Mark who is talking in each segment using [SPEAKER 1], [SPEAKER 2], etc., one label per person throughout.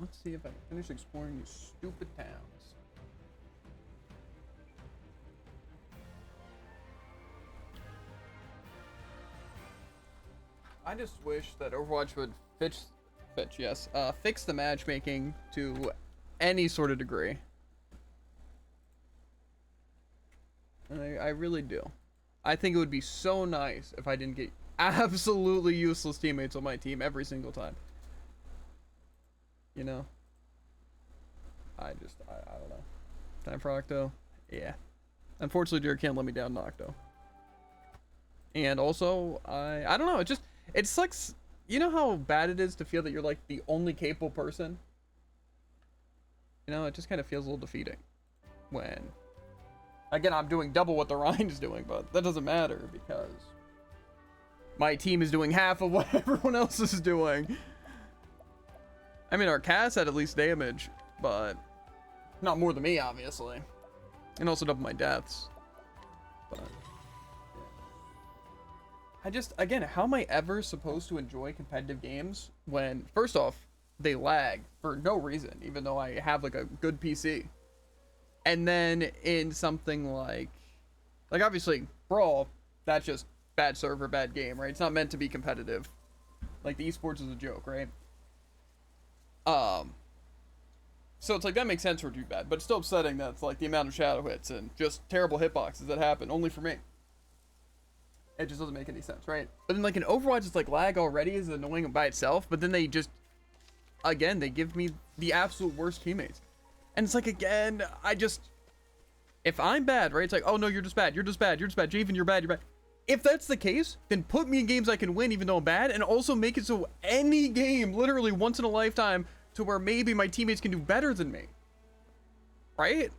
[SPEAKER 1] Let's see if I can finish exploring these stupid towns. I just wish that Overwatch would fix the matchmaking to any sort of degree. I really do. I think it would be so nice if I didn't get absolutely useless teammates on my team every single time. You know? I don't know. Time for Octo? Yeah. Unfortunately, Jared can't let me down in Octo. And also, I don't know, it sucks. You know how bad it is to feel that you're like the only capable person? You know, it just kind of feels a little defeating when, again, I'm doing double what the Rhine's doing, but that doesn't matter because my team is doing half of what everyone else is doing. I mean, our Cass had at least damage, but not more than me, obviously. And also double my deaths. But again, how am I ever supposed to enjoy competitive games when, first off, they lag for no reason, even though I have like a good PC. And then in something like obviously Brawl, that's just bad server, bad game, right? It's not meant to be competitive. Like the esports is a joke, right? So it's like that makes sense for it to be bad, but it's still upsetting that it's like the amount of shadow hits and just terrible hitboxes that happen only for me. It just doesn't make any sense, right? But then like in Overwatch, it's like lag already is annoying by itself, but then they just, again, they give me the absolute worst teammates. And it's like, again, if I'm bad, right? It's like, oh no, you're just bad, you're just bad, you're just bad, Javen, you're bad, you're bad. If that's the case, then put me in games I can win even though I'm bad, and also make it so any game, literally once in a lifetime, to where maybe my teammates can do better than me. Right?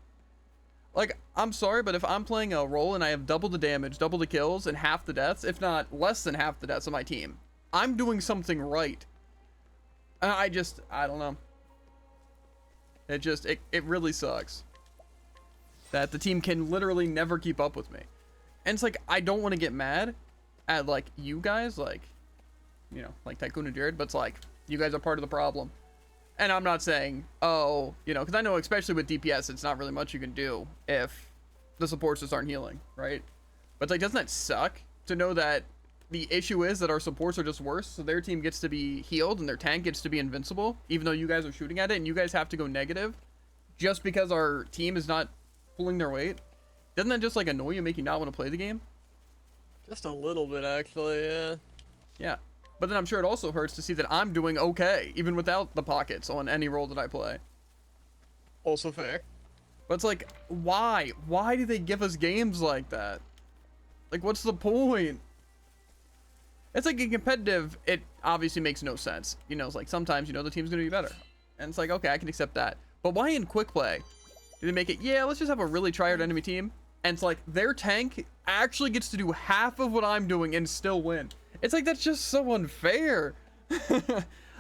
[SPEAKER 1] Like, I'm sorry, but if I'm playing a role and I have double the damage, double the kills, and half the deaths, if not less than half the deaths on my team, I'm doing something right. I don't know. It really sucks that the team can literally never keep up with me. And it's like, I don't want to get mad at, like, you guys, like, you know, like Tycoon and Jared, but it's like, you guys are part of the problem. And I'm not saying, oh, you know, because I know especially with DPS, it's not really much you can do if the supports just aren't healing, right? But it's like, doesn't that suck to know that the issue is that our supports are just worse, so their team gets to be healed and their tank gets to be invincible, even though you guys are shooting at it and you guys have to go negative just because our team is not pulling their weight? Doesn't that just like annoy you, make you not want to play the game?
[SPEAKER 2] Just a little bit, actually, yeah.
[SPEAKER 1] Yeah. But then I'm sure it also hurts to see that I'm doing okay, even without the pockets on any role that I play.
[SPEAKER 2] Also fair.
[SPEAKER 1] But it's like, why? Why do they give us games like that? Like, what's the point? It's like in competitive, it obviously makes no sense. You know, it's like sometimes, you know, the team's going to be better. And it's like, okay, I can accept that. But why in quick play do they make it, yeah, let's just have a really tryhard enemy team? And it's like, their tank actually gets to do half of what I'm doing and still win. It's like, that's just so unfair.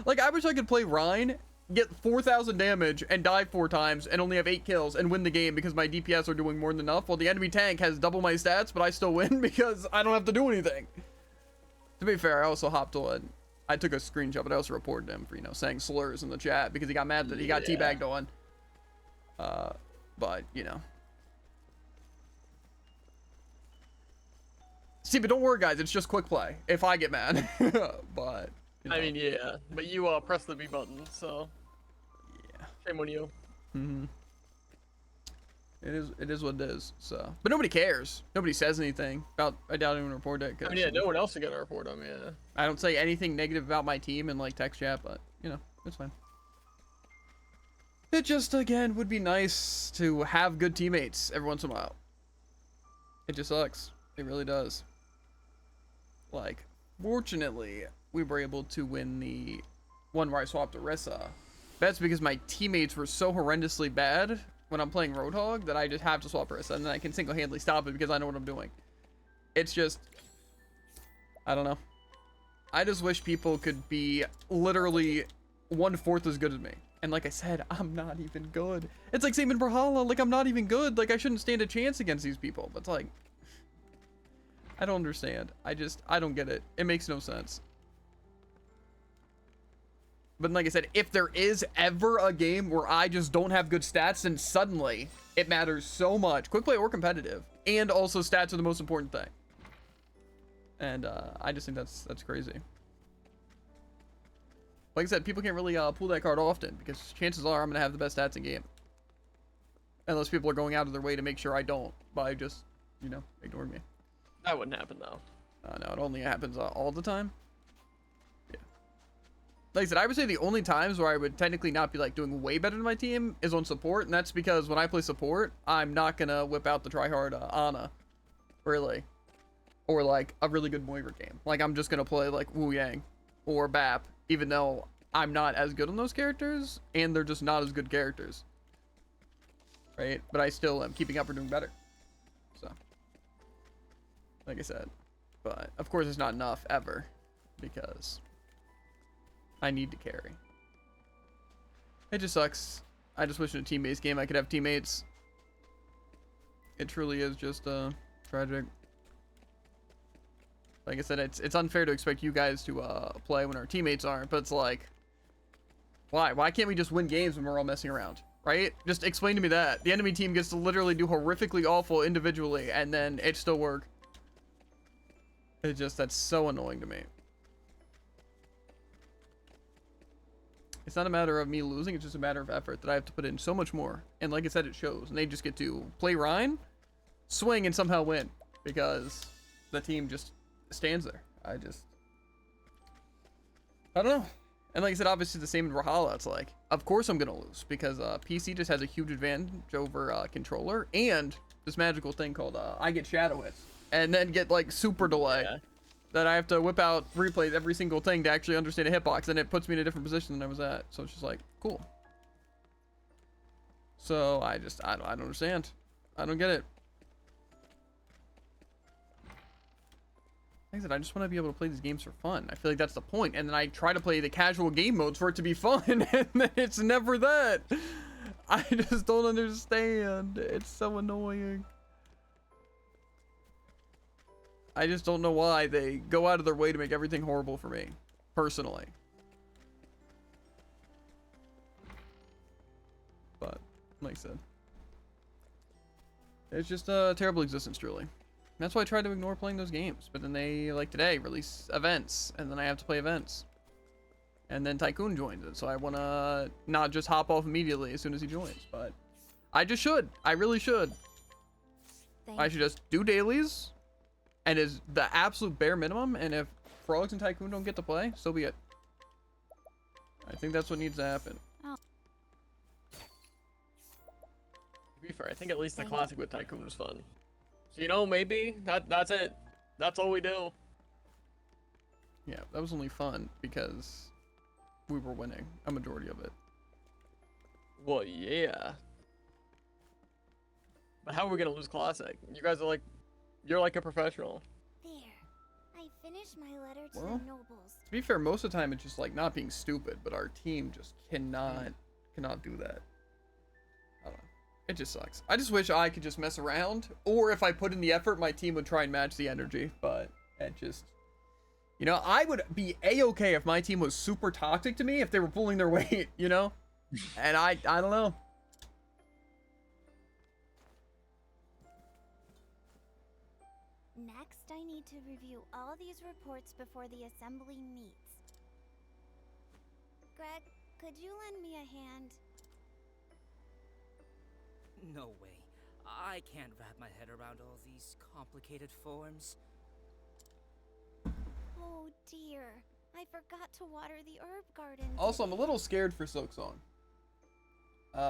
[SPEAKER 1] Like, I wish I could play Rhine, get 4,000 damage, and die 4 times, and only have 8 kills, and win the game because my DPS are doing more than enough, while the enemy tank has double my stats, but I still win because I don't have to do anything. To be fair, I also hopped on. I took a screenshot, but I also reported him for, you know, saying slurs in the chat because he got mad that he got teabagged on. But, you know. See, but don't worry, guys. It's just quick play. If I get mad. But, you know.
[SPEAKER 2] I mean, yeah. But you press the B button, so.
[SPEAKER 1] Yeah.
[SPEAKER 2] Shame on you.
[SPEAKER 1] Mm-hmm. It is what it is, so. But nobody cares. Nobody says anything about, I doubt anyone report it.
[SPEAKER 2] I mean, yeah, no one else is gonna report them, yeah.
[SPEAKER 1] I don't say anything negative about my team in, like, text chat, but, you know, it's fine. It just, again, would be nice to have good teammates every once in a while. It just sucks. It really does. Like, fortunately, we were able to win the one where I swapped Orisa. That's because my teammates were so horrendously bad when I'm playing Roadhog that I just have to swap Orisa, and then I can single-handedly stop it because I know what I'm doing. It's just, I don't know. I just wish people could be literally 1/4 as good as me. And like I said, I'm not even good. It's like same in Brawlhalla, like I'm not even good. Like I shouldn't stand a chance against these people. But it's like, I don't understand. I don't get it. It makes no sense. But like I said, if there is ever a game where I just don't have good stats, then suddenly it matters so much. Quick play or competitive. And also stats are the most important thing. And I just think that's crazy. Like I said, people can't really pull that card often because chances are I'm going to have the best stats in game. Unless people are going out of their way to make sure I don't by just, you know, ignoring me.
[SPEAKER 2] That wouldn't happen though.
[SPEAKER 1] No, it only happens all the time. Yeah. Like I said, I would say the only times where I would technically not be like doing way better than my team is on support, and that's because when I play support, I'm not gonna whip out the tryhard Ana, really, or like a really good Moira game. Like I'm just gonna play like Wu Yang or Bap, even though I'm not as good on those characters, and they're just not as good characters, right? But I still am keeping up or doing better. So, like I said. But, of course, it's not enough, ever. Because I need to carry. It just sucks. I just wish in a team-based game I could have teammates. It truly is just, tragic. Like I said, it's unfair to expect you guys to, play when our teammates aren't. But it's like, why? Why can't we just win games when we're all messing around? Right? Just explain to me that. The enemy team gets to literally do horrifically awful individually, and then it still works. It just, that's so annoying to me. It's not a matter of me losing, it's just a matter of effort that I have to put in so much more. And like I said, it shows. And they just get to play Rhine, swing, and somehow win. Because the team just stands there. I don't know. And like I said, obviously the same in Rahala. It's like, of course I'm going to lose. Because PC just has a huge advantage over controller. And this magical thing called I get shadow hits. And then get like super delay that I have to whip out replays every single thing to actually understand a hitbox, and it puts me in a different position than I was at. So it's just like, cool. So I don't understand. I don't get it. Like I said, I just want to be able to play these games for fun. I feel like that's the point. And then I try to play the casual game modes for it to be fun, and then it's never that. I just don't understand. It's so annoying. I just don't know why they go out of their way to make everything horrible for me, personally. But, like I said, it's just a terrible existence, truly. That's why I try to ignore playing those games. But then they, like today, release events, and then I have to play events. And then Tycoon joins it, so I want to not just hop off immediately as soon as he joins. But I just should. I really should. I should just do dailies. And is the absolute bare minimum, and if Frogs and Tycoon don't get to play, so be it. I think that's what needs to happen.
[SPEAKER 2] To be fair, I think at least the classic with Tycoon was fun. So, you know, maybe that's it. That's all we do.
[SPEAKER 1] Yeah, that was only fun because we were winning a majority of it.
[SPEAKER 2] Well, yeah. But how are we gonna lose classic? You guys are like, you're like a professional.
[SPEAKER 3] There. I finished my letter to
[SPEAKER 1] Well,
[SPEAKER 3] the nobles.
[SPEAKER 1] To be fair, most of the time it's just like not being stupid, but our team just cannot do that. I don't know. It just sucks. I just wish I could just mess around, or if I put in the effort, my team would try and match the energy, but it just, you know, I would be a-okay if my team was super toxic to me if they were pulling their weight, you know? And I don't know.
[SPEAKER 3] Next, I need to review all these reports before the assembly meets. Greg, could you lend me a hand?
[SPEAKER 4] No way. I can't wrap my head around all these complicated forms.
[SPEAKER 3] Oh dear. I forgot to water the herb garden.
[SPEAKER 1] Also, I'm a
[SPEAKER 3] today.
[SPEAKER 1] little scared for Silksong.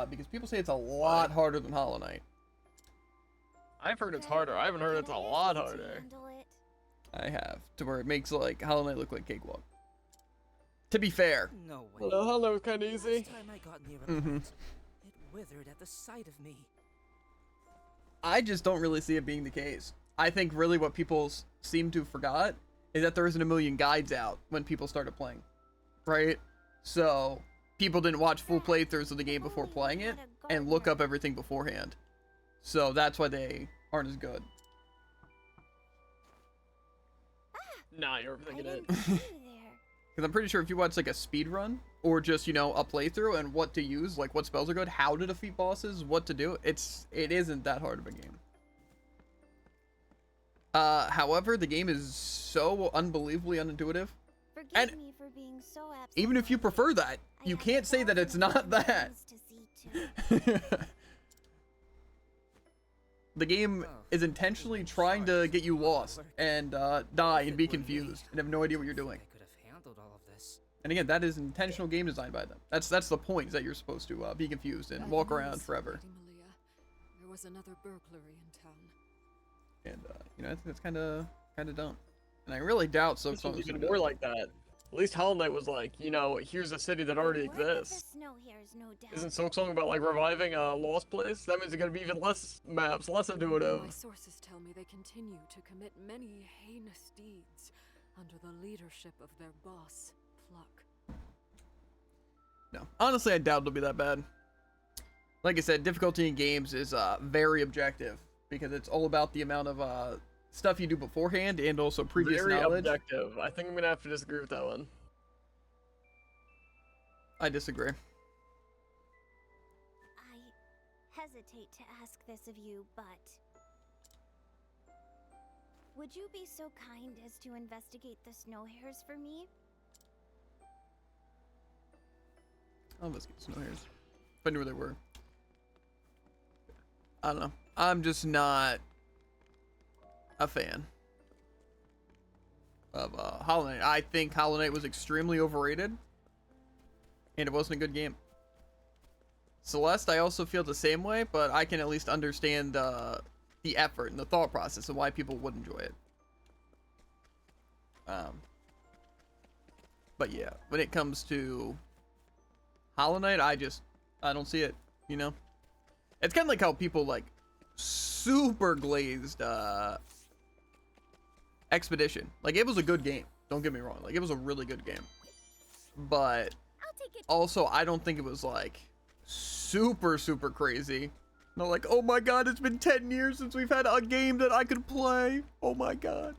[SPEAKER 1] Because people say it's a lot harder than Hollow Knight.
[SPEAKER 2] I've heard it's
[SPEAKER 3] Greg,
[SPEAKER 2] harder. I haven't heard it's a
[SPEAKER 3] can I ask
[SPEAKER 2] lot
[SPEAKER 3] you to
[SPEAKER 2] harder.
[SPEAKER 3] handle it?
[SPEAKER 1] I have. To where it makes, like, Hollow Knight look like Cakewalk. To be fair.
[SPEAKER 4] No way.
[SPEAKER 2] Well, hello, was kind of easy.
[SPEAKER 4] Last time I got near a plant, it withered at the sight of me.
[SPEAKER 1] I just don't really see it being the case. I think really what people seem to forgot is that there isn't a million guides out when people started playing. Right? So, people didn't watch full playthroughs of the game before playing it and look up everything beforehand. So that's why they aren't as good.
[SPEAKER 2] Nah, you're
[SPEAKER 3] I
[SPEAKER 2] overthinking it.
[SPEAKER 3] didn't see you there.
[SPEAKER 1] Because I'm pretty sure if you watch like a speed run or just, you know, a playthrough and what to use, like what spells are good, how to defeat bosses, what to do, it isn't that hard of a game. However, the game is so unbelievably unintuitive.
[SPEAKER 3] Forgive
[SPEAKER 1] And
[SPEAKER 3] me for being so absent.
[SPEAKER 1] even if you prefer that,
[SPEAKER 3] I
[SPEAKER 1] you
[SPEAKER 3] have
[SPEAKER 1] can't say that it's not
[SPEAKER 3] thousands of
[SPEAKER 1] that.
[SPEAKER 3] things to see to.
[SPEAKER 1] The game is intentionally trying to get you lost and die and be confused and have no idea what you're doing.
[SPEAKER 4] I could have handled all of this.
[SPEAKER 1] And again, that is intentional game design by them. That's the point, is that you're supposed to be confused and walk around forever.
[SPEAKER 5] Lady Malia, there was another burglary in town.
[SPEAKER 1] And you know, I think that's kind of dumb. And I really doubt so.
[SPEAKER 2] This is even more like that. At least Hollow Knight was like, you know, here's a city that already
[SPEAKER 3] Word of the
[SPEAKER 2] exists.
[SPEAKER 3] snow hares, no doubt.
[SPEAKER 2] Isn't Silksong about like reviving a lost place? That means there's gonna be even less maps, less
[SPEAKER 5] My
[SPEAKER 2] intuitive.
[SPEAKER 5] sources tell me they continue to commit many heinous deeds under the leadership of their boss, Pluck.
[SPEAKER 1] No, honestly, I doubt it'll be that bad. Like I said, difficulty in games is very objective because it's all about the amount of stuff you do beforehand and also previous
[SPEAKER 2] Very
[SPEAKER 1] knowledge.
[SPEAKER 2] objective. I think I'm gonna have to disagree with that one.
[SPEAKER 1] I disagree.
[SPEAKER 3] I hesitate to ask this of you, but would you be so kind as to investigate the snow hares for me?
[SPEAKER 1] I'll investigate snow hares. If I knew where they were. I don't know. I'm just not a fan of Hollow Knight. I think Hollow Knight was extremely overrated, and it wasn't a good game. Celeste, I also feel the same way, but I can at least understand the effort and the thought process and why people would enjoy it. But yeah, when it comes to Hollow Knight, I don't see it, you know? It's kind of like how people like super glazed Expedition. Like, it was a good game, don't get me wrong, like it was a really good game, but
[SPEAKER 3] I'll take it.
[SPEAKER 1] also I don't think it was like super crazy. No, like, oh my god, it's been 10 years since we've had a game that I could play, oh my god,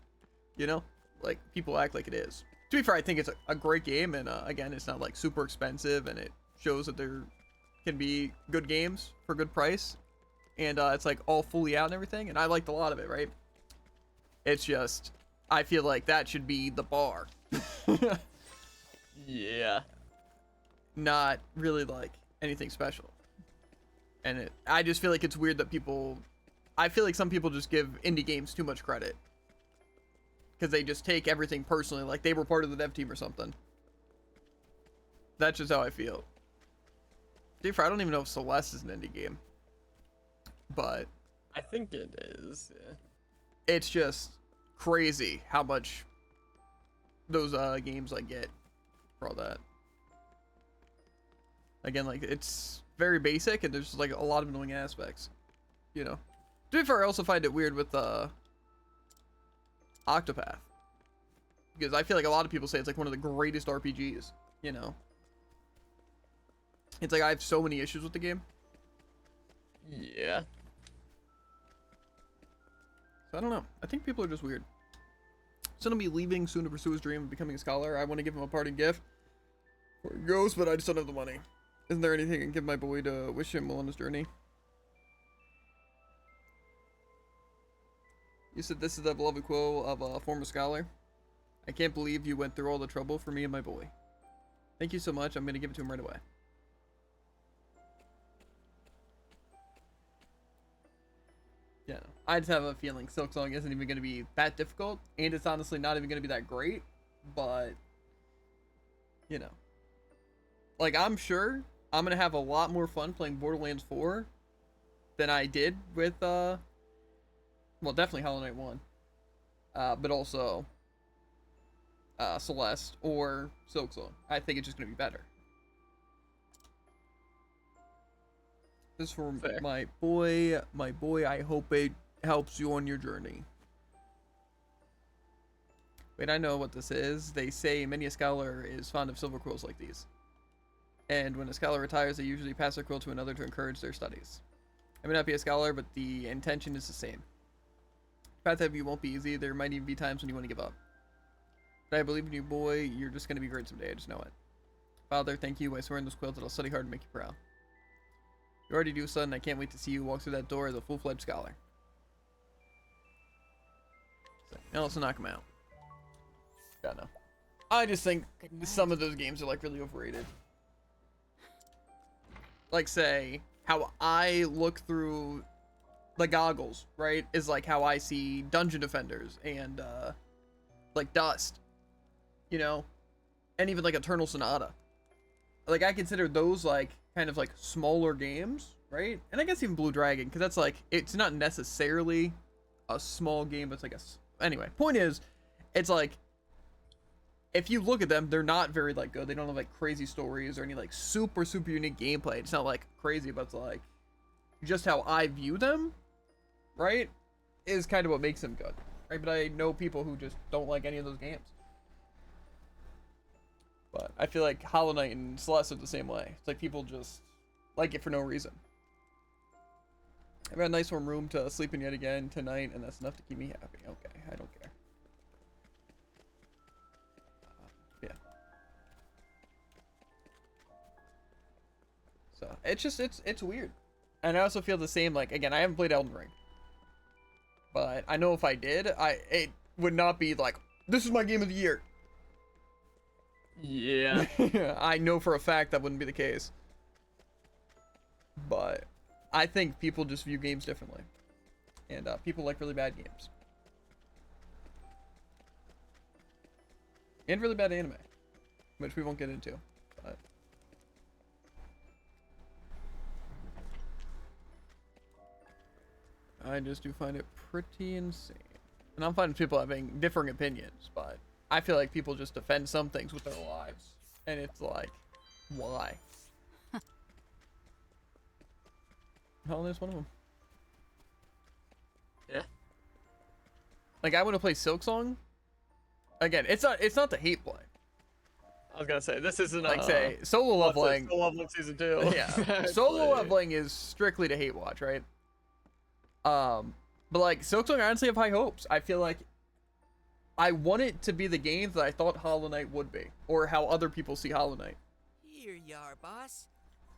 [SPEAKER 1] you know, like people act like it is. To be fair, I think it's a great game, and again, it's not like super expensive, and it shows that there can be good games for good price, and it's like all fully out and everything, and I liked a lot of it, right? It's just, I feel like that should be the bar.
[SPEAKER 2] Yeah.
[SPEAKER 1] Not really like anything special. And I just feel like it's weird that I feel like some people just give indie games too much credit, because they just take everything personally, like they were part of the dev team or something. That's just how I feel. I don't even know if Celeste is an indie game, but
[SPEAKER 2] I think it is. Yeah.
[SPEAKER 1] it's just crazy how much those games like get for all that. Again, like, it's very basic, and there's like a lot of annoying aspects, you know. To be fair, I also find it weird with Octopath, because I feel like a lot of people say it's like one of the greatest RPGs, you know. It's like I have so many issues with the game.
[SPEAKER 2] Yeah.
[SPEAKER 1] So I don't know. I think people are just weird. Son will be leaving soon to pursue his dream of becoming a scholar. I want to give him a parting gift before he goes, but I just don't have the money. Isn't there anything I can give my boy to wish him well on his journey? You said this is the beloved quote of a former scholar. I can't believe you went through all the trouble for me and my boy. Thank you so much. I'm going to give it to him right away. Yeah, I just have a feeling Silksong isn't even going to be that difficult, and it's honestly not even going to be that great, but, you know. Like, I'm sure I'm going to have a lot more fun playing Borderlands 4 than I did with, well, definitely Hollow Knight 1, but also Celeste or Silksong. I think it's just going to be better. This is for
[SPEAKER 2] Fair.
[SPEAKER 1] my boy. My boy, I hope it helps you on your journey. Wait, I know what this is. They say many a scholar is fond of silver quills like these. And when a scholar retires, they usually pass their quill to another to encourage their studies. I may not be a scholar, but the intention is the same. Path ahead of you won't be easy. There might even be times when you want to give up. But I believe in you, boy. You're just going to be great someday. I just know it. Father, thank you. I swear in this quilt that I'll study hard and make you proud. You already do, son. I can't wait to see you walk through that door as a full-fledged scholar. So, now let's knock him out. Yeah, no. I just think some of those games are like really overrated. Like, say, how I look through the goggles, right, is like how I see Dungeon Defenders and like Dust, you know, and even like Eternal Sonata. Like, I consider those like kind of like smaller games, right? And I guess even Blue Dragon, because that's like, it's not necessarily a small game, but it's like anyway, point is, it's like, if you look at them, they're not very like good. They don't have like crazy stories or any like super unique gameplay. It's not like crazy, but it's like just how I view them, right, is kind of what makes them good, right? But I know people who just don't like any of those games. But I feel like Hollow Knight and Celeste are the same way. It's like people just like it for no reason. I've got a nice warm room to sleep in yet again tonight, and that's enough to keep me happy. Okay, I don't care. Yeah. So it's just it's weird, and I also feel the same. Like, again, I haven't played Elden Ring, but I know if I did, it would not be like, this is my game of the year.
[SPEAKER 2] Yeah.
[SPEAKER 1] I know for a fact that wouldn't be the case. But I think people just view games differently. And people like really bad games. And really bad anime. Which we won't get into. But I just do find it pretty insane. And I'm finding people having differing opinions, but I feel like people just defend some things with their lives. And it's like, why? Hollow Knight's one of them.
[SPEAKER 2] Yeah.
[SPEAKER 1] Like, I want to play Silksong. Again, it's not the hate play.
[SPEAKER 2] I was gonna say, this isn't
[SPEAKER 1] Like, say, solo leveling.
[SPEAKER 2] Solo leveling season 2.
[SPEAKER 1] Yeah. Solo leveling is strictly to hate watch, right? But like, Silksong, I honestly have high hopes. I feel like I want it to be the game that I thought Hollow Knight would be, or how other people see Hollow Knight.
[SPEAKER 4] Here you are, boss.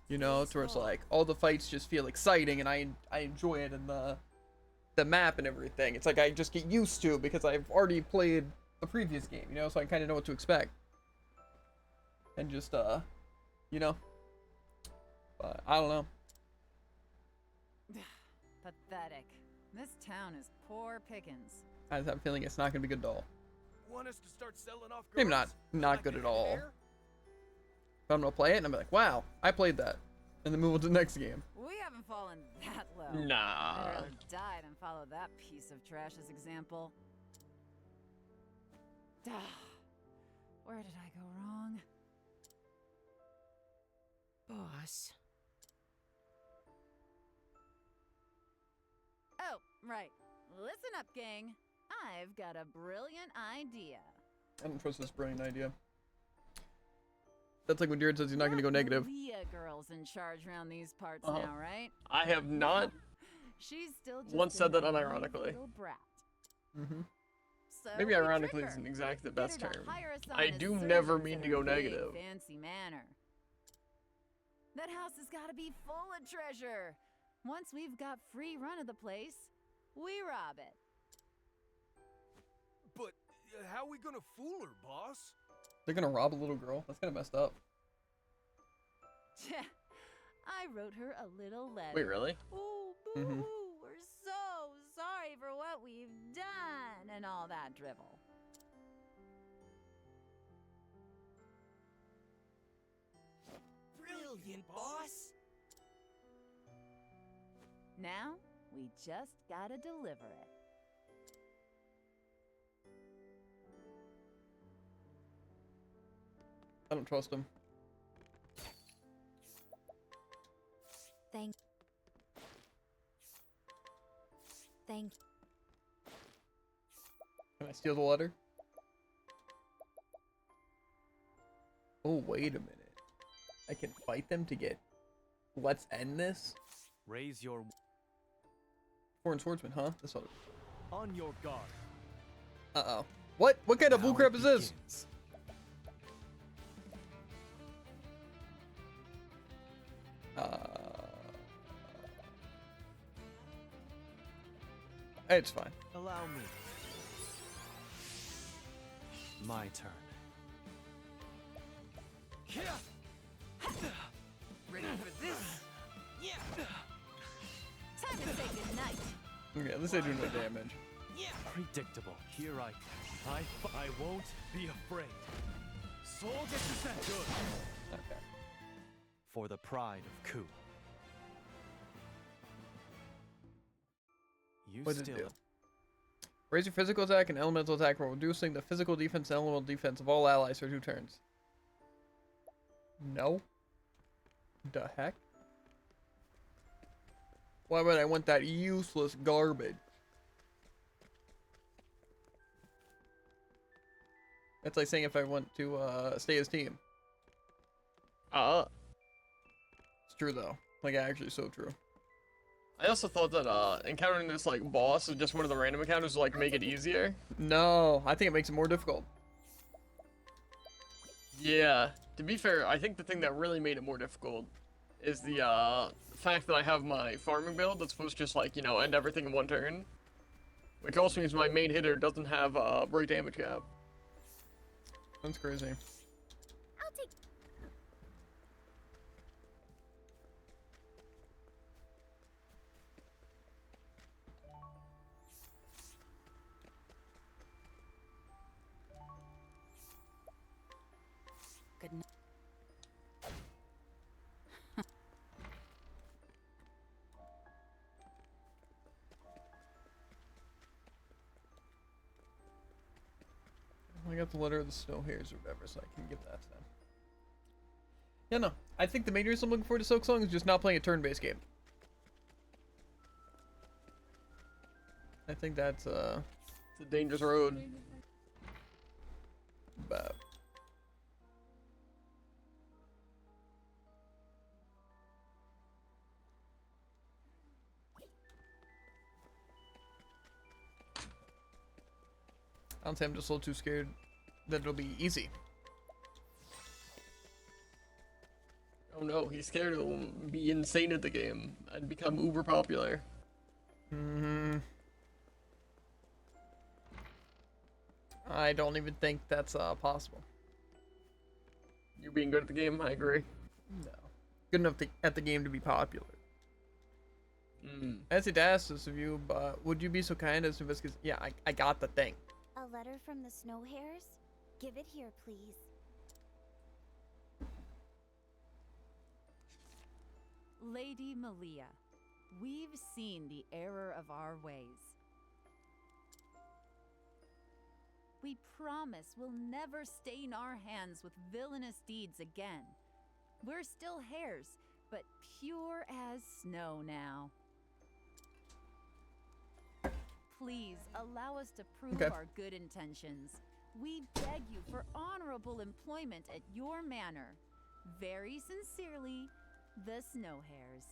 [SPEAKER 1] You know, to where it's like all the fights just feel exciting, and I enjoy it, and the map and everything. It's like I just get used to because I've already played the previous game, you know, so I kind of know what to expect. And just you know, but I don't know.
[SPEAKER 6] Pathetic. This town is poor pickings.
[SPEAKER 1] I just have a feeling it's not gonna be good at all.
[SPEAKER 7] Want us to start selling off
[SPEAKER 1] Maybe
[SPEAKER 7] girls?
[SPEAKER 1] not
[SPEAKER 7] Like
[SPEAKER 1] good
[SPEAKER 7] a
[SPEAKER 1] at all.
[SPEAKER 7] hair?
[SPEAKER 1] But I'm gonna play it and I'm like, wow, I played that, and then move on to the next game.
[SPEAKER 6] We haven't fallen that low.
[SPEAKER 2] Nah.
[SPEAKER 6] I'd rather die than follow that piece of trash's example. Where did I go wrong?
[SPEAKER 4] Boss.
[SPEAKER 6] Oh, right. Listen up, gang. I've got a brilliant idea.
[SPEAKER 1] I don't trust this brilliant idea. That's like when Jared says he's not gonna go negative.
[SPEAKER 6] Leah girl's in charge around these parts now, right?
[SPEAKER 2] I have not
[SPEAKER 6] She's still just
[SPEAKER 2] once said that
[SPEAKER 6] a
[SPEAKER 2] unironically.
[SPEAKER 6] little brat.
[SPEAKER 1] Mm-hmm.
[SPEAKER 6] So
[SPEAKER 2] Maybe
[SPEAKER 6] we
[SPEAKER 2] ironically
[SPEAKER 6] trick her.
[SPEAKER 2] isn't exactly the
[SPEAKER 6] Get
[SPEAKER 2] best
[SPEAKER 6] her to
[SPEAKER 2] term.
[SPEAKER 6] hire us on
[SPEAKER 2] I
[SPEAKER 6] as
[SPEAKER 2] do never
[SPEAKER 6] servants
[SPEAKER 2] mean
[SPEAKER 6] in
[SPEAKER 2] to
[SPEAKER 6] her
[SPEAKER 2] go
[SPEAKER 6] big,
[SPEAKER 2] negative.
[SPEAKER 6] fancy manor. That house has got to be full of treasure. Once we've got free run of the place, we rob it.
[SPEAKER 7] But how we gonna fool her, boss?
[SPEAKER 1] They're gonna rob a little girl. That's kind of messed up.
[SPEAKER 6] I wrote her a little letter.
[SPEAKER 2] Wait, really?
[SPEAKER 6] Oh, boo!
[SPEAKER 1] Mhm.
[SPEAKER 6] We're so sorry for what we've done and all that drivel.
[SPEAKER 4] Brilliant, boss.
[SPEAKER 6] Now we just gotta deliver it.
[SPEAKER 1] I don't trust him.
[SPEAKER 3] Thank.
[SPEAKER 1] Can I steal the letter? Oh, wait a minute. I can fight them to get... Let's end this?
[SPEAKER 7] Raise your
[SPEAKER 1] Foreign swordsman, huh? That's what...
[SPEAKER 7] on your guard.
[SPEAKER 1] Uh-oh. What? What kind of
[SPEAKER 7] Now
[SPEAKER 1] bullcrap
[SPEAKER 7] it
[SPEAKER 1] is this?
[SPEAKER 7] begins.
[SPEAKER 1] It's fine.
[SPEAKER 7] Allow me. My turn.
[SPEAKER 6] Ready for this? Time to say goodnight.
[SPEAKER 1] Okay, at least they do no damage.
[SPEAKER 7] Predictable. Here I won't be afraid. Soul gets set. Good.
[SPEAKER 1] Okay.
[SPEAKER 7] For the pride of Ku. You
[SPEAKER 1] What did it
[SPEAKER 7] still
[SPEAKER 1] do? Raise your physical attack and elemental attack while reducing the physical defense and elemental defense of all allies for 2 turns. No. The heck? Why would I want that useless garbage? That's like saying if I want to stay as team. It's true though. Like actually so true.
[SPEAKER 2] I also thought that encountering this like boss is just one of the random encounters to like make it easier.
[SPEAKER 1] No, I think it makes it more difficult.
[SPEAKER 2] Yeah. To be fair, I think the thing that really made it more difficult is the fact that I have my farming build that's supposed to just like, you know, end everything in 1 turn. Which also means my main hitter doesn't have a break damage cap.
[SPEAKER 1] That's crazy.
[SPEAKER 3] I'll take.
[SPEAKER 6] Good night.
[SPEAKER 1] I got the letter of the snow hares or whatever, so I can give that to them. Yeah, no. I think the main reason I'm looking forward to Silk Song is just not playing a turn-based game. I think that's
[SPEAKER 2] It's a dangerous road.
[SPEAKER 1] bad. Honestly, I'm just a little too scared that it'll be easy.
[SPEAKER 2] Oh no, he's scared it'll be insane at the game and become uber popular.
[SPEAKER 1] I don't even think that's possible.
[SPEAKER 2] You being good at the game, I agree.
[SPEAKER 1] No. Good enough at the game to be popular.
[SPEAKER 2] Mm.
[SPEAKER 1] I hate to ask this of you, but would you be so kind as to investigate? Yeah, I got the thing.
[SPEAKER 3] A letter from the snow hares? Give it here, please.
[SPEAKER 6] Lady Malia, we've seen the error of our ways. We promise we'll never stain our hands with villainous deeds again. We're still hares, but pure as snow now. Please allow us to prove
[SPEAKER 1] Okay.
[SPEAKER 6] our good intentions. We beg you for honorable employment at your manor. Very sincerely, the Snow Hares.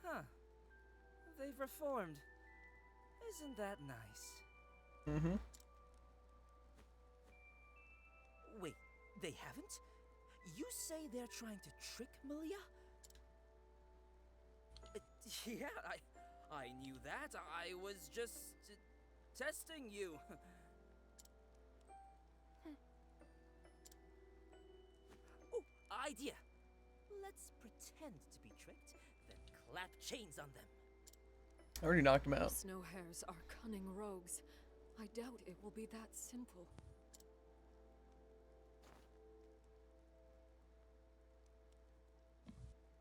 [SPEAKER 4] Huh. They've reformed. Isn't that nice?
[SPEAKER 1] Mm-hmm.
[SPEAKER 4] Wait, they haven't? You say they're trying to trick Malia? Yeah, I knew that. I was just testing you. Oh, idea. Let's pretend to be tricked, then clap chains on them.
[SPEAKER 1] I already knocked him
[SPEAKER 5] The
[SPEAKER 1] out.
[SPEAKER 5] snow hares are cunning rogues. I doubt it will be that simple.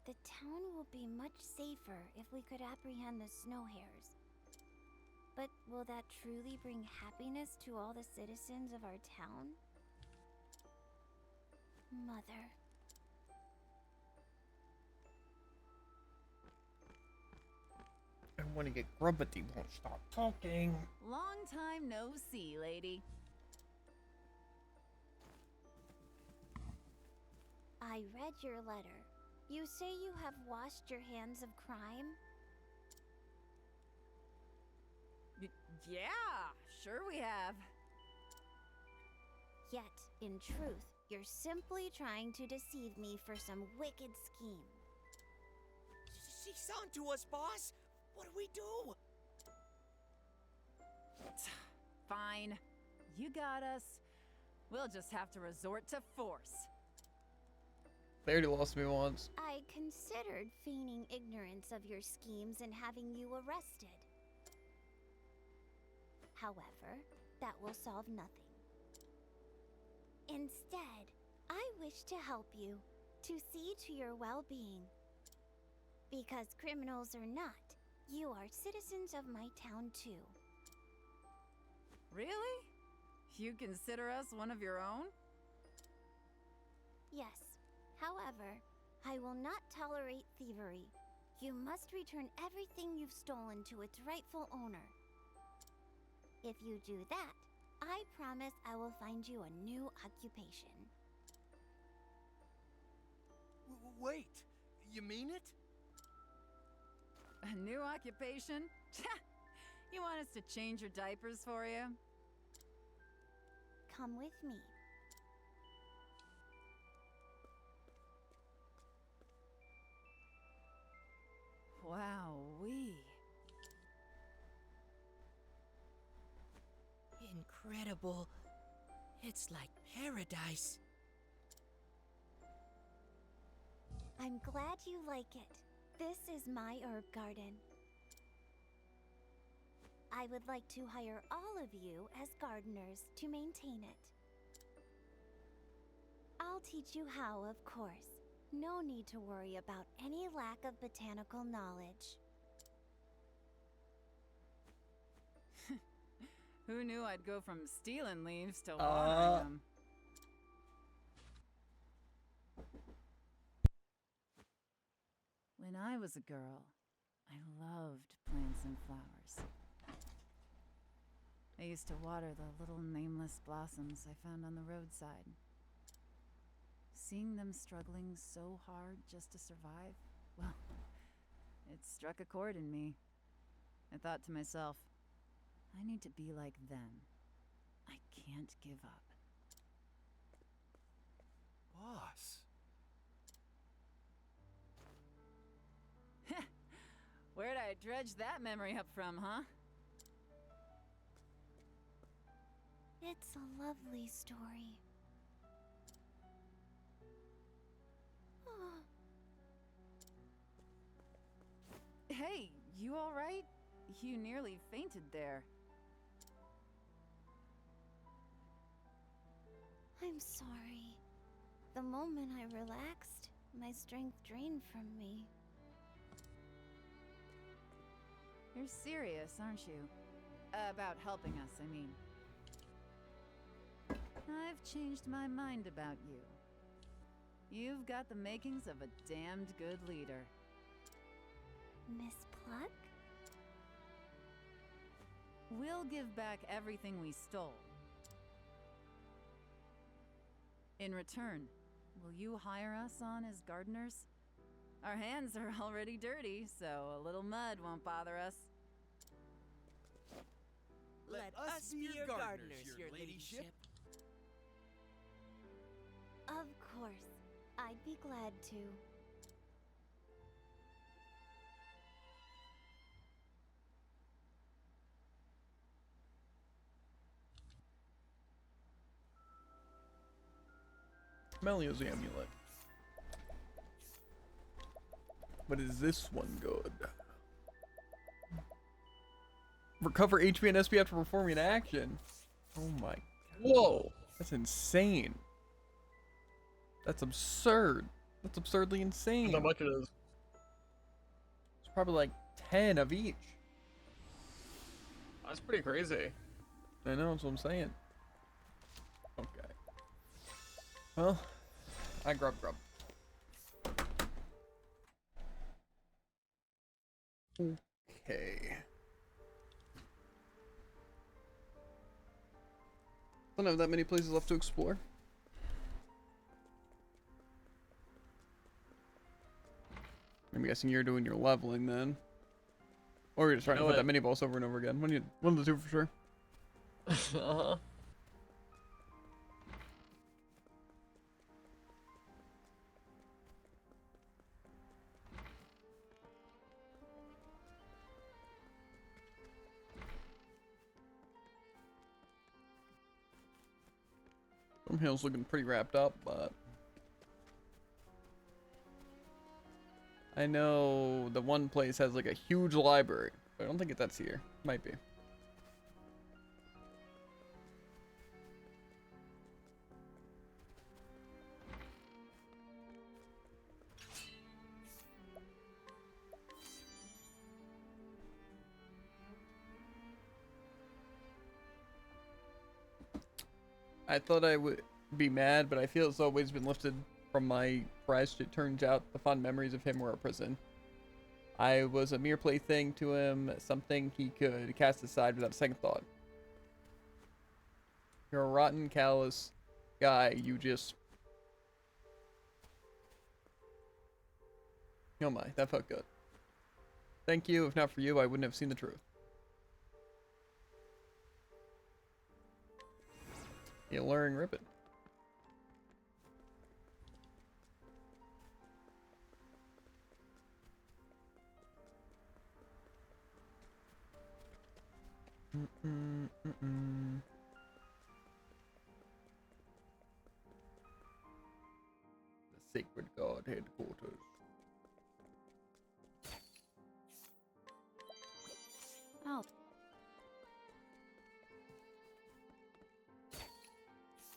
[SPEAKER 3] The town will be much safer if we could apprehend the snow hares. But will that truly bring happiness to all the citizens of our town? Mother.
[SPEAKER 1] I want to get grub, but he won't stop talking.
[SPEAKER 6] Long time no see, lady.
[SPEAKER 3] I read your letter. You say you have washed your hands of crime?
[SPEAKER 6] Yeah, sure we have.
[SPEAKER 3] Yet, in truth, you're simply trying to deceive me for some wicked scheme.
[SPEAKER 8] She's on to us, boss.
[SPEAKER 4] What do we do?
[SPEAKER 6] Fine. You got us. We'll just have to resort to force.
[SPEAKER 1] They already lost me once.
[SPEAKER 3] I considered feigning ignorance of your schemes and having you arrested. However, that will solve nothing. Instead, I wish to help you, to see to your well-being. Because criminals or not, you are citizens of my town too.
[SPEAKER 6] Really? You consider us one of your own?
[SPEAKER 3] Yes. However, I will not tolerate thievery. You must return everything you've stolen to its rightful owner. If you do that, I promise I will find you a new occupation.
[SPEAKER 8] Wait, you mean it?
[SPEAKER 6] A new occupation? You want us to change your diapers for you?
[SPEAKER 3] Come with me.
[SPEAKER 6] Wow-wee.
[SPEAKER 4] Incredible. It's like paradise.
[SPEAKER 3] I'm glad you like it. This is my herb garden. I would like to hire all of you as gardeners to maintain it. I'll teach you how, of course. No need to worry about any lack of botanical knowledge.
[SPEAKER 6] Who knew I'd go from stealing leaves to watering them? When I was a girl, I loved plants and flowers. I used to water the little nameless blossoms I found on the roadside. Seeing them struggling so hard just to survive, well, it struck a chord in me. I thought to myself, I need to be like them. I can't give up.
[SPEAKER 8] Boss.
[SPEAKER 6] Where'd I dredge that memory up from, huh?
[SPEAKER 3] It's a lovely story.
[SPEAKER 6] Hey, you all right? You nearly fainted there.
[SPEAKER 3] I'm sorry. The moment I relaxed, my strength drained from me.
[SPEAKER 6] You're serious, aren't you? About helping us, I mean. I've changed my mind about you. You've got the makings of a damned good leader.
[SPEAKER 3] Miss Pluck?
[SPEAKER 6] We'll give back everything we stole. In return, will you hire us on as gardeners? Our hands are already dirty, so a little mud won't bother us.
[SPEAKER 4] Let us be your gardeners, your ladyship.
[SPEAKER 3] Of course. I'd be glad to.
[SPEAKER 1] Melio's amulet. But is this one good? Recover HP and SP after performing an action. Oh my.
[SPEAKER 2] Whoa!
[SPEAKER 1] That's insane. That's absurd. That's absurdly insane.
[SPEAKER 2] How much it is?
[SPEAKER 1] It's probably like 10 of each.
[SPEAKER 2] That's pretty crazy.
[SPEAKER 1] I know, that's what I'm saying. Okay. Well, I grub. Okay. I don't have that many places left to explore. I'm guessing you're doing your leveling then. Or you're just trying to put that mini boss over and over again. One of the two for sure.
[SPEAKER 2] Uh-huh.
[SPEAKER 1] Stormhill's looking pretty wrapped up, but I know the one place has like a huge library. But I don't think that's here. Might be. I thought I would be mad, but I feel it's always been lifted from my breast. It turns out the fond memories of him were a prison. I was a mere plaything to him, something he could cast aside without a second thought. You're a rotten, callous guy. You just... Oh my, that felt good. Thank you. If not for you, I wouldn't have seen the truth. The alluring ribbon. The Sacred God headquarters.
[SPEAKER 6] Oh,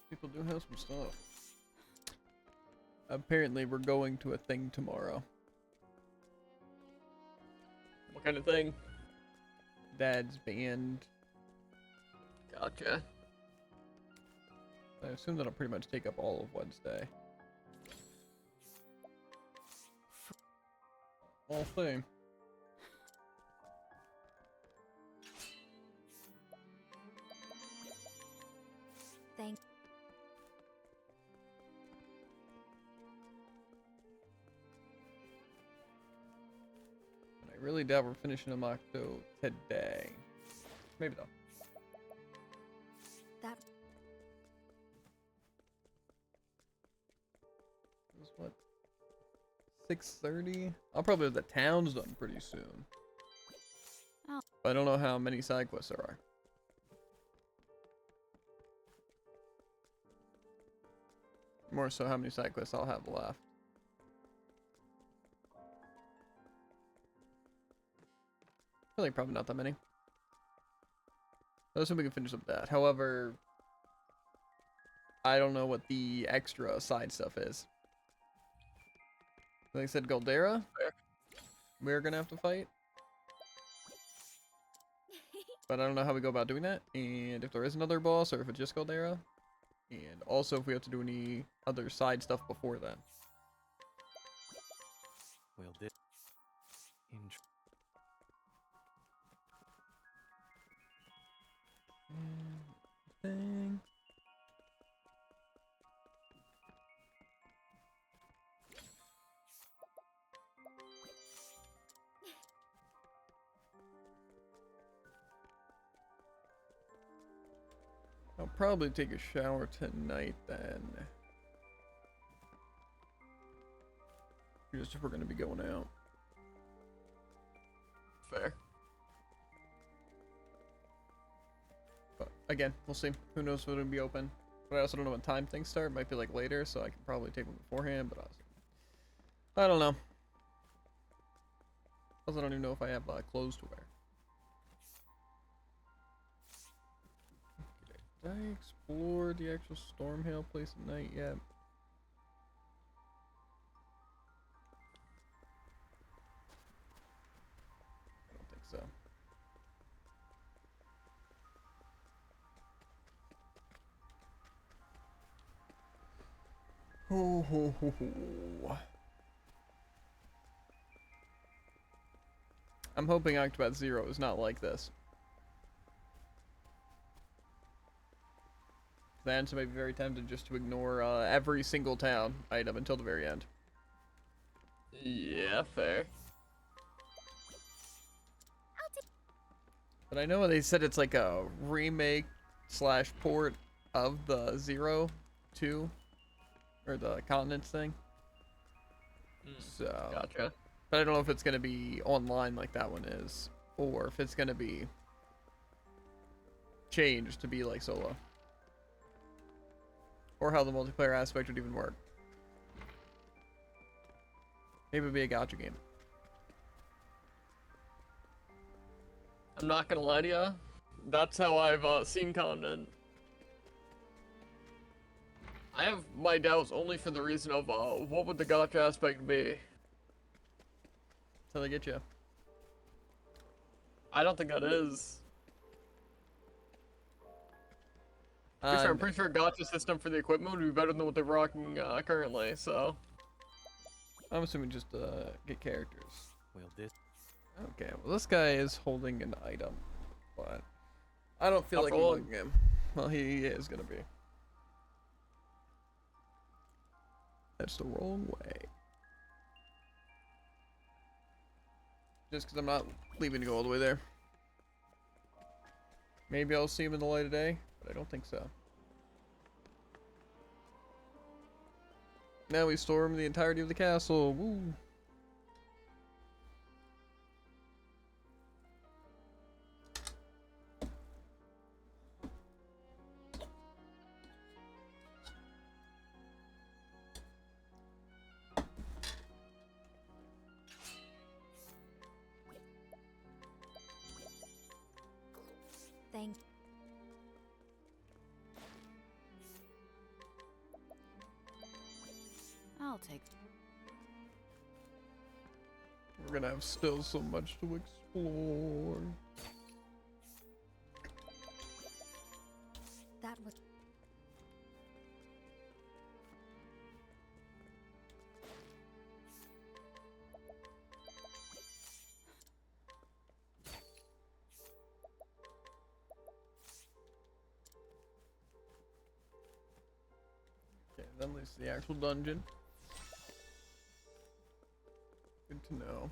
[SPEAKER 1] People do have some stuff. Apparently, we're going to a thing tomorrow.
[SPEAKER 2] What kind of thing?
[SPEAKER 1] Dad's band.
[SPEAKER 2] Gotcha.
[SPEAKER 1] I assume that'll pretty much take up all of Wednesday. All thing.
[SPEAKER 6] thank.
[SPEAKER 1] And I really doubt we're finishing a Octo today. Maybe though.
[SPEAKER 6] That
[SPEAKER 1] It was what? 6:30? I'll probably have the towns done pretty soon.
[SPEAKER 6] Oh.
[SPEAKER 1] I don't know how many side quests there are. More so how many side quests I'll have left. I feel like probably not that many. I assume we can finish up that. However, I don't know what the extra side stuff is. Like I said, Goldera, we're gonna have to fight. But I don't know how we go about doing that, and if there is another boss, or if it's just Goldera. And also if we have to do any other side stuff before then.
[SPEAKER 7] Will this...
[SPEAKER 1] Thing. I'll probably take a shower tonight then. Just if we're gonna be going out.
[SPEAKER 2] Fair.
[SPEAKER 1] But again, we'll see. Who knows when it'll be open. But I also don't know what time things start. It might be like later, so I can probably take one beforehand, but I don't know. Also, I don't even know if I have clothes to wear. Did I explore the actual Stormhill place at night yet? I don't think so. Ho, ho, ho, ho. I'm hoping Octopath Zero is not like this. Then so I may be very tempted just to ignore every single town item until the very end.
[SPEAKER 2] Yeah, fair.
[SPEAKER 1] But I know they said it's like a remake slash port of the 0-2 or the continents thing. So,
[SPEAKER 2] Gotcha.
[SPEAKER 1] but I don't know if it's gonna be online like that one is, or if it's gonna be changed to be like solo. Or how the multiplayer aspect would even work. Maybe it'd be a gacha game.
[SPEAKER 2] I'm not gonna lie to you. That's how I've seen content. I have my doubts only for the reason of what would the gacha aspect be?
[SPEAKER 1] That's how they get you.
[SPEAKER 2] I don't think that is. To be fair, I'm pretty sure a gacha system for the equipment would be better than what they're rocking currently, so.
[SPEAKER 1] I'm assuming just get characters.
[SPEAKER 7] Will this?
[SPEAKER 1] Okay, well this guy is holding an item, but I don't feel
[SPEAKER 2] Not
[SPEAKER 1] like
[SPEAKER 2] for long.
[SPEAKER 1] mugging him. Well, he is gonna be. That's the wrong way. Just because I'm not leaving to go all the way there. Maybe I'll see him in the light of day, but I don't think so. Now we storm the entirety of the castle. Woo!
[SPEAKER 3] Thank.
[SPEAKER 6] I'll take.
[SPEAKER 1] We're gonna have still so much to explore.
[SPEAKER 3] That was.
[SPEAKER 1] Okay, then leads to the actual dungeon. Good to know.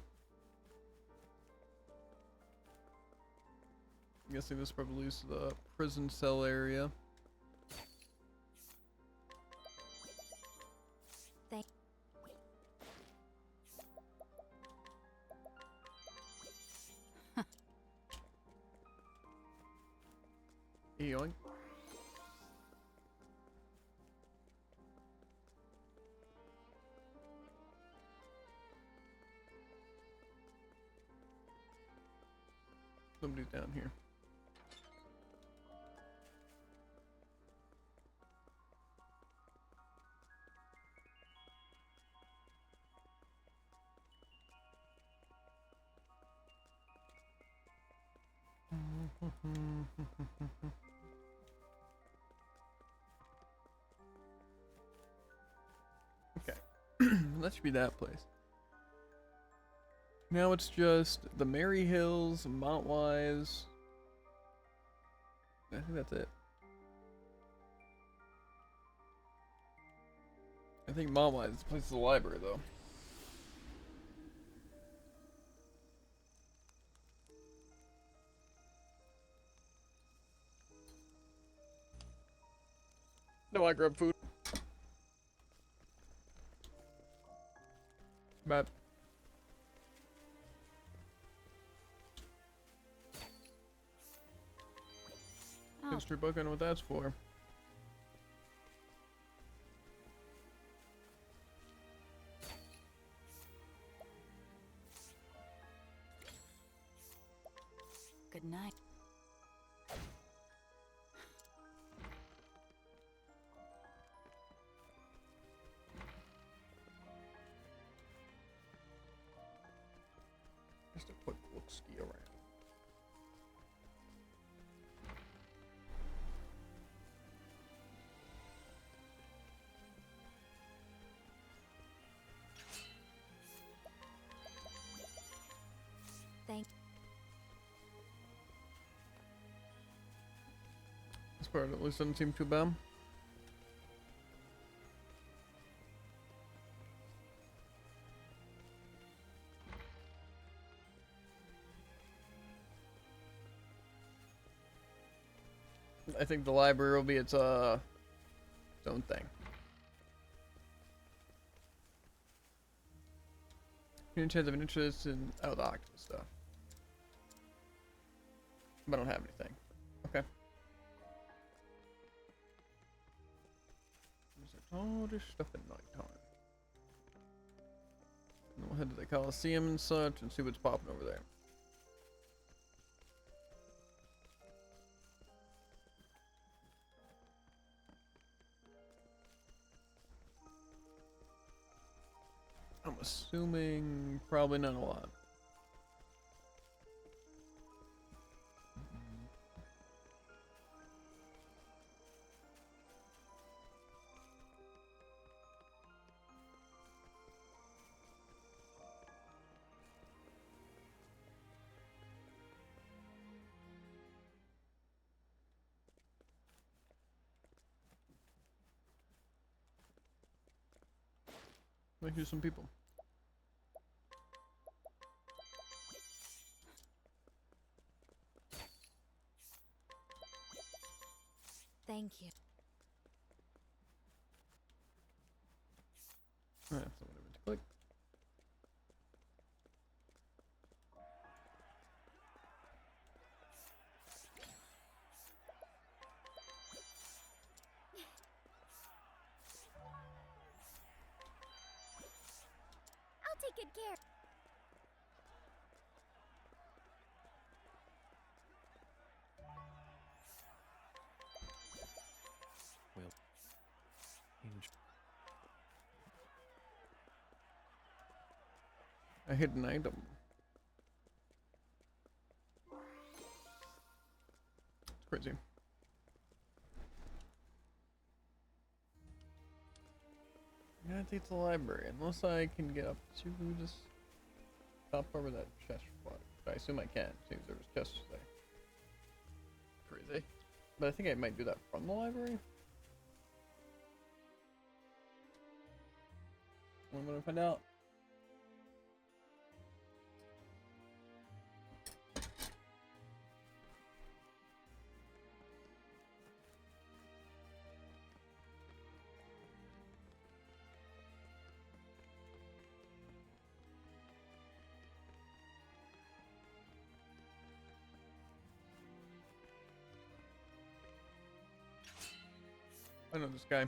[SPEAKER 1] I'm guessing this probably leads to the prison cell area.
[SPEAKER 3] Thank.
[SPEAKER 1] Yoink. Somebody's down here. Okay. That should be that place. Now it's just the Merry Hills, Montwise. I think that's it. I think Montwise is the place of the library, though.
[SPEAKER 2] No, I grab food.
[SPEAKER 1] But
[SPEAKER 6] I'll
[SPEAKER 1] history book, I know what that's for.
[SPEAKER 6] Good night.
[SPEAKER 1] Just a quick look ski around.
[SPEAKER 3] Thank.
[SPEAKER 1] This part at least doesn't seem too bad. I think the library will be its own thing. Any chance of an interest in the octopus stuff? I don't have anything. Okay. All this stuff at nighttime. And we'll head to the Coliseum and such and see what's popping over there. I'm assuming probably not a lot. Might hear some people.
[SPEAKER 3] Thank you.
[SPEAKER 1] Alright, so whatever to click.
[SPEAKER 3] I'll take good care. A hidden item. It's crazy. I'm gonna take the library unless I can get up to this top over that chest spot. I assume I can, since there was chests there.
[SPEAKER 2] Crazy.
[SPEAKER 1] But I think I might do that from the library. I'm gonna find out. I know this guy.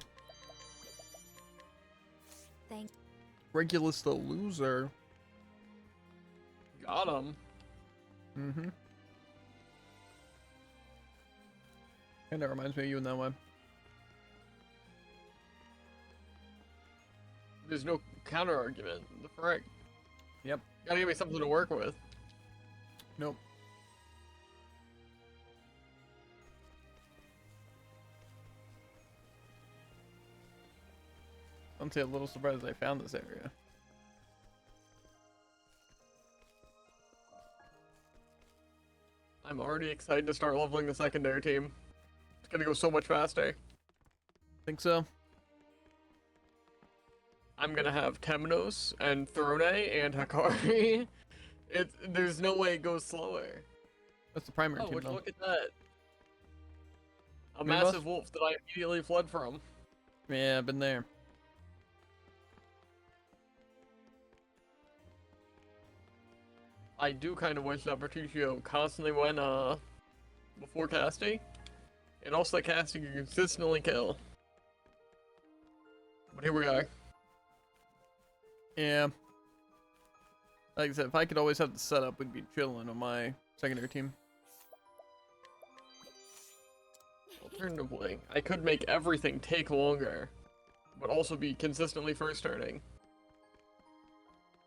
[SPEAKER 3] Thank.
[SPEAKER 1] Regulus the loser.
[SPEAKER 2] Got him.
[SPEAKER 1] Mm-hmm. Kinda reminds me of you in that way.
[SPEAKER 2] There's no counter argument. The frick.
[SPEAKER 1] Yep.
[SPEAKER 2] Gotta give me something to work with.
[SPEAKER 1] Nope. I'm a little surprised I found this area.
[SPEAKER 2] I'm already excited to start leveling the secondary team. It's gonna go so much faster.
[SPEAKER 1] Think so?
[SPEAKER 2] I'm gonna have Temnos and Throne and Hakari. There's no way it goes slower.
[SPEAKER 1] That's the primary
[SPEAKER 2] Oh,
[SPEAKER 1] team
[SPEAKER 2] would you
[SPEAKER 1] though.
[SPEAKER 2] look at that? A
[SPEAKER 1] Maybe
[SPEAKER 2] massive
[SPEAKER 1] us?
[SPEAKER 2] wolf that I immediately fled from.
[SPEAKER 1] Yeah, I've been there.
[SPEAKER 2] I do kind of wish that Bertuccio constantly went, before casting. And also that casting can consistently kill. But here we are.
[SPEAKER 1] Yeah. Like I said, if I could always have the setup, we'd be chilling on my secondary team.
[SPEAKER 2] Alternatively, I could make everything take longer, but also be consistently first turning.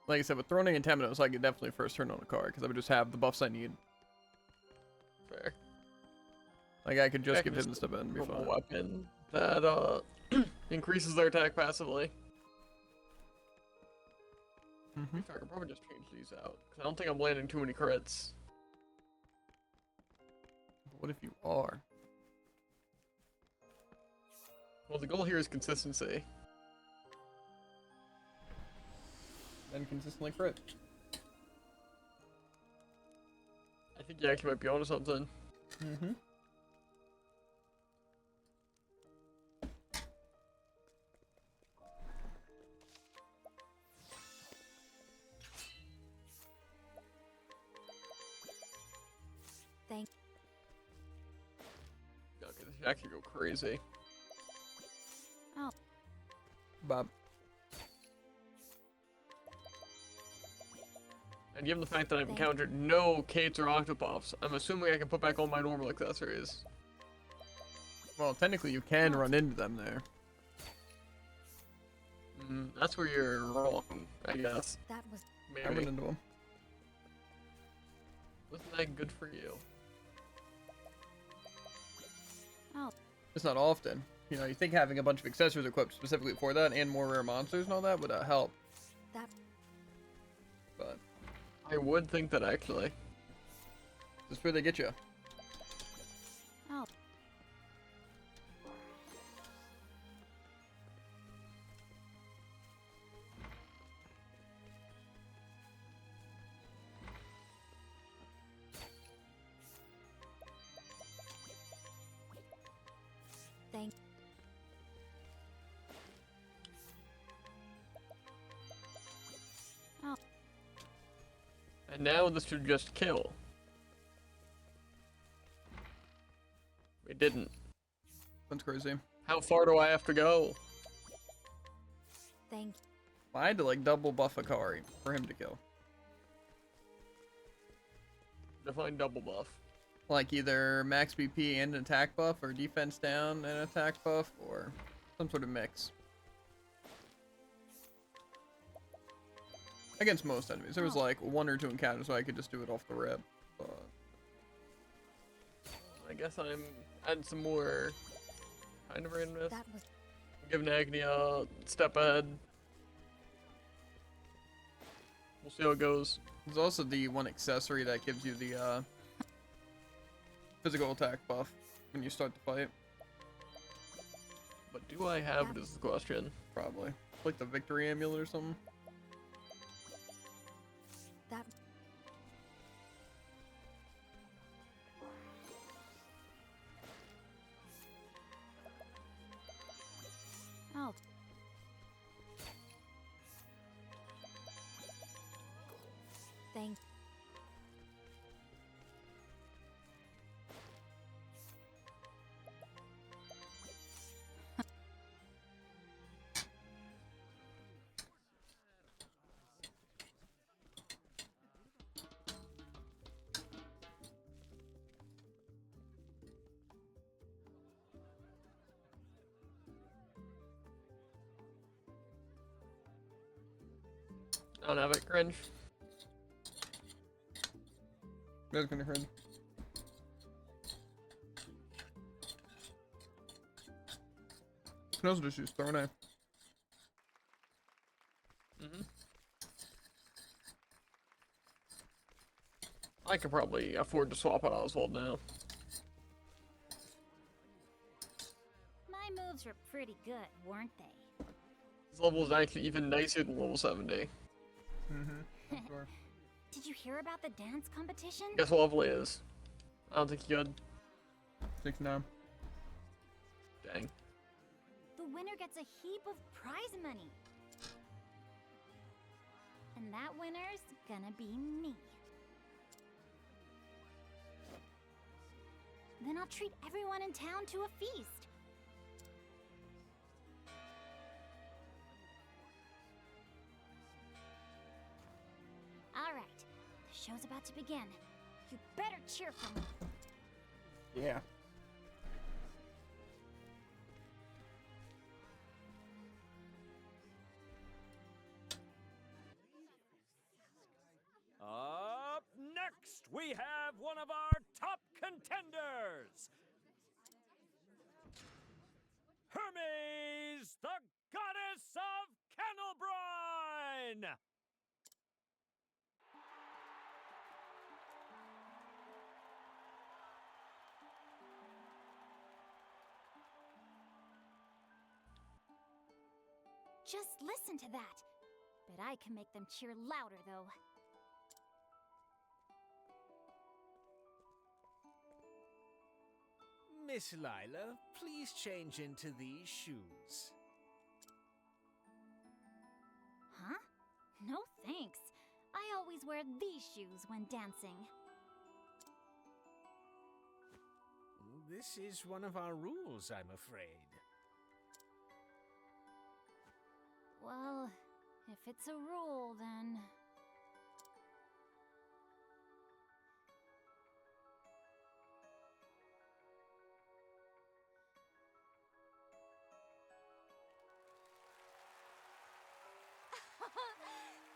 [SPEAKER 1] Like I said, with Throning and Temenos, I could definitely first turn on a card, because I would just have the buffs I need.
[SPEAKER 2] Fair.
[SPEAKER 1] Like, I could just give
[SPEAKER 2] can
[SPEAKER 1] him the stuff and be
[SPEAKER 2] A
[SPEAKER 1] fine.
[SPEAKER 2] weapon that, increases their attack passively.
[SPEAKER 1] Mm-hmm.
[SPEAKER 2] I could probably just change these out, because I don't think I'm landing too many crits.
[SPEAKER 1] What if you are?
[SPEAKER 2] Well, the goal here is consistency.
[SPEAKER 1] Then consistently crit.
[SPEAKER 2] I think you actually might be onto something.
[SPEAKER 1] Mm-hmm.
[SPEAKER 3] Thank.
[SPEAKER 2] Okay, this should actually go crazy.
[SPEAKER 3] Oh.
[SPEAKER 1] Pop.
[SPEAKER 2] And given the fact that I've encountered no Kates or Octopaths, I'm assuming I can put back all my normal accessories.
[SPEAKER 1] Well, technically you can run into them there.
[SPEAKER 2] That's where you're wrong, I guess.
[SPEAKER 5] That was
[SPEAKER 1] I run
[SPEAKER 2] Maybe.
[SPEAKER 1] into them.
[SPEAKER 2] Wasn't that good for you?
[SPEAKER 1] It's not often. You know, you think having a bunch of accessories equipped specifically for that and more rare monsters and all that would help.
[SPEAKER 5] that.
[SPEAKER 1] But
[SPEAKER 2] I would think that actually.
[SPEAKER 1] this is where they get you.
[SPEAKER 3] Oh. Thank. Oh.
[SPEAKER 2] And now this should just kill. We didn't.
[SPEAKER 1] That's crazy.
[SPEAKER 2] How far do I have to go?
[SPEAKER 3] Thank.
[SPEAKER 1] I had to like double buff Akari for him to kill.
[SPEAKER 2] Define double buff.
[SPEAKER 1] Like either max BP and an attack buff, or defense down and an attack buff, or some sort of mix. Against most enemies. There was like 1 or 2 encounters so I could just do it off the rip. But
[SPEAKER 2] I guess I'm adding some more kind of randomness.
[SPEAKER 3] That was.
[SPEAKER 2] Giving Agni a step ahead. We'll see how it goes.
[SPEAKER 1] there's also the one accessory that gives you the physical attack buff when you start the fight.
[SPEAKER 2] But do I have it is the question.
[SPEAKER 1] Probably. Like the victory amulet or something.
[SPEAKER 3] That. Oh. Thank.
[SPEAKER 2] I don't have it. Cringe.
[SPEAKER 1] That's gonna hurt. Nose issues, throw an eye.
[SPEAKER 2] I could probably afford to swap out Oswald now.
[SPEAKER 3] My moves were pretty good, weren't they?
[SPEAKER 2] This level is actually even nicer than level 70.
[SPEAKER 1] Sure.
[SPEAKER 3] Did you hear about the dance competition?
[SPEAKER 2] Guess what level he is? I don't think he could.
[SPEAKER 1] 69.
[SPEAKER 2] Dang.
[SPEAKER 3] The winner gets a heap of prize money. And that winner's gonna be me. Then I'll treat everyone in town to a feast. All right, the show's about to begin. You better cheer for me.
[SPEAKER 1] Yeah.
[SPEAKER 9] Up next, we have one of our top contenders. Hermes, the goddess of Kennelbrine!
[SPEAKER 3] Just listen to that. Bet I can make them cheer louder, though.
[SPEAKER 10] Miss Lila, please change into these shoes.
[SPEAKER 3] Huh? No thanks. I always wear these shoes when dancing.
[SPEAKER 10] This is one of our rules, I'm afraid.
[SPEAKER 3] If it's a rule, then...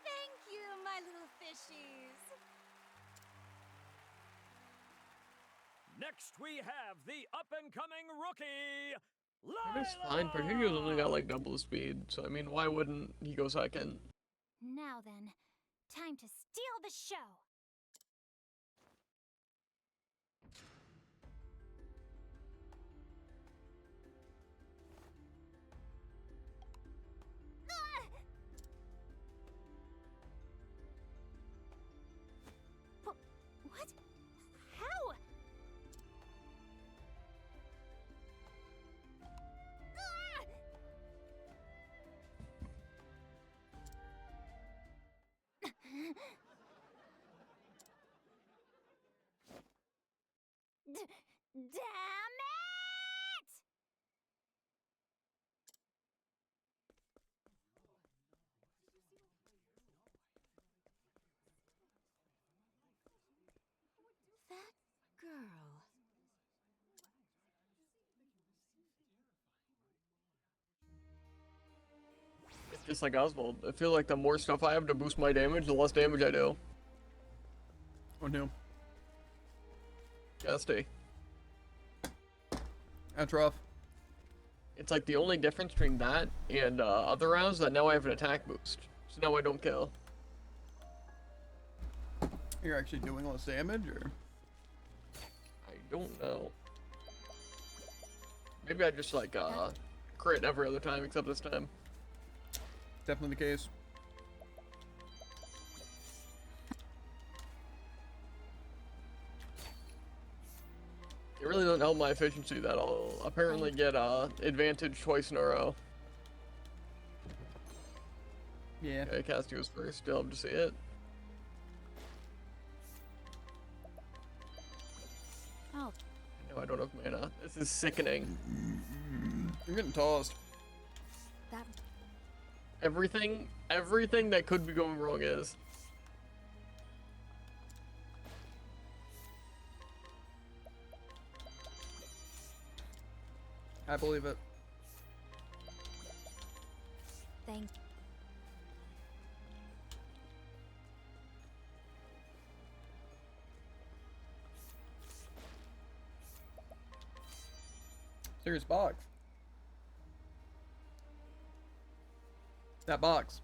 [SPEAKER 11] Thank you, my little fishies.
[SPEAKER 9] Next, we have the up-and-coming rookie,
[SPEAKER 2] It's fine, Particular's only got like double the speed, so I mean, why wouldn't he go second?
[SPEAKER 3] Now then, time to steal the show! What? How? Damn it!
[SPEAKER 11] That girl.
[SPEAKER 2] It's just like Oswald. I feel like the more stuff I have to boost my damage, the less damage I do.
[SPEAKER 1] Oh no.
[SPEAKER 2] Gusty.
[SPEAKER 1] That's rough.
[SPEAKER 2] It's like the only difference between that and other rounds that now I have an attack boost. So now I don't kill.
[SPEAKER 1] You're actually doing less damage, or?
[SPEAKER 2] I don't know. Maybe I just like crit every other time except this time.
[SPEAKER 1] Definitely the case.
[SPEAKER 2] It really doesn't help my efficiency that I'll apparently get advantage twice in a row.
[SPEAKER 1] Yeah.
[SPEAKER 2] Okay, Casty was first. Still have to see it.
[SPEAKER 3] Oh.
[SPEAKER 2] No, I don't have mana. This is sickening.
[SPEAKER 1] You're getting tossed.
[SPEAKER 3] That...
[SPEAKER 2] Everything that could be going wrong is.
[SPEAKER 1] I believe it.
[SPEAKER 3] Thank...
[SPEAKER 1] Serious box. That box.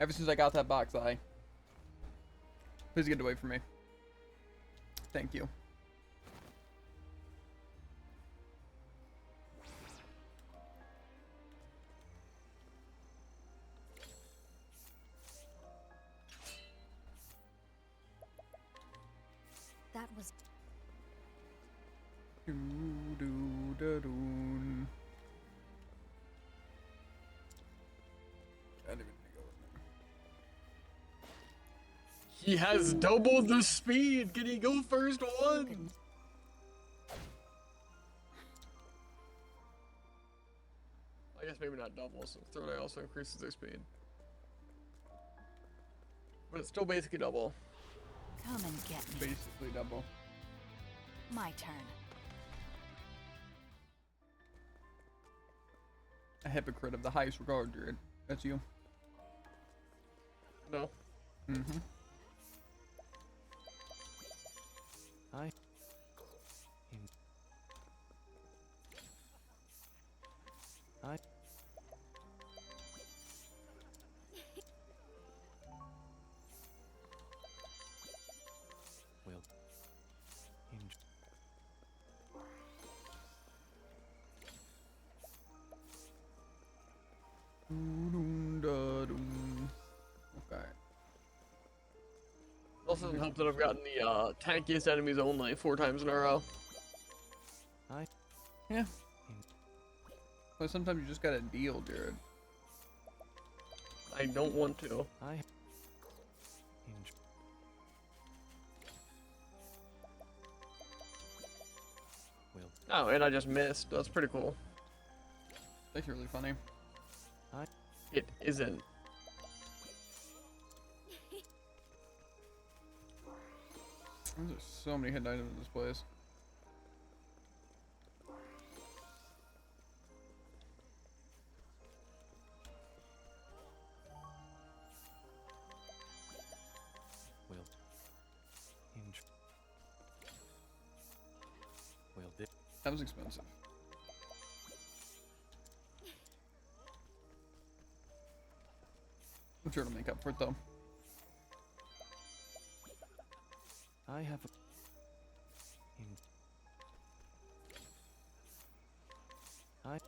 [SPEAKER 1] Ever since I got that box, please get it away from me. Thank you.
[SPEAKER 3] That was...
[SPEAKER 1] Doo-doo-da-doon. I didn't even go with me.
[SPEAKER 2] He has doubled the speed. Can he go first one? I guess maybe not double, so third eye also increases their speed. But it's still basically double.
[SPEAKER 6] Come and get me.
[SPEAKER 1] Basically double.
[SPEAKER 6] My turn.
[SPEAKER 1] A hypocrite of the highest regard, Druid. That's you.
[SPEAKER 2] No.
[SPEAKER 1] Mm-hmm.
[SPEAKER 7] I will enjoy.
[SPEAKER 1] Okay.
[SPEAKER 2] Also doesn't help that I've gotten the tankiest enemies only 4 times in a row.
[SPEAKER 1] Yeah. But sometimes you just gotta deal, Jared.
[SPEAKER 2] I don't want to.
[SPEAKER 7] I enjoy. Will
[SPEAKER 2] Oh, and I just missed. That's pretty cool.
[SPEAKER 1] That's really funny.
[SPEAKER 2] it isn't.
[SPEAKER 1] There's so many hidden items in this place.
[SPEAKER 7] Well. Well,
[SPEAKER 1] That was expensive. I'm sure to make up for it though.
[SPEAKER 7] I have a...
[SPEAKER 3] I'll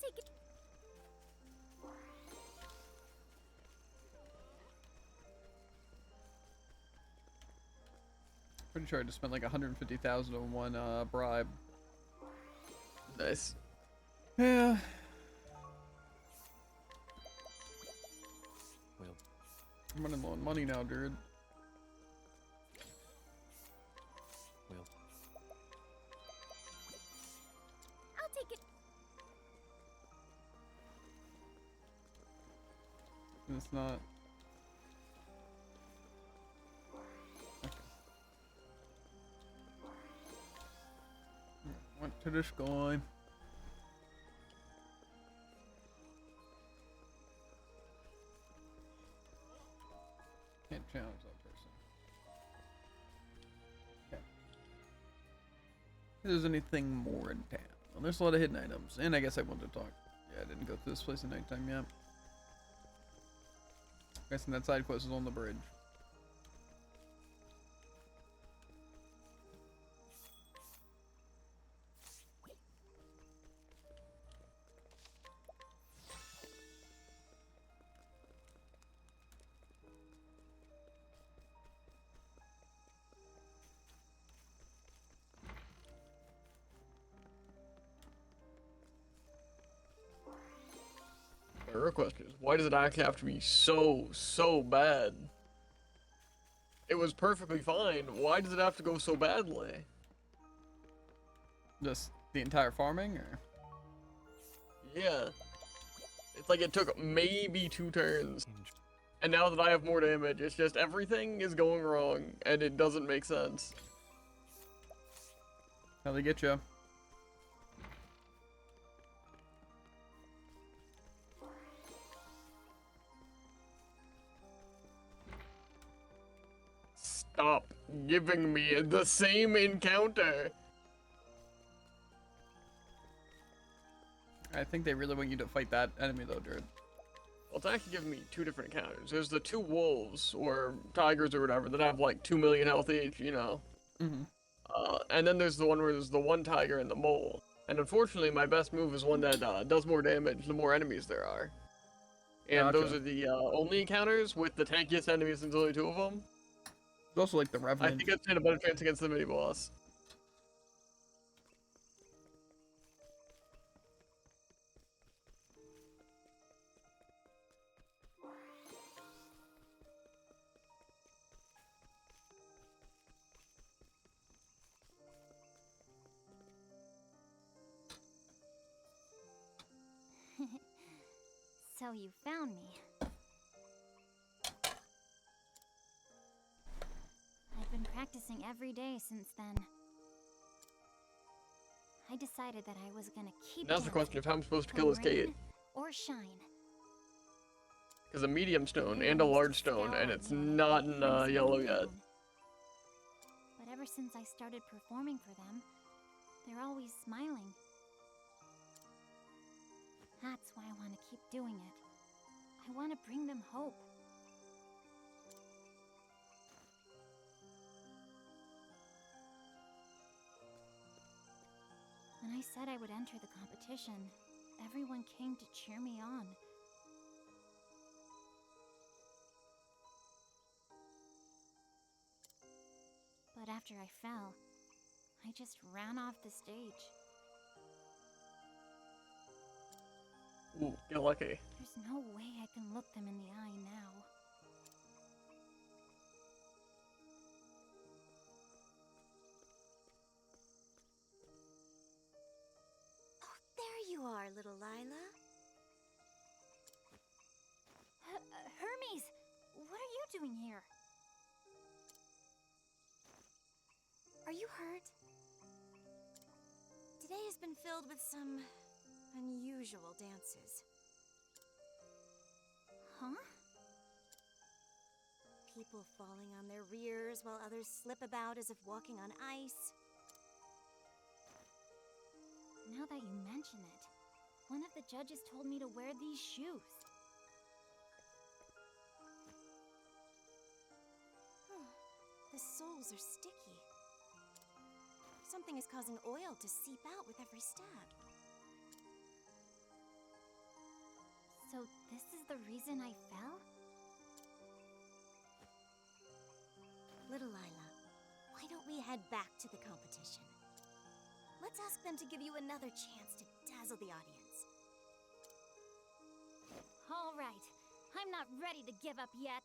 [SPEAKER 3] take it.
[SPEAKER 1] Pretty sure I just spent like 150,000 on one bribe.
[SPEAKER 2] Nice.
[SPEAKER 1] Yeah.
[SPEAKER 7] Well.
[SPEAKER 1] I'm running low on money now, dude.
[SPEAKER 7] Well.
[SPEAKER 3] I'll take it.
[SPEAKER 1] It's not. Went to this guy. Can't challenge that person. Okay. If there's anything more in town. Well, there's a lot of hidden items. And I guess I wanted to talk. Yeah, I didn't go through this place at nighttime yet. Guessing that side quest is on the bridge.
[SPEAKER 2] My real question is, why does it actually have to be so bad? It was perfectly fine. Why does it have to go so badly?
[SPEAKER 1] Just the entire farming, or?
[SPEAKER 2] Yeah. It's like it took maybe 2 turns. And now that I have more damage, it's just everything is going wrong, and it doesn't make sense.
[SPEAKER 1] How they get you?
[SPEAKER 2] Stop giving me the same encounter.
[SPEAKER 1] I think they really want you to fight that enemy though, Jared.
[SPEAKER 2] Well, it's actually giving me 2 different encounters. There's the 2 wolves, or tigers or whatever, that have like 2 million health each, you know.
[SPEAKER 1] Mm-hmm.
[SPEAKER 2] And then there's the one where there's the 1 tiger and the mole. And unfortunately, my best move is one that does more damage the more enemies there are. And
[SPEAKER 1] Gotcha.
[SPEAKER 2] those are the only encounters with the tankiest enemies, and there's only 2 of them.
[SPEAKER 1] It's also like the
[SPEAKER 2] I
[SPEAKER 1] Revenant.
[SPEAKER 2] think I'd stand a better chance against the mini-boss.
[SPEAKER 3] So you found me. I've been practicing every day since then. I decided that I was gonna keep
[SPEAKER 2] Now's the question of how I'm supposed to kill
[SPEAKER 3] come
[SPEAKER 2] this Kate.
[SPEAKER 3] rain or shine.
[SPEAKER 2] Because a medium stone and a large stone, and it's not in yellow yet.
[SPEAKER 3] But ever since I started performing for them, they're always smiling. That's why I want to keep doing it. I want to bring them hope. When I said I would enter the competition, everyone came to cheer me on. But after I fell, I just ran off the stage.
[SPEAKER 2] Ooh, get lucky.
[SPEAKER 3] There's no way I can look them in the eye now. Oh, there you
[SPEAKER 11] are, little Lila.
[SPEAKER 3] Hermes, what are you doing here? Are you hurt?
[SPEAKER 11] Today has been filled with some unusual dances.
[SPEAKER 3] Huh?
[SPEAKER 11] People falling on their rears while others slip about as if walking on ice.
[SPEAKER 3] Now that you mention it, one of the judges told me to wear these shoes.
[SPEAKER 11] The soles are sticky. Something is causing oil to seep out with every step.
[SPEAKER 3] So this is the reason I fell?
[SPEAKER 11] Little Lila, why don't we head back to the competition? Let's ask them to give you another chance to dazzle the audience.
[SPEAKER 3] All right, I'm not ready to give up yet.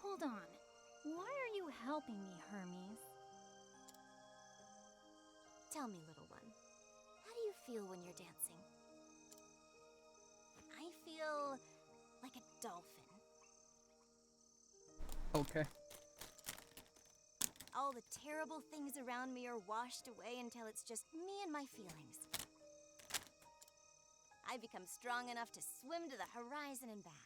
[SPEAKER 3] Hold on. Why are you helping me, Hermes?
[SPEAKER 11] Tell me, little one, how do you feel when you're dancing? I feel like a dolphin.
[SPEAKER 1] Okay.
[SPEAKER 11] All the terrible things around me are washed away until it's just me and my feelings. I become strong enough to swim to the horizon and back.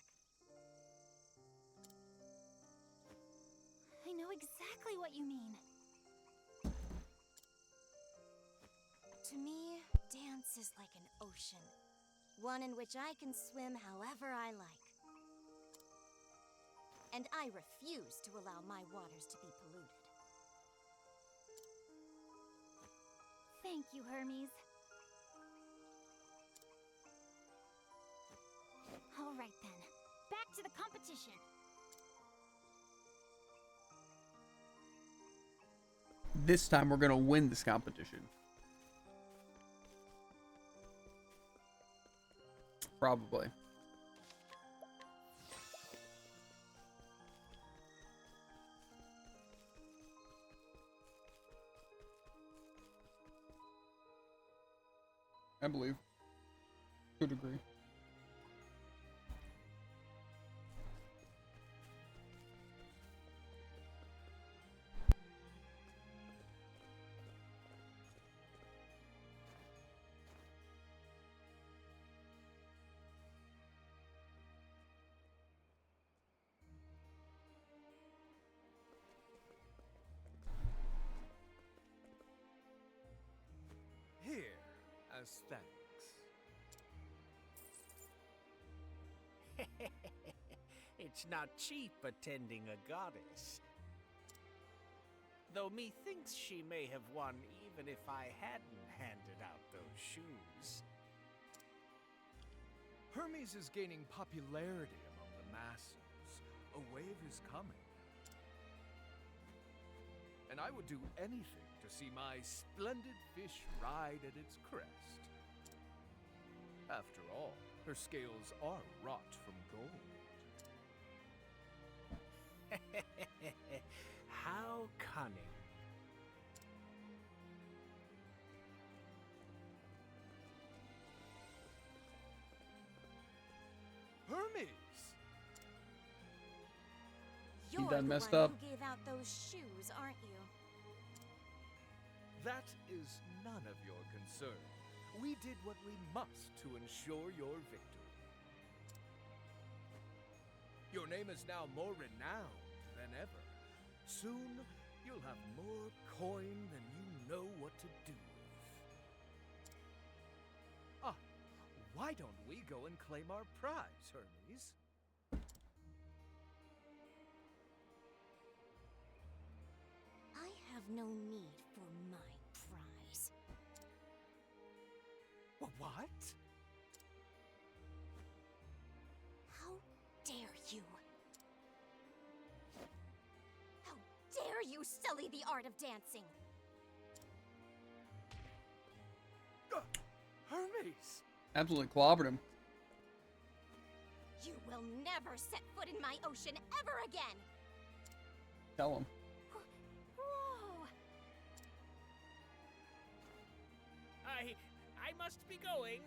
[SPEAKER 3] I know exactly what you mean.
[SPEAKER 11] To me, dance is like an ocean. One in which I can swim however I like. And I refuse to allow my waters to be polluted.
[SPEAKER 3] Thank you, Hermes. All right then, back to the competition.
[SPEAKER 1] This time we're gonna win this competition. Probably. I believe. To a degree.
[SPEAKER 10] Here, as thanks.
[SPEAKER 4] It's not cheap attending a goddess. Though methinks she may have won even if I hadn't handed out those shoes.
[SPEAKER 8] Hermes is gaining popularity among the masses. A wave is coming. And I would do anything to see my splendid fish ride at its crest. After all, her scales are wrought from gold.
[SPEAKER 4] How cunning.
[SPEAKER 8] Hermes!
[SPEAKER 11] You're
[SPEAKER 1] done
[SPEAKER 11] the
[SPEAKER 1] messed
[SPEAKER 11] one
[SPEAKER 1] up.
[SPEAKER 11] who gave out those shoes, aren't you?
[SPEAKER 8] That is none of your concern. We did what we must to ensure your victory. Your name is now more renowned than ever. Soon, you'll have more coin than you know what to do with. Ah, why don't we go and claim our prize, Hermes?
[SPEAKER 11] I have no need for my prize.
[SPEAKER 8] What?
[SPEAKER 11] How dare you? How dare you sully the art of dancing?
[SPEAKER 8] Hermes!
[SPEAKER 1] Absolutely clobbered him.
[SPEAKER 11] You will never set foot in my ocean ever again!
[SPEAKER 1] Tell him.
[SPEAKER 3] Whoa!
[SPEAKER 10] must be going.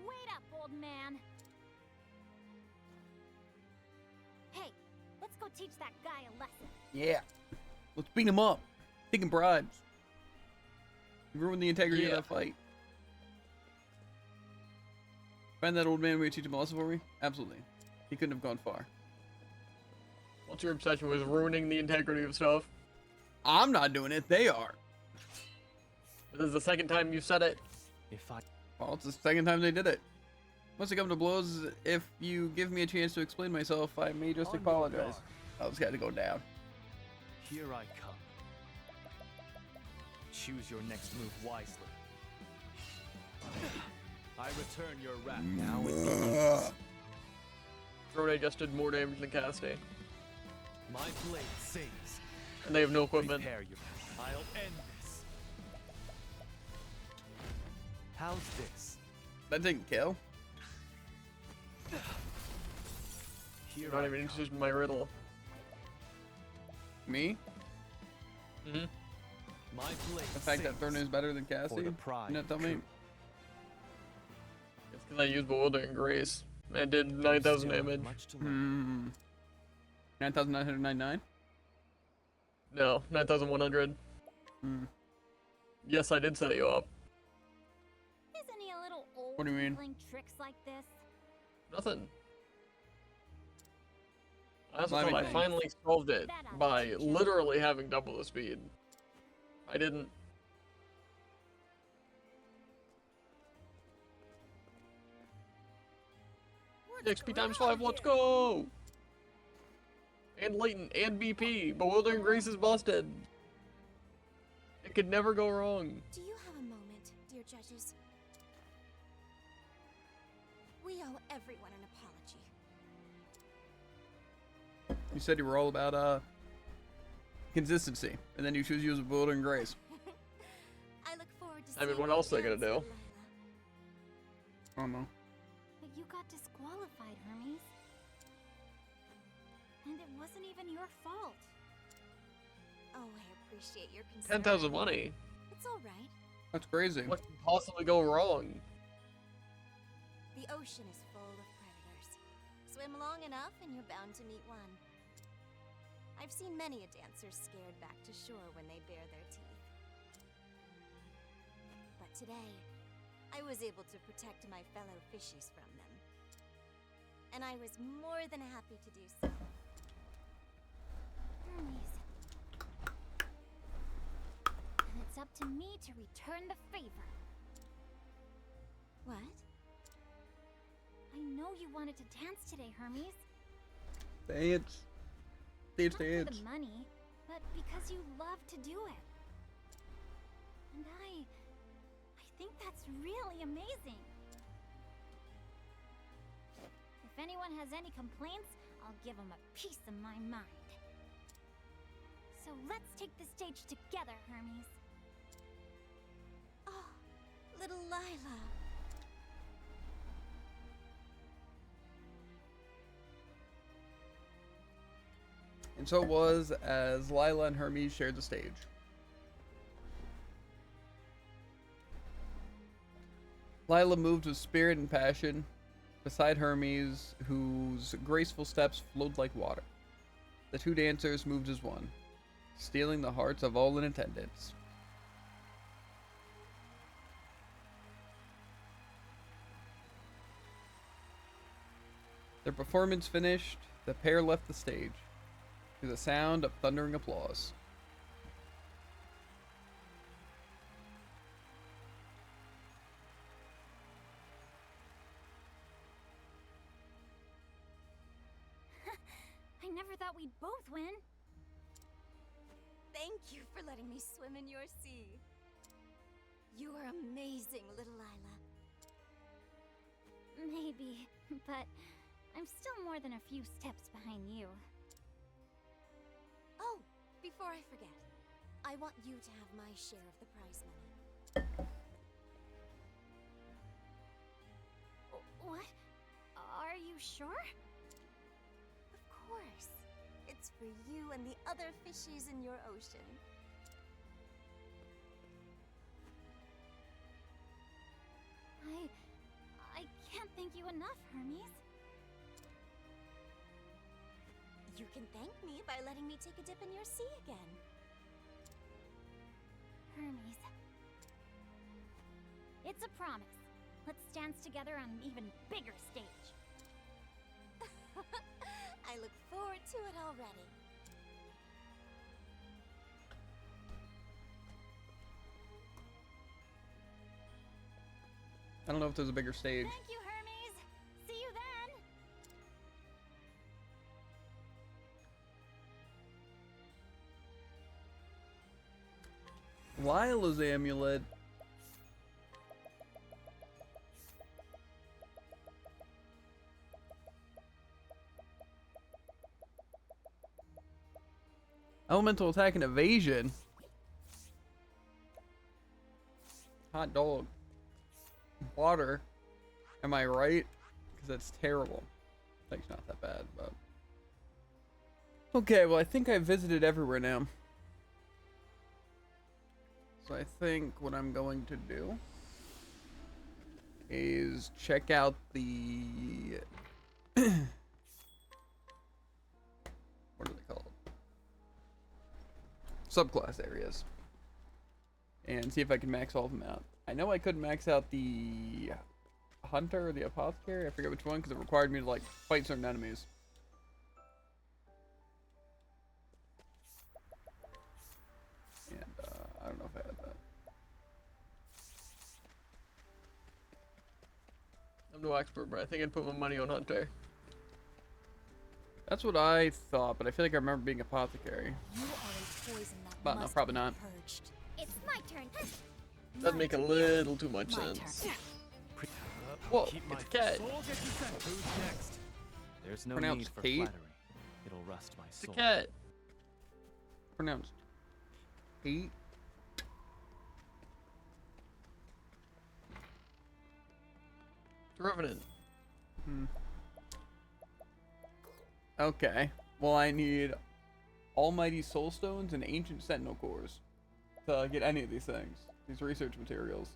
[SPEAKER 11] Wait up, old man. Hey, let's go teach that guy a lesson.
[SPEAKER 1] Yeah. Let's beat him up. Taking bribes. Ruin the integrity of that fight. Find that old man where you teach him a lesson for me? Absolutely. He couldn't have gone far.
[SPEAKER 2] What's your obsession with ruining the integrity of stuff?
[SPEAKER 1] I'm not doing it. They are.
[SPEAKER 2] This is the second time you've said it.
[SPEAKER 1] Well, it's the second time they did it. Once it comes to blows, if you give me a chance to explain myself, I may just apologize. Oh, this got to go down.
[SPEAKER 7] Here I come. Choose your next move wisely. I return your wrath now with ease.
[SPEAKER 2] Rode just did more damage than Cassidy.
[SPEAKER 7] My blade saves.
[SPEAKER 2] And they have no equipment.
[SPEAKER 7] Prepare your... I'll end this. How's this?
[SPEAKER 1] That didn't kill.
[SPEAKER 2] You're not even interested in my riddle.
[SPEAKER 1] Me?
[SPEAKER 2] Mm-hmm.
[SPEAKER 7] My blade
[SPEAKER 1] The fact that Thorn is better than Cassie? You know, tell me.
[SPEAKER 2] It's because I used Bewildering Grace. I did 9,000 damage.
[SPEAKER 1] 9,999?
[SPEAKER 2] No, 9,100. Yes, I did set you up.
[SPEAKER 11] Isn't he a little old
[SPEAKER 1] What do you mean?
[SPEAKER 11] playing tricks like this?
[SPEAKER 2] Nothing. I also
[SPEAKER 1] Slimy
[SPEAKER 2] thought I
[SPEAKER 1] thing.
[SPEAKER 2] finally solved it by literally having double the speed. I didn't. XP times 5, let's go! And latent, and BP. Bewildering Grace is busted. It could never go wrong.
[SPEAKER 11] Do you have a moment, dear judges? We owe everyone an apology.
[SPEAKER 1] You said you were all about consistency, and then you choose to use Bewildering Grace.
[SPEAKER 11] I look forward to
[SPEAKER 2] I mean,
[SPEAKER 11] seeing
[SPEAKER 2] what
[SPEAKER 11] you
[SPEAKER 2] else are they
[SPEAKER 11] again,
[SPEAKER 2] gonna do?
[SPEAKER 11] Lila.
[SPEAKER 1] I don't know.
[SPEAKER 11] But you got disqualified, Hermes. And it wasn't even your fault. Oh, I appreciate your concern.
[SPEAKER 2] 10,000 money.
[SPEAKER 11] It's all right.
[SPEAKER 1] That's crazy.
[SPEAKER 2] What could possibly go wrong?
[SPEAKER 11] The ocean is full of predators. Swim long enough and you're bound to meet one. I've seen many a dancer scared back to shore when they bare their teeth. But today, I was able to protect my fellow fishies from them. And I was more than happy to do so. Hermes. And it's up to me to return the favor. What? I know you wanted to dance today, Hermes.
[SPEAKER 1] Dance. Dance,
[SPEAKER 11] Not for
[SPEAKER 1] dance.
[SPEAKER 11] the money, but because you love to do it. And I think that's really amazing. If anyone has any complaints, I'll give them a piece of my mind. So let's take the stage together, Hermes. Oh, little Lila.
[SPEAKER 1] And so it was as Lila and Hermes shared the stage. Lila moved with spirit and passion beside Hermes, whose graceful steps flowed like water. The two dancers moved as one, stealing the hearts of all in attendance. Their performance finished, the pair left the stage, to the sound of thundering applause.
[SPEAKER 11] I never thought we'd both win. Thank you for letting me swim in your sea. You are amazing, little Lila. Maybe, but I'm still more than a few steps behind you. Oh, before I forget, I want you to have my share of the prize money. What? Are you sure? Of course. It's That's for you and the other fishies in your ocean.
[SPEAKER 3] I can't thank you enough, Hermes.
[SPEAKER 11] You can thank me by letting me take a dip in your sea again.
[SPEAKER 3] Hermes. It's a promise. Let's dance together on an even bigger stage.
[SPEAKER 11] I look forward to it already.
[SPEAKER 1] I don't know if there's a bigger stage.
[SPEAKER 3] Thank you, Hermes. See you then.
[SPEAKER 1] Lila's amulet. Elemental attack and evasion. Hot dog. Water. Am I right? Because that's terrible. That's not that bad, but. Okay, well, I think I visited everywhere now. So I think what I'm going to do is check out the what are they called? Subclass areas. And see if I can max all of them out. I know I couldn't max out the hunter or the apothecary. I forget which one because it required me to like fight certain enemies. And I don't know if I had that.
[SPEAKER 2] I'm no expert, but I think I'd put my money on Hunter.
[SPEAKER 1] That's what I thought, but I feel like I remember being apothecary.
[SPEAKER 11] You are a poison that
[SPEAKER 1] But no,
[SPEAKER 11] must
[SPEAKER 1] probably
[SPEAKER 11] be
[SPEAKER 1] not.
[SPEAKER 11] purged.
[SPEAKER 3] It's my turn.
[SPEAKER 2] That'd make a little too much
[SPEAKER 11] My
[SPEAKER 2] sense.
[SPEAKER 11] turn.
[SPEAKER 2] Whoa,
[SPEAKER 7] Keep my
[SPEAKER 2] it's a cat.
[SPEAKER 7] soul get you sent. Who's next? There's no
[SPEAKER 1] Pronounced
[SPEAKER 7] need for
[SPEAKER 1] Kate?
[SPEAKER 7] flattery. It'll rust my
[SPEAKER 2] It's a
[SPEAKER 7] soul.
[SPEAKER 2] cat.
[SPEAKER 1] Pronounced 8.
[SPEAKER 2] Revenant.
[SPEAKER 1] Okay. Well, I need Almighty Soul Stones and Ancient Sentinel Cores to get any of these things. These research materials.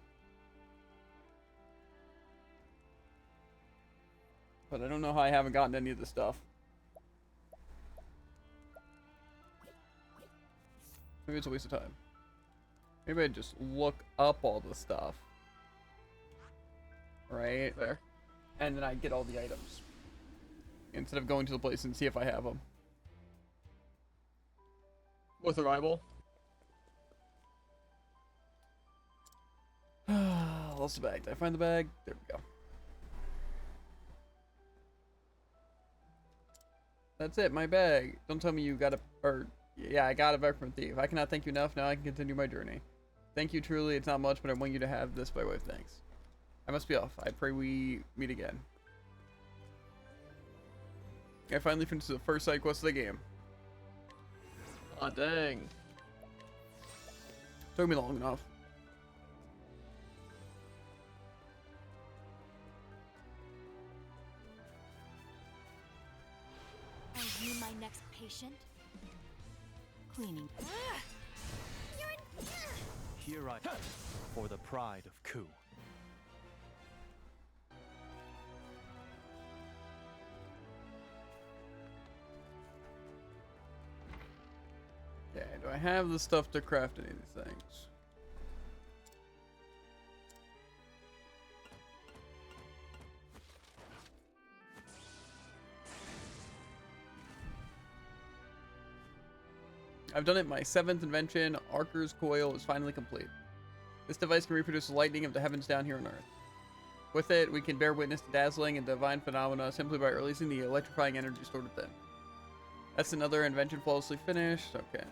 [SPEAKER 1] But I don't know how I haven't gotten any of the stuff. Maybe it's a waste of time. Maybe I just look up all the stuff. Right?
[SPEAKER 2] There.
[SPEAKER 1] And then I get all the items. Instead of going to the place and see if I have them.
[SPEAKER 2] With a rival.
[SPEAKER 1] Lost the bag. Did I find the bag? There we go. That's it, my bag. Don't tell me you got a, or, yeah, I got a bag from a thief. I cannot thank you enough. Now I can continue my journey. Thank you truly. It's not much, but I want you to have this by way of thanks. I must be off. I pray we meet again. I finally finished the first side quest of the game.
[SPEAKER 2] Aw, dang.
[SPEAKER 1] Took me long enough.
[SPEAKER 11] Are you my next patient? Cleaning.
[SPEAKER 7] Here I am, for the pride of Ku.
[SPEAKER 1] Okay, do I have the stuff to craft any of these things? I've done it. My 7th invention, Archer's Coil, is finally complete. This device can reproduce the lightning of the heavens down here on Earth. With it, we can bear witness to dazzling and divine phenomena simply by releasing the electrifying energy stored within. That's another invention flawlessly finished. Okay.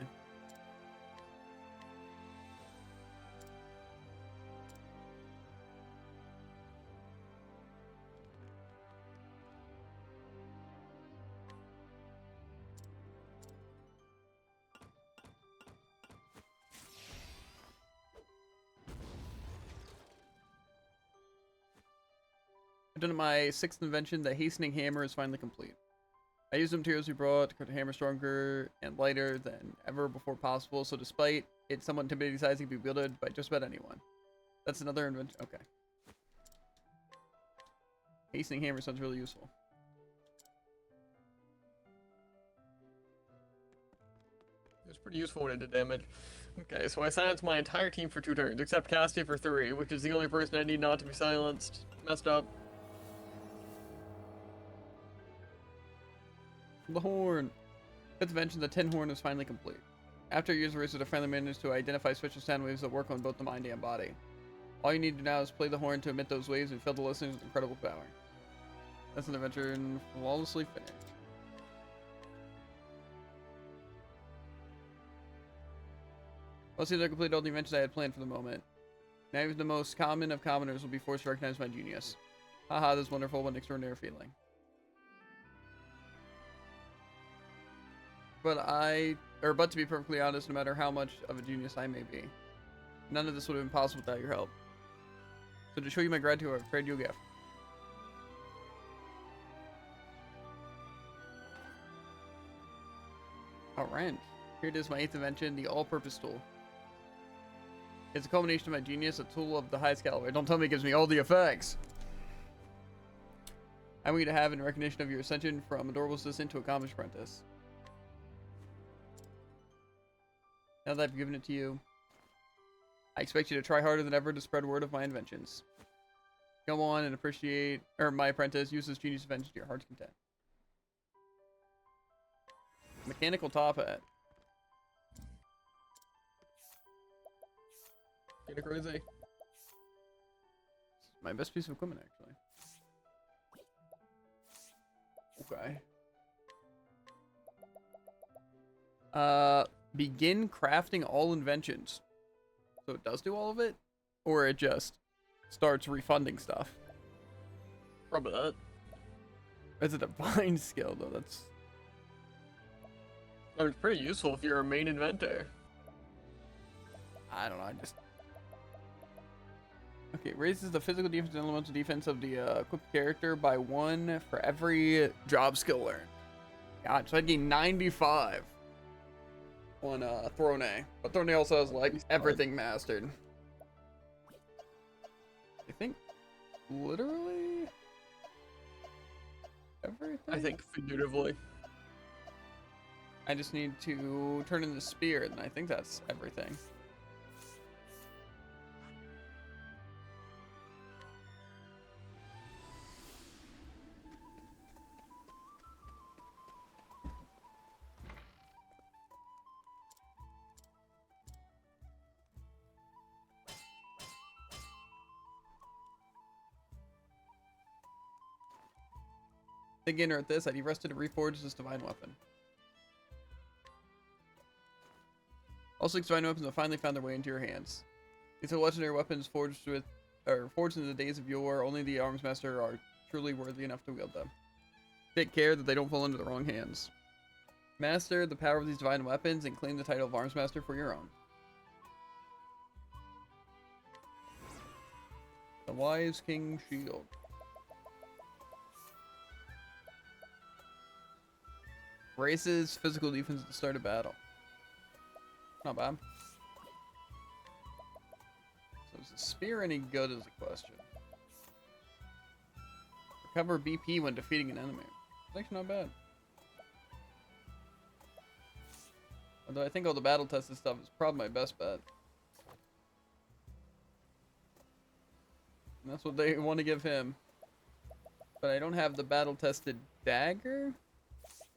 [SPEAKER 1] I've done my 6th invention, the hastening hammer, is finally complete. I used the materials we brought to cut the hammer stronger and lighter than ever before possible, so despite its somewhat intimidating size, it can be wielded by just about anyone. That's another invention. Okay. Hastening hammer sounds really useful.
[SPEAKER 2] It's pretty useful when it did damage. Okay, so I silenced my entire team for 2 turns, except Cassie for 3, which is the only person I need not to be silenced. Messed up.
[SPEAKER 1] The horn. Fifth invention, the tin horn is finally complete. After years of research, I finally managed to identify special sound waves that work on both the mind and body. All you need to do now is play the horn to emit those waves and fill the listeners with incredible power. That's an adventure and flawlessly finished. Well, it seems I completed all the inventions I had planned for the moment. Now even the most common of commoners will be forced to recognize my genius. Haha, this wonderful but extraordinary feeling. But to be perfectly honest, no matter how much of a genius I may be, none of this would have been possible without your help. So to show you my gratitude, I've created you a gift. A wrench. Here it is, my 8th invention, the all-purpose tool. It's a culmination of my genius, a tool of the highest caliber. Don't tell me it gives me all the effects. I'm going to have in recognition of your ascension from adorable assistant to accomplished apprentice. Now that I've given it to you, I expect you to try harder than ever to spread word of my inventions. Go on and appreciate, my apprentice, use this genius invention to your heart's content. Mechanical top hat.
[SPEAKER 2] Kinda crazy.
[SPEAKER 1] My best piece of equipment, actually. Okay. Begin crafting all inventions. So it does do all of it? Or it just starts refunding stuff?
[SPEAKER 2] Probably that.
[SPEAKER 1] It's a divine skill, though. That's...
[SPEAKER 2] I mean, it's pretty useful if you're a main inventor.
[SPEAKER 1] I don't know, I just... Okay, raises the physical defense and elemental defense of the equipped character by 1 for every job skill learned. God, so I'd gain 95 on Throne A. But Throne A also has, like, everything mastered. I think, literally... everything?
[SPEAKER 2] I think figuratively.
[SPEAKER 1] I just need to turn in the spear, and I think that's everything. Beginner at this, I'd be rested to reforge this divine weapon. All 6 divine weapons have finally found their way into your hands. These are legendary weapons forged in the days of yore. Only the arms master are truly worthy enough to wield them. Take care that they don't fall into the wrong hands. Master the power of these divine weapons and claim the title of arms master for your own. The Wise King Shield. Raises physical defense at the start of battle. Not bad. So is the spear any good is the question. Recover BP when defeating an enemy. It's actually not bad. Although I think all the battle tested stuff is probably my best bet. And that's what they want to give him. But I don't have the battle tested dagger,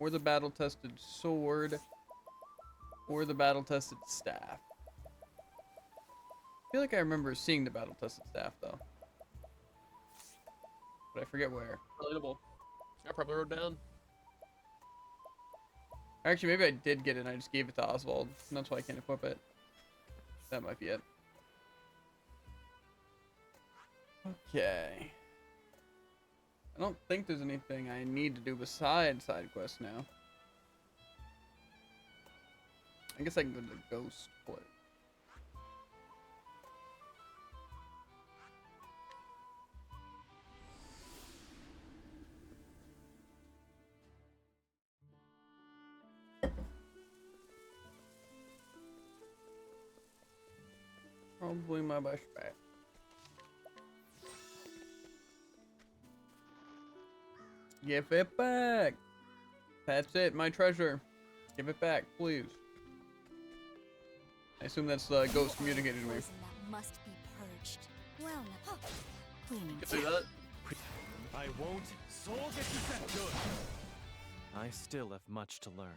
[SPEAKER 1] or the battle tested sword, or the battle tested staff. I feel like I remember seeing the battle tested staff though. But I forget where.
[SPEAKER 2] Relatable. I probably wrote down.
[SPEAKER 1] Actually, maybe I did get it and I just gave it to Oswald. And that's why I can't equip it. That might be it. Okay. I don't think there's anything I need to do besides side quests now. I guess I can go to the ghost place. Probably my best bet. Give it back. That's it, my treasure. Give it back, please. I assume that's the ghost communicating to me.
[SPEAKER 11] Poison that must be purged. Well, now, cleaning.
[SPEAKER 2] You see that?
[SPEAKER 7] I won't. Soul get you set good. I still have much to learn.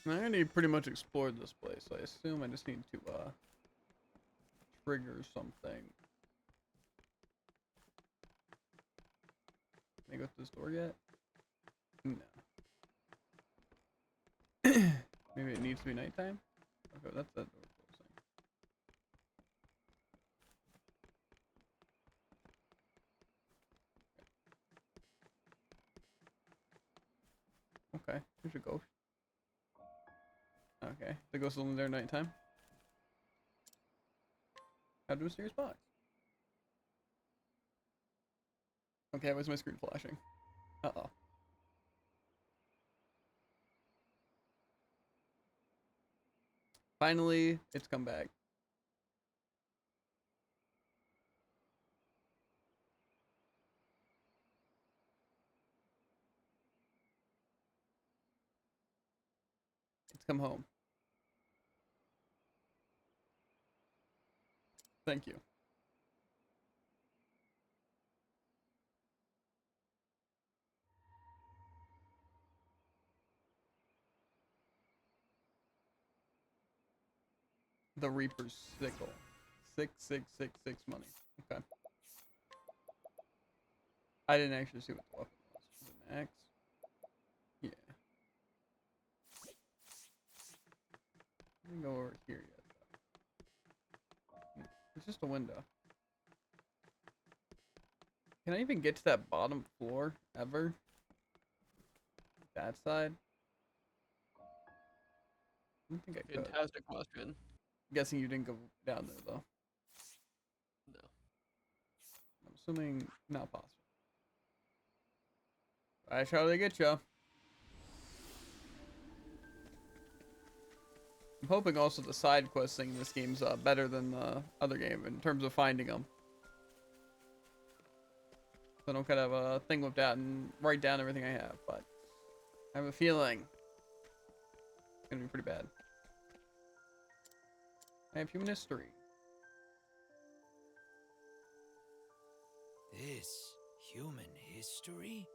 [SPEAKER 1] I already pretty much explored this place, so I assume I just need to trigger something. Can I go through this door yet? No. Maybe it needs to be nighttime? Okay, that's that door closing. Okay, here's a ghost. Okay, the ghost is only there at nighttime. How to do a mysterious box. Okay, why is my screen flashing? Uh-oh. Finally, it's come back. It's come home. Thank you. The Reaper's Sickle. 6666 money. Okay. I didn't actually see what the weapon was. Was it an axe? Yeah. Let me go over here yet. It's just a window. Can I even get to that bottom floor ever? That side? I don't think I could.
[SPEAKER 2] Fantastic question.
[SPEAKER 1] I'm guessing you didn't go down there though.
[SPEAKER 2] No.
[SPEAKER 1] I'm assuming not possible. I try to get you. I'm hoping also the side quest thing in this game's better than the other game in terms of finding them. So I don't kind of a thing whipped out and write down everything I have, but I have a feeling it's gonna be pretty bad. I have human history.
[SPEAKER 10] This human history?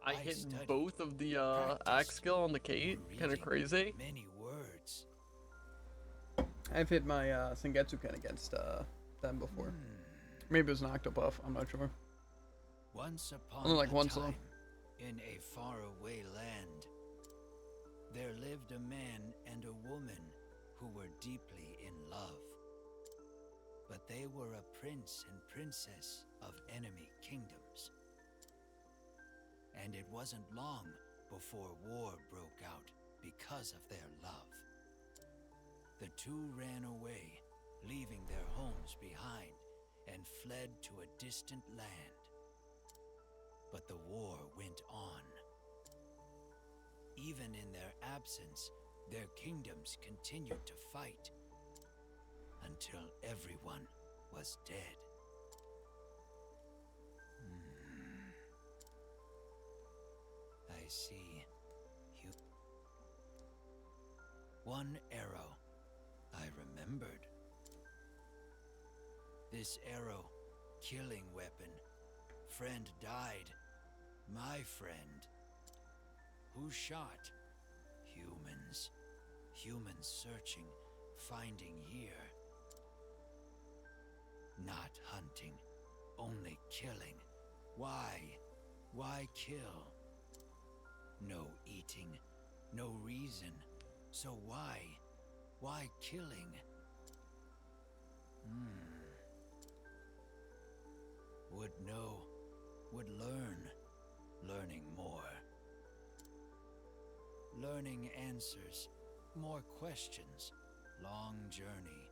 [SPEAKER 2] I hit both of the axe skill on the Kate. Kind of crazy.
[SPEAKER 10] Many words.
[SPEAKER 1] I've hit my Sengetsuken against them before. Maybe it was an Octopath, I'm not sure.
[SPEAKER 10] Once upon
[SPEAKER 1] Only like
[SPEAKER 10] a
[SPEAKER 1] once though.
[SPEAKER 10] time, in a faraway land, there lived a man and a woman who were deeply in love. But they were a prince and princess of enemy kingdoms. And it wasn't long before war broke out because of their love. The two ran away, leaving their homes behind, and fled to a distant land. But the war went on. Even in their absence, their kingdoms continued to fight until everyone was dead. I see. One arrow. I remembered. This arrow, killing weapon. Friend died. My friend. Who shot? Humans. Humans searching, finding here. Not hunting, only killing. Why? Why kill? No eating, no reason. So why? Why killing? Would know, would learn, learning more. Learning answers, more questions, long journey,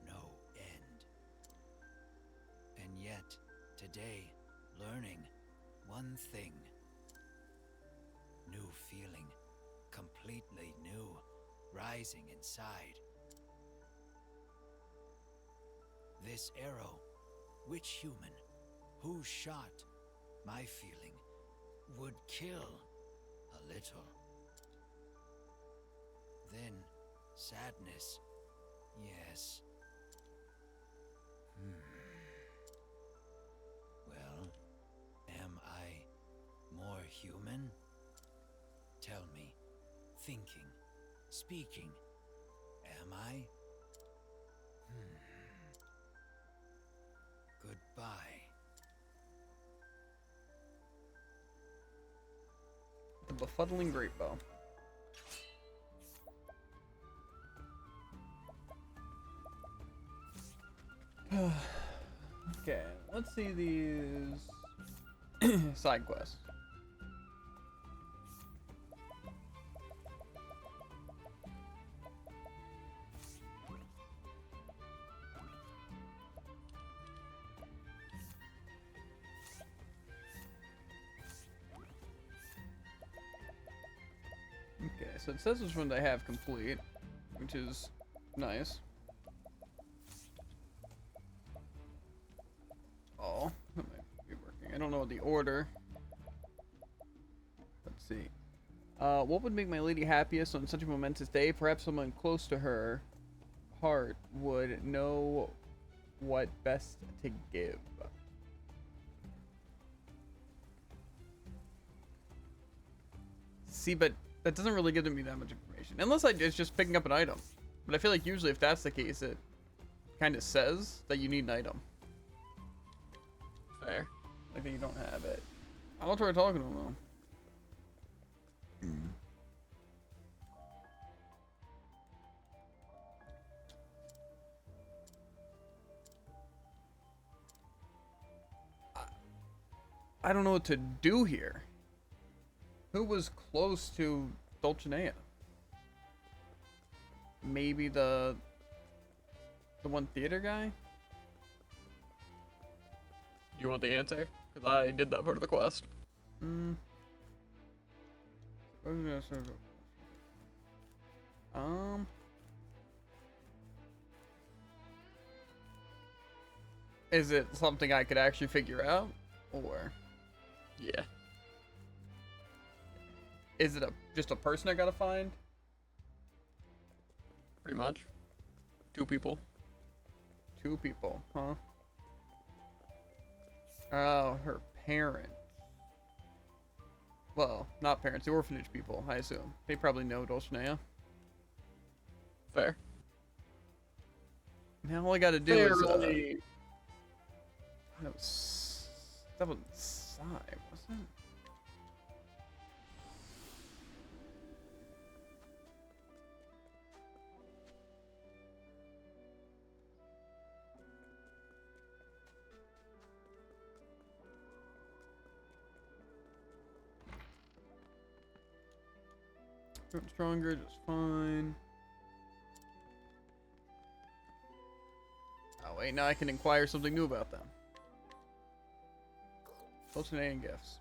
[SPEAKER 10] no end. And yet, today, learning one thing. New feeling, completely new, rising inside. This arrow, which human, who shot, my feeling, would kill a little. Then, sadness, yes. Well, am I more human? Tell me, thinking, speaking, am I? Goodbye.
[SPEAKER 1] The befuddling great bow. Okay, let's see these side quests. Okay, so it says which one I have complete, which is nice. Oh, that might be working. I don't know the order. Let's see. What would make my lady happiest on such a momentous day? Perhaps someone close to her heart would know what best to give. See, but that doesn't really give me that much information. Unless it's just picking up an item. But I feel like usually if that's the case, it kind of says that you need an item.
[SPEAKER 2] Fair.
[SPEAKER 1] Like that you don't have it. I'll try talking to him though. I don't know what to do here. Who was close to Dulcinea? Maybe the one theater guy?
[SPEAKER 2] Do you want the answer? Because I did that part of the quest.
[SPEAKER 1] Is it something I could actually figure out? Or
[SPEAKER 2] yeah.
[SPEAKER 1] Is it just a person I gotta find?
[SPEAKER 2] Pretty much. 2 people.
[SPEAKER 1] 2 people, huh? Oh, her parents. Well, not parents, the orphanage people, I assume. They probably know Dulcinea.
[SPEAKER 2] Fair.
[SPEAKER 1] Now all I gotta do is that was Sai, wasn't it? Stronger, just fine. Oh wait, now I can inquire something new about them. Dulcinea and gifts.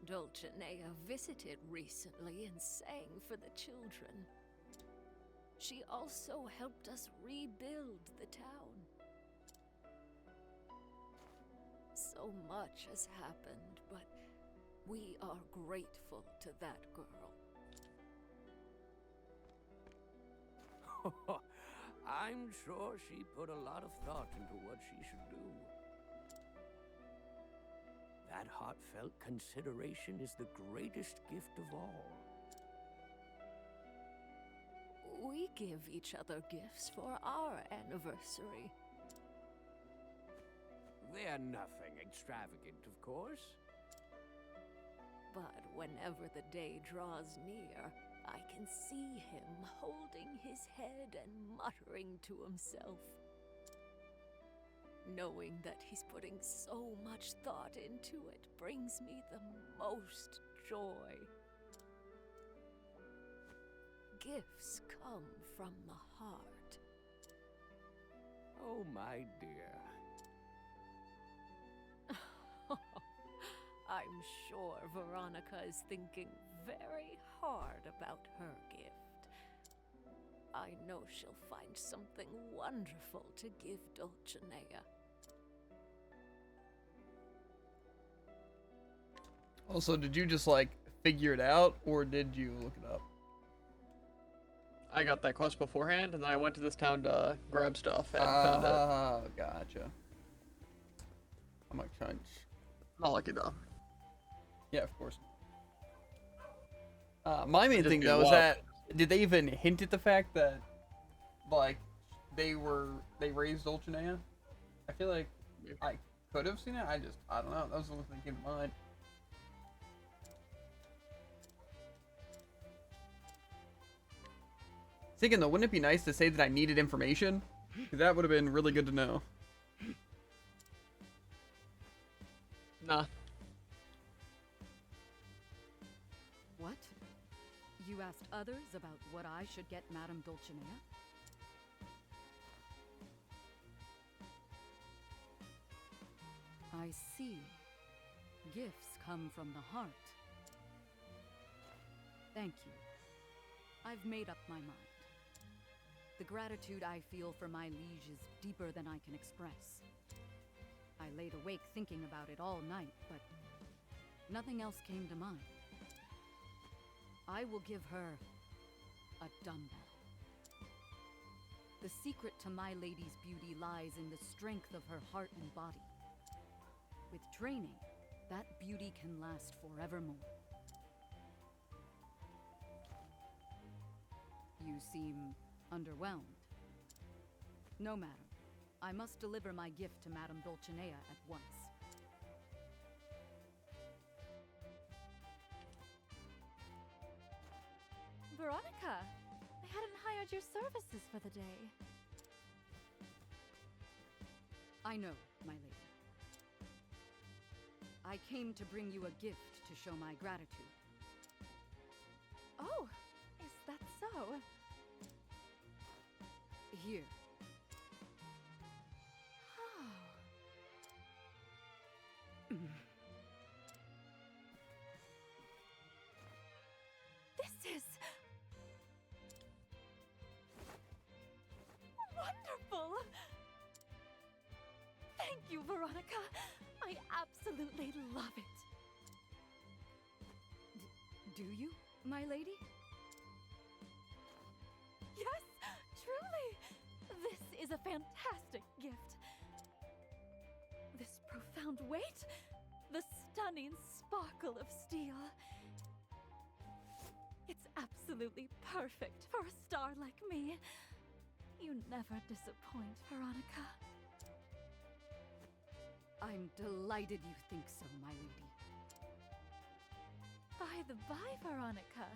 [SPEAKER 5] Dulcinea visited recently and sang for the children. She also helped us rebuild the town. So much has happened, but we are grateful to that girl.
[SPEAKER 9] I'm sure she put a lot of thought into what she should do. That heartfelt consideration is the greatest gift of all.
[SPEAKER 5] We give each other gifts for our anniversary.
[SPEAKER 9] They're nothing extravagant, of course.
[SPEAKER 5] But whenever the day draws near, I can see him holding his head and muttering to himself. Knowing that he's putting so much thought into it brings me the most joy. gifts come from the heart.
[SPEAKER 9] Oh, my dear.
[SPEAKER 5] I'm sure Veronica is thinking very hard about her gift. I know she'll find something wonderful to give Dulcinea.
[SPEAKER 1] Also, did you just like figure it out, or did you look it up?
[SPEAKER 2] I got that quest beforehand, and then I went to this town to grab stuff and found it.
[SPEAKER 1] Oh, gotcha. I'm like trying.
[SPEAKER 2] Not lucky though.
[SPEAKER 1] Yeah, of course. My main
[SPEAKER 2] Just
[SPEAKER 1] thing
[SPEAKER 2] be
[SPEAKER 1] though is
[SPEAKER 2] wild.
[SPEAKER 1] that did they even hint at the fact that like they raised Dulcinea? I feel like I could have seen it. I don't know. That was the only thing that came to mind. Thinking though, wouldn't it be nice to say that I needed information? 'Cause that would have been really good to know.
[SPEAKER 2] Nah.
[SPEAKER 12] What? You asked others about what I should get Madame Dulcinea? I see. Gifts come from the heart. Thank you. I've made up my mind. The gratitude I feel for my liege is deeper than I can express. I laid awake thinking about it all night, but nothing else came to mind. I will give her a dumbbell. The secret to my lady's beauty lies in the strength of her heart and body. With training, that beauty can last forevermore. You seem underwhelmed. No matter. I must deliver my gift to Madame Dulcinea at once.
[SPEAKER 13] Veronica, I hadn't hired your services for the day.
[SPEAKER 12] I know, my lady. I came to bring you a gift to show my gratitude.
[SPEAKER 13] Oh, is that so?
[SPEAKER 12] Here.
[SPEAKER 13] Oh. This is wonderful. Thank you, Veronica. I absolutely love it.
[SPEAKER 12] Do you, my lady?
[SPEAKER 13] Yes, truly. This is a fantastic gift. This profound weight, the stunning sparkle of steel. It's absolutely perfect for a star like me. You never disappoint, Veronica.
[SPEAKER 12] I'm delighted you think so, my lady.
[SPEAKER 13] By the by, Veronica.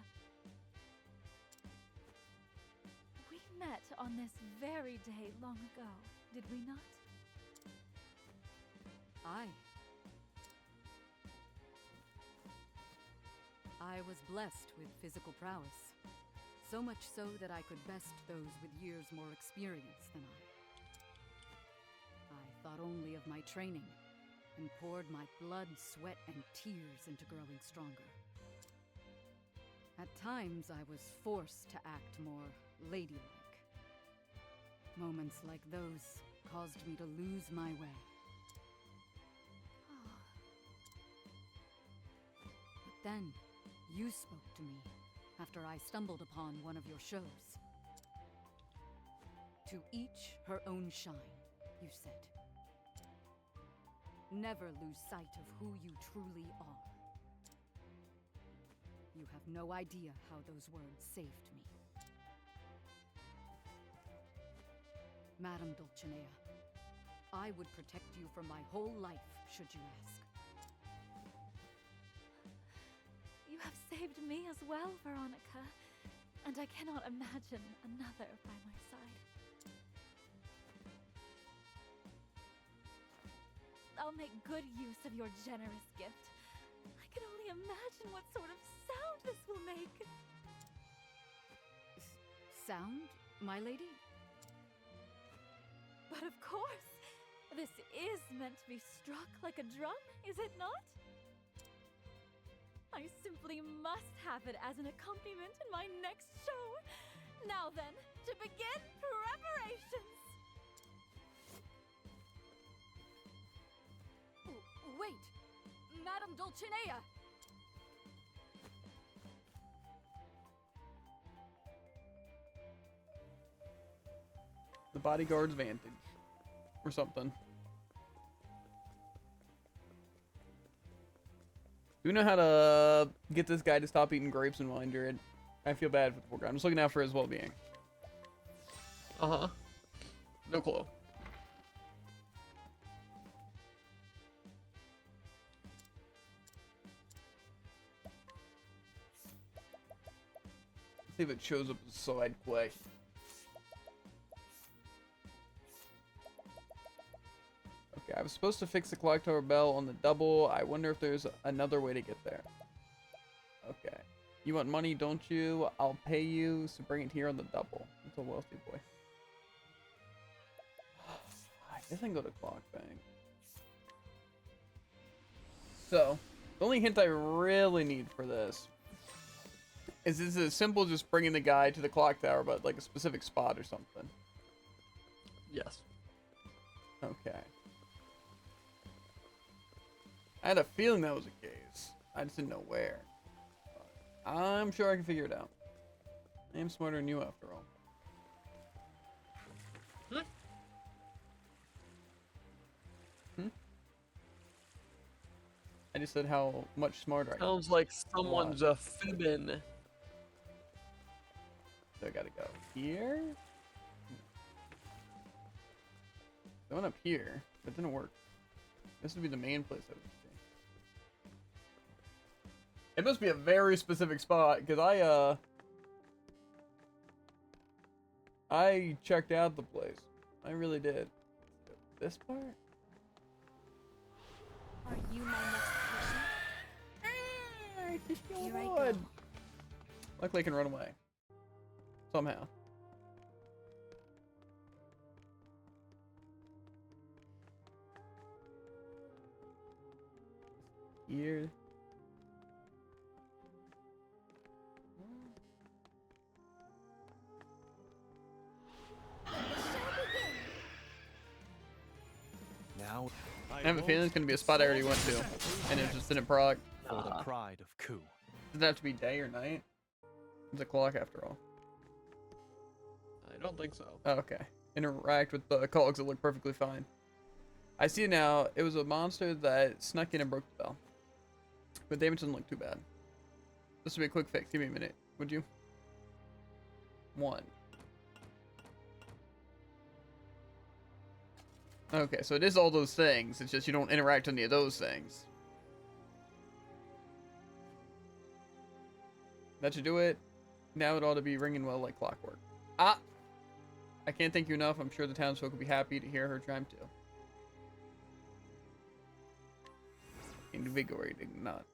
[SPEAKER 13] We met on this very day long ago, did we not?
[SPEAKER 12] I was blessed with physical prowess. So much so that I could best those with years more experience than I thought only of my training and poured my blood, sweat, and tears into growing stronger. At times, I was forced to act more ladylike. Moments like those caused me to lose my way. But then, you spoke to me after I stumbled upon one of your shows. To each her own shine, you said. Never lose sight of who you truly are. You have no idea how those words saved me. Madame Dulcinea, I would protect you for my whole life, should you ask.
[SPEAKER 13] You have saved me as well, Veronica, and I cannot imagine another by my side. I'll make good use of your generous gift. I can only imagine what sort of sound this will make.
[SPEAKER 12] sound, my lady?
[SPEAKER 13] But of course! This is meant to be struck like a drum, is it not? I simply must have it as an accompaniment in my next show. Now then, to begin preparations!
[SPEAKER 12] Wait! Madame Dulcinea!
[SPEAKER 1] The bodyguard's vantage. Or something. Do we know how to get this guy to stop eating grapes and wine, Jared? I feel bad for the poor guy. I'm just looking out for his well-being.
[SPEAKER 2] Uh-huh. No clue.
[SPEAKER 1] Let's see if it shows up as a side quest. Okay, I was supposed to fix the clock tower bell on the double. I wonder if there's another way to get there. Okay. You want money, don't you? I'll pay you, so bring it here on the double. That's a wealthy boy. I guess I can go to Clock Bank. So, the only hint I really need for this is as simple as just bringing the guy to the clock tower, but like a specific spot or something.
[SPEAKER 2] Yes.
[SPEAKER 1] Okay. I had a feeling that was the case. I just didn't know where. But I'm sure I can figure it out. I am smarter than you after all. I just said how much smarter I am.
[SPEAKER 2] Sounds like someone's a fibbing.
[SPEAKER 1] So I gotta go here. I went up here, but it didn't work. This would be the main place I would see. It must be a very specific spot, because I checked out the place. I really did. This part?
[SPEAKER 11] Are you my next patient? Here I go.
[SPEAKER 1] Luckily I can run away. Somehow. Here.
[SPEAKER 7] Now,
[SPEAKER 1] I have a feeling it's gonna be a spot I already went to, and it just didn't proc.
[SPEAKER 7] For the pride of Ku.
[SPEAKER 1] Does it have to be day or night? It's a clock after all.
[SPEAKER 2] I don't think so.
[SPEAKER 1] Oh, okay. Interact with the cogs that look perfectly fine. I see it now. It was a monster that snuck in and broke the bell. But damage doesn't look too bad. This will be a quick fix. Give me a minute, would you? 1. Okay, so it is all those things. It's just you don't interact with any of those things. That should do it. Now it ought to be ringing well like clockwork. Ah! I can't thank you enough. I'm sure the townsfolk will be happy to hear her chime too. Invigorating, not.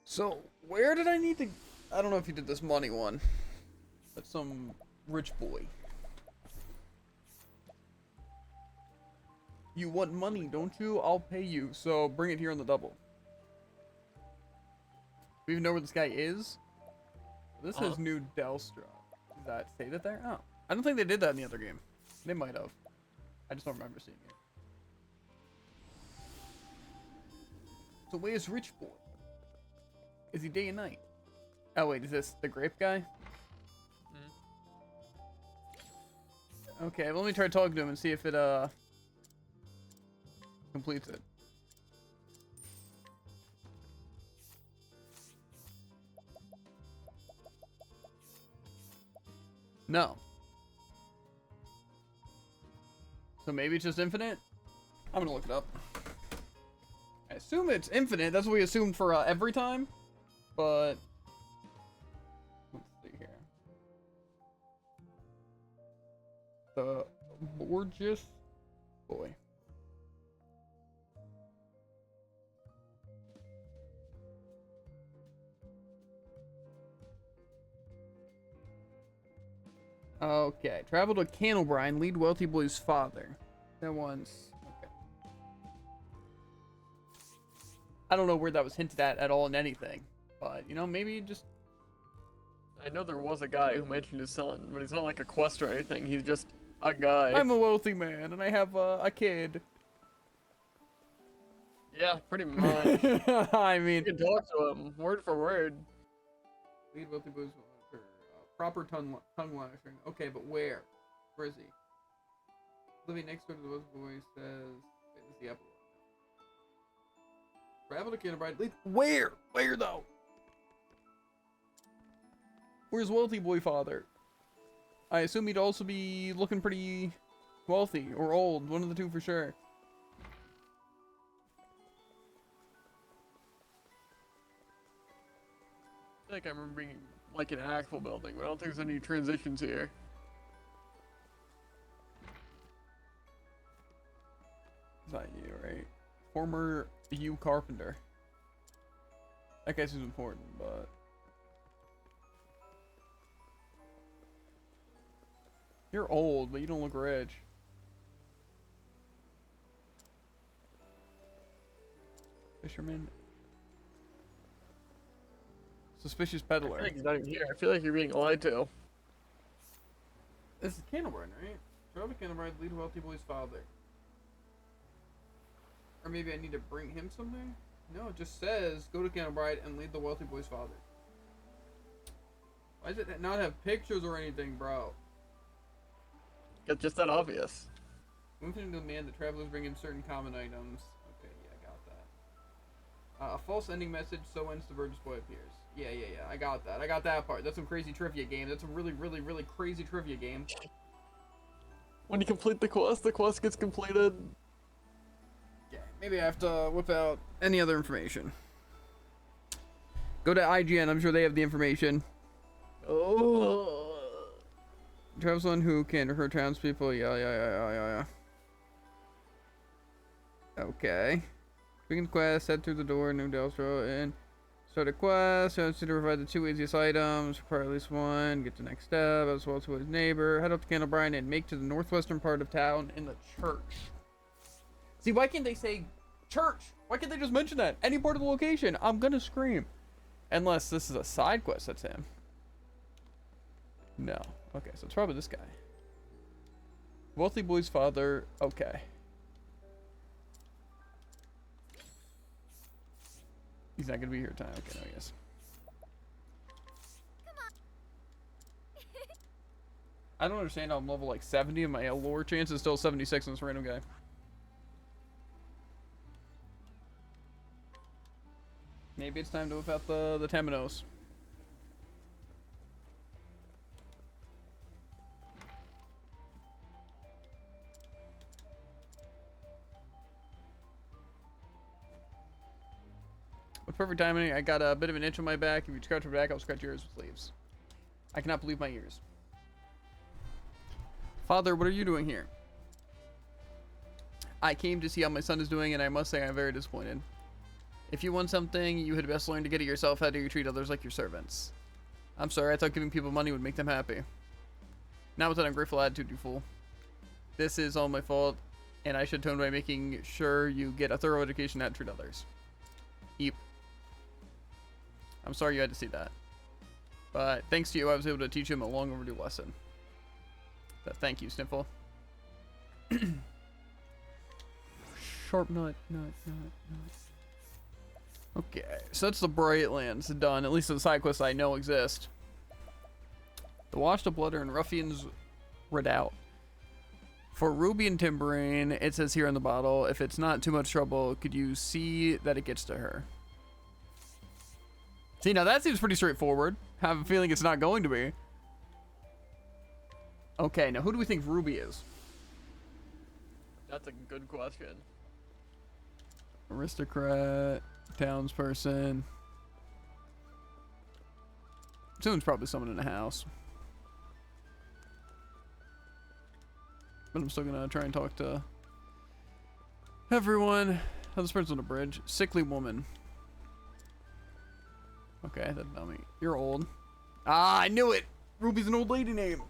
[SPEAKER 1] So, where did I need to... I don't know if you did this money one. But some rich boy. You want money, don't you? I'll pay you, so bring it here on the double. Do we even know where this guy is? This is New Delstra. Does that say that there? Oh. I don't think they did that in the other game. They might have. I just don't remember seeing it. So where's Rich Boy? Is he day and night? Oh wait, is this the grape guy? Okay, well, let me try talking to him and see if it completes it. No. So maybe it's just infinite? I'm gonna look it up. I assume it's infinite. That's what we assumed for every time. But let's see here. The Borges boy. Okay, travel to Candlebrine, lead Wealthy Boy's father. That one's okay. I don't know where that was hinted at all in anything, but you know, maybe just.
[SPEAKER 2] I know there was a guy who mentioned his son, but he's not like a quest or anything. He's just a guy.
[SPEAKER 1] I'm a wealthy man, and I have a kid.
[SPEAKER 2] Yeah, pretty much.
[SPEAKER 1] I mean,
[SPEAKER 2] you can talk to him word for word.
[SPEAKER 1] Lead Wealthy Boy's father. Proper tongue lashing. Okay, but where? Where is he? Living next door to the Wealthy Boy says. Wait, this is the apple one. Travel to Candlebrine. Lead. Where? Where though? Where's Wealthy Boy father? I assume he'd also be looking pretty wealthy or old. One of the two for sure.
[SPEAKER 2] I think I remember being like an actual building, but I don't think there's any transitions here.
[SPEAKER 1] Is that you, right? Former U carpenter. That guy seems important, but. You're old, but you don't look rich. Fisherman. Suspicious peddler.
[SPEAKER 2] I think he's not even here. I feel like you're being lied to.
[SPEAKER 1] This is Candlebrine, right? Travel to Candlebrine, lead Wealthy Boy's father. Or maybe I need to bring him something? No, it just says go to Candlebrine and lead the Wealthy Boy's father. Why does it not have pictures or anything, bro?
[SPEAKER 2] It's just that obvious.
[SPEAKER 1] Moving to demand that travelers bring in certain common items. Okay, yeah, I got that. A false ending message, so ends the Virgin Boy appears. Yeah, I got that. I got that part. That's some crazy trivia game. That's a really, really, really crazy trivia game.
[SPEAKER 2] When you complete the quest gets completed.
[SPEAKER 1] Yeah, maybe I have to whip out any other information. Go to IGN. I'm sure they have the information.
[SPEAKER 2] Oh.
[SPEAKER 1] Travel someone who can hurt townspeople. Yeah. Okay. Begin the quest. Head through the door. New Delstro and start a quest. So to provide the 2 easiest items. Require at least one. Get to the next step. As well to his neighbor. Head up to Candlebrine and make to the northwestern part of town in the church. See, why can't they say church? Why can't they just mention that? Any part of the location. I'm gonna scream. Unless this is a side quest that's him. No. Okay, so it's probably this guy. Wealthy Boy's father. Okay. He's not gonna be here in time. Okay, no, I guess. I don't understand how I'm level like 70 and my lore chance is still 76 on this random guy. Maybe it's time to whip out the Temenos. With perfect timing, I got a bit of an itch on my back. If you scratch my back, I'll scratch yours with leaves. I cannot believe my ears. Father, what are you doing here? I came to see how my son is doing, and I must say I'm very disappointed. If you want something, you had best learn to get it yourself. How do you treat others like your servants? I'm sorry, I thought giving people money would make them happy. Not with that ungrateful attitude, you fool. This is all my fault, and I should tone by making sure you get a thorough education how to treat others. Eep. I'm sorry you had to see that. But thanks to you, I was able to teach him a long overdue lesson. So thank you, Sniffle. Sharp nut. Okay, so that's the Brightlands done. At least the side quests I know exist. The Washed Up Letter and Ruffian's Redoubt. For Ruby and Timberine, it says here on the bottle, if it's not too much trouble, could you see that it gets to her? See, now that seems pretty straightforward. I have a feeling it's not going to be. Okay, now who do we think Ruby is?
[SPEAKER 2] That's a good question.
[SPEAKER 1] Aristocrat, townsperson. Soon's probably someone in the house. But I'm still gonna try and talk to everyone. Oh, this person's on a bridge. Sickly woman. Okay, that dummy. You're old. Ah, I knew it! Ruby's an old lady name.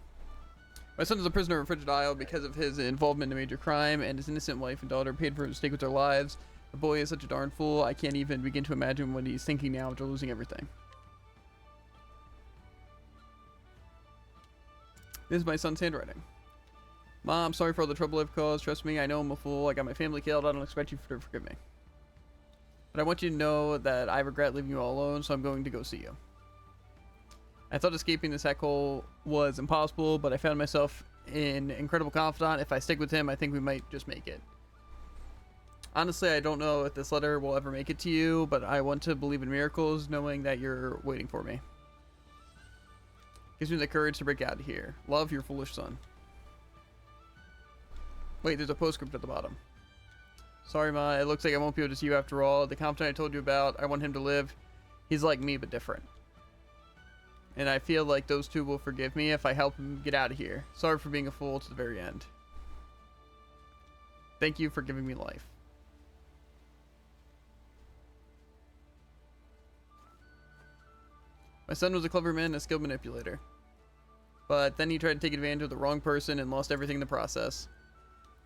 [SPEAKER 1] My son is a prisoner in Frigid Isle because of his involvement in a major crime, and his innocent wife and daughter paid for his mistake with their lives. The boy is such a darn fool. I can't even begin to imagine what he's thinking now after losing everything. This is my son's handwriting. Mom, sorry for all the trouble I've caused. Trust me, I know I'm a fool. I got my family killed. I don't expect you to forgive me. But I want you to know that I regret leaving you all alone, so I'm going to go see you. I thought escaping this heck hole was impossible, but I found myself in incredible confidant. If I stick with him, I think we might just make it. Honestly, I don't know if this letter will ever make it to you, but I want to believe in miracles, knowing that you're waiting for me. Gives me the courage to break out of here. Love, your foolish son. Wait, there's a postscript at the bottom. Sorry, Ma, it looks like I won't be able to see you after all. The confidant I told you about, I want him to live. He's like me, but different. And I feel like those two will forgive me if I help him get out of here. Sorry for being a fool to the very end. Thank you for giving me life. My son was a clever man and a skilled manipulator. But then he tried to take advantage of the wrong person and lost everything in the process.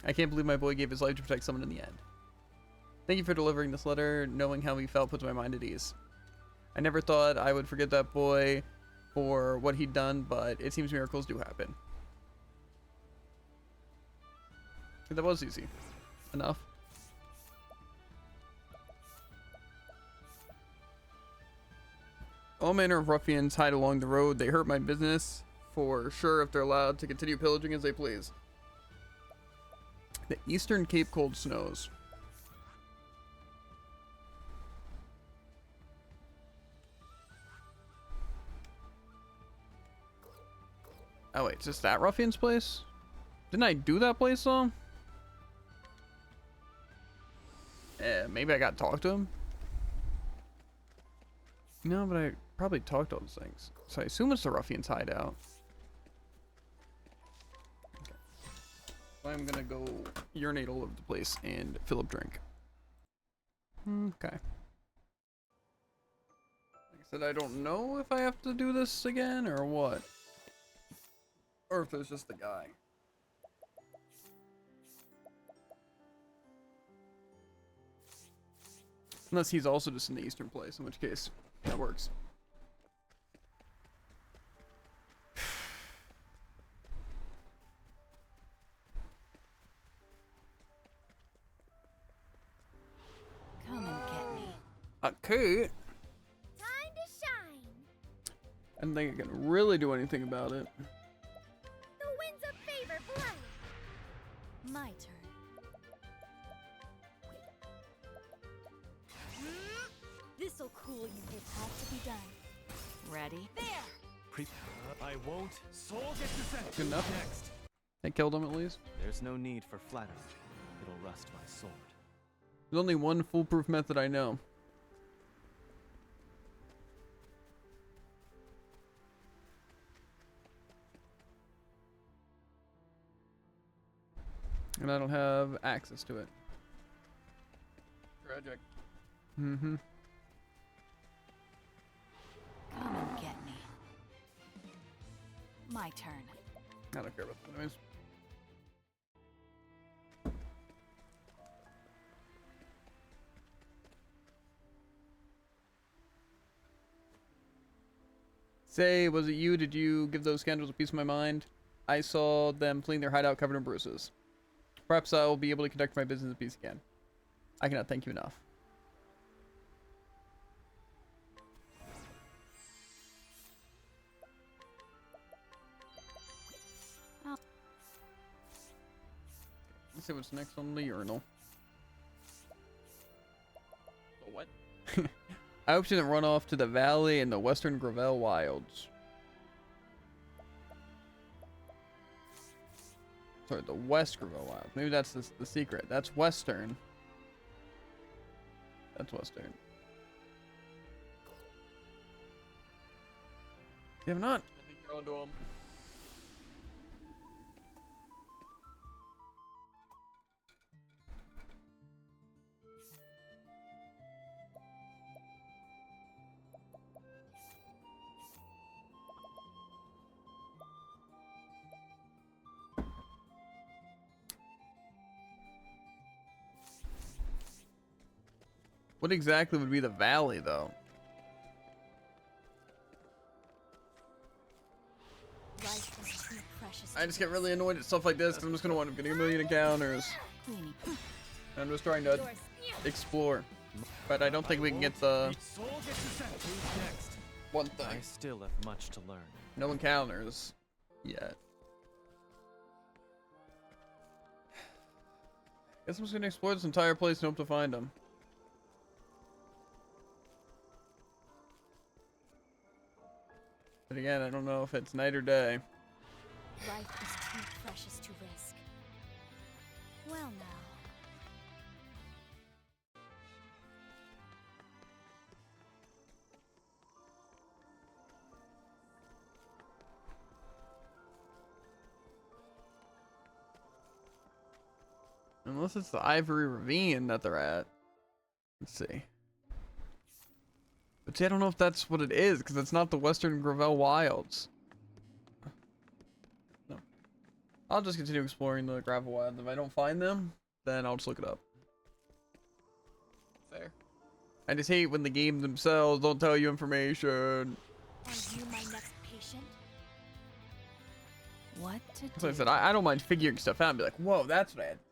[SPEAKER 1] I can't believe my boy gave his life to protect someone in the end. Thank you for delivering this letter. Knowing how he felt puts my mind at ease. I never thought I would forget that boy for what he'd done, but it seems miracles do happen. That was easy enough. All manner of ruffians hide along the road. They hurt my business for sure if they're allowed to continue pillaging as they please. The Eastern Cape Cold Snows. Oh wait, is this that ruffian's place? Didn't I do that place though? Maybe I got to talk to him? No, but I probably talked to all those things. So I assume it's the ruffian's hideout. Okay. I'm gonna go urinate all over the place and fill up drink. Okay. Like I said, I don't know if I have to do this again or what. Or if there's just the guy. Unless he's also just in the eastern place, in which case that works.
[SPEAKER 12] Come and get me.
[SPEAKER 1] Okay.
[SPEAKER 3] Time to shine.
[SPEAKER 1] I don't think I can really do anything about it.
[SPEAKER 3] The winds of favor blow.
[SPEAKER 11] My turn.
[SPEAKER 13] This'll cool you.
[SPEAKER 11] It had to be done.
[SPEAKER 12] Ready?
[SPEAKER 11] There!
[SPEAKER 7] I won't. Soul gets descent.
[SPEAKER 1] Good enough.
[SPEAKER 7] Next.
[SPEAKER 1] I killed him at least.
[SPEAKER 7] There's no need for flattery. It'll rust my sword.
[SPEAKER 1] There's only one foolproof method I know. And I don't have access to it.
[SPEAKER 2] Tragic.
[SPEAKER 1] Mm-hmm.
[SPEAKER 12] Come and get me. My turn.
[SPEAKER 1] I don't care about that anyways. Say, was it you? Did you give those scoundrels a piece of my mind? I saw them fleeing their hideout covered in bruises. Perhaps I will be able to conduct my business in peace again. I cannot thank you enough.
[SPEAKER 12] Oh.
[SPEAKER 1] Let's see what's next on the urinal.
[SPEAKER 2] The what?
[SPEAKER 1] I hope she didn't run off to the valley in the western Gravel Wilds. Sorry, the West Gravel Wilds. Maybe that's the secret. That's western. That's western. You have not?
[SPEAKER 2] I think you're onto him.
[SPEAKER 1] What exactly would be the valley, though?
[SPEAKER 13] Life is too precious.
[SPEAKER 1] I just get really annoyed at stuff like this because I'm just gonna wind up getting a million encounters. I'm just trying to explore, but I don't think we can get the one thing.
[SPEAKER 7] I still have much to learn.
[SPEAKER 1] No encounters yet. Guess I'm just gonna explore this entire place and hope to find them. But again, I don't know if it's night or day.
[SPEAKER 13] Life is too precious to risk. Well now.
[SPEAKER 1] Unless it's the Ivory Ravine that they're at. Let's see. But see, I don't know if that's what it is, because it's not the Western Gravel Wilds. No. I'll just continue exploring the Gravel Wilds. If I don't find them, then I'll just look it up.
[SPEAKER 2] Fair.
[SPEAKER 1] I just hate when the game themselves don't tell you information.
[SPEAKER 13] Are you my next patient?
[SPEAKER 5] What to
[SPEAKER 1] So I
[SPEAKER 5] do?
[SPEAKER 1] said, I don't mind figuring stuff out and be like, whoa, that's what I had to do.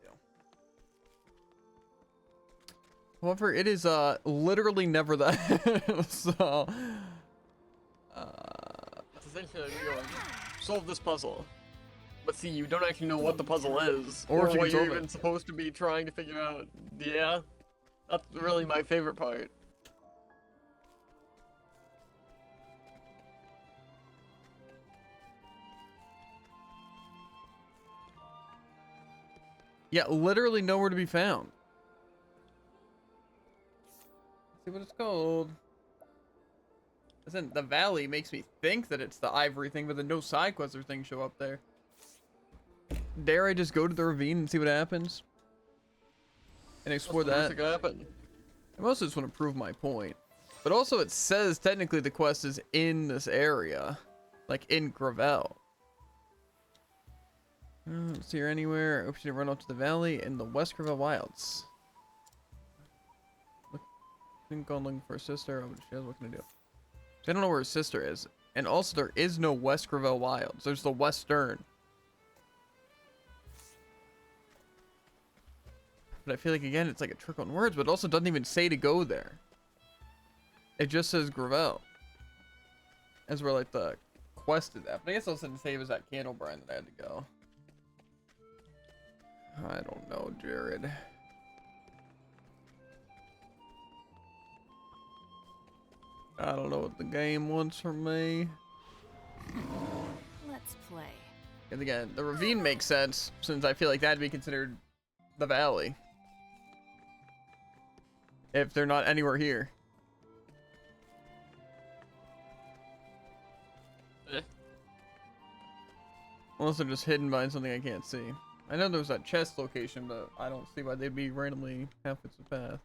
[SPEAKER 1] However, it is literally never that. So
[SPEAKER 2] It's essentially like going, solve this puzzle. But see, you don't actually know what the puzzle is,
[SPEAKER 1] Or if you
[SPEAKER 2] what
[SPEAKER 1] can
[SPEAKER 2] you're
[SPEAKER 1] solve
[SPEAKER 2] even
[SPEAKER 1] it.
[SPEAKER 2] supposed to be trying to figure out. Yeah, that's really my favorite part.
[SPEAKER 1] yeah, literally nowhere to be found. Let's see what it's called. Listen, the valley makes me think that it's the ivory thing, but then no side quests or things show up there. Dare I just go to the ravine and see what happens? And explore
[SPEAKER 2] What's the worst
[SPEAKER 1] that?
[SPEAKER 2] that could happen?
[SPEAKER 1] I mostly just want to prove my point. But also it says technically the quest is in this area. Like in Gravel. I don't see her anywhere. I hope she didn't run up to the valley in the West Gravel Wilds. Look, I think I'm looking for a sister. Oh, she has, what can I do? So I don't know where her sister is. And also there is no West Gravel Wilds. There's the Western. But I feel like, again, it's like a trick on words, but it also doesn't even say to go there. It just says Gravel. As where, like, the quest is at. But I guess also didn't say it was at Candlebrine that I had to go. I don't know, Jared. I don't know what the game wants from me.
[SPEAKER 5] Let's play.
[SPEAKER 1] And again, the ravine makes sense, since I feel like that'd be considered the valley. If they're not anywhere here. Unless they're just hidden behind something I can't see. I know there's that chest location, but I don't see why they'd be randomly half its path.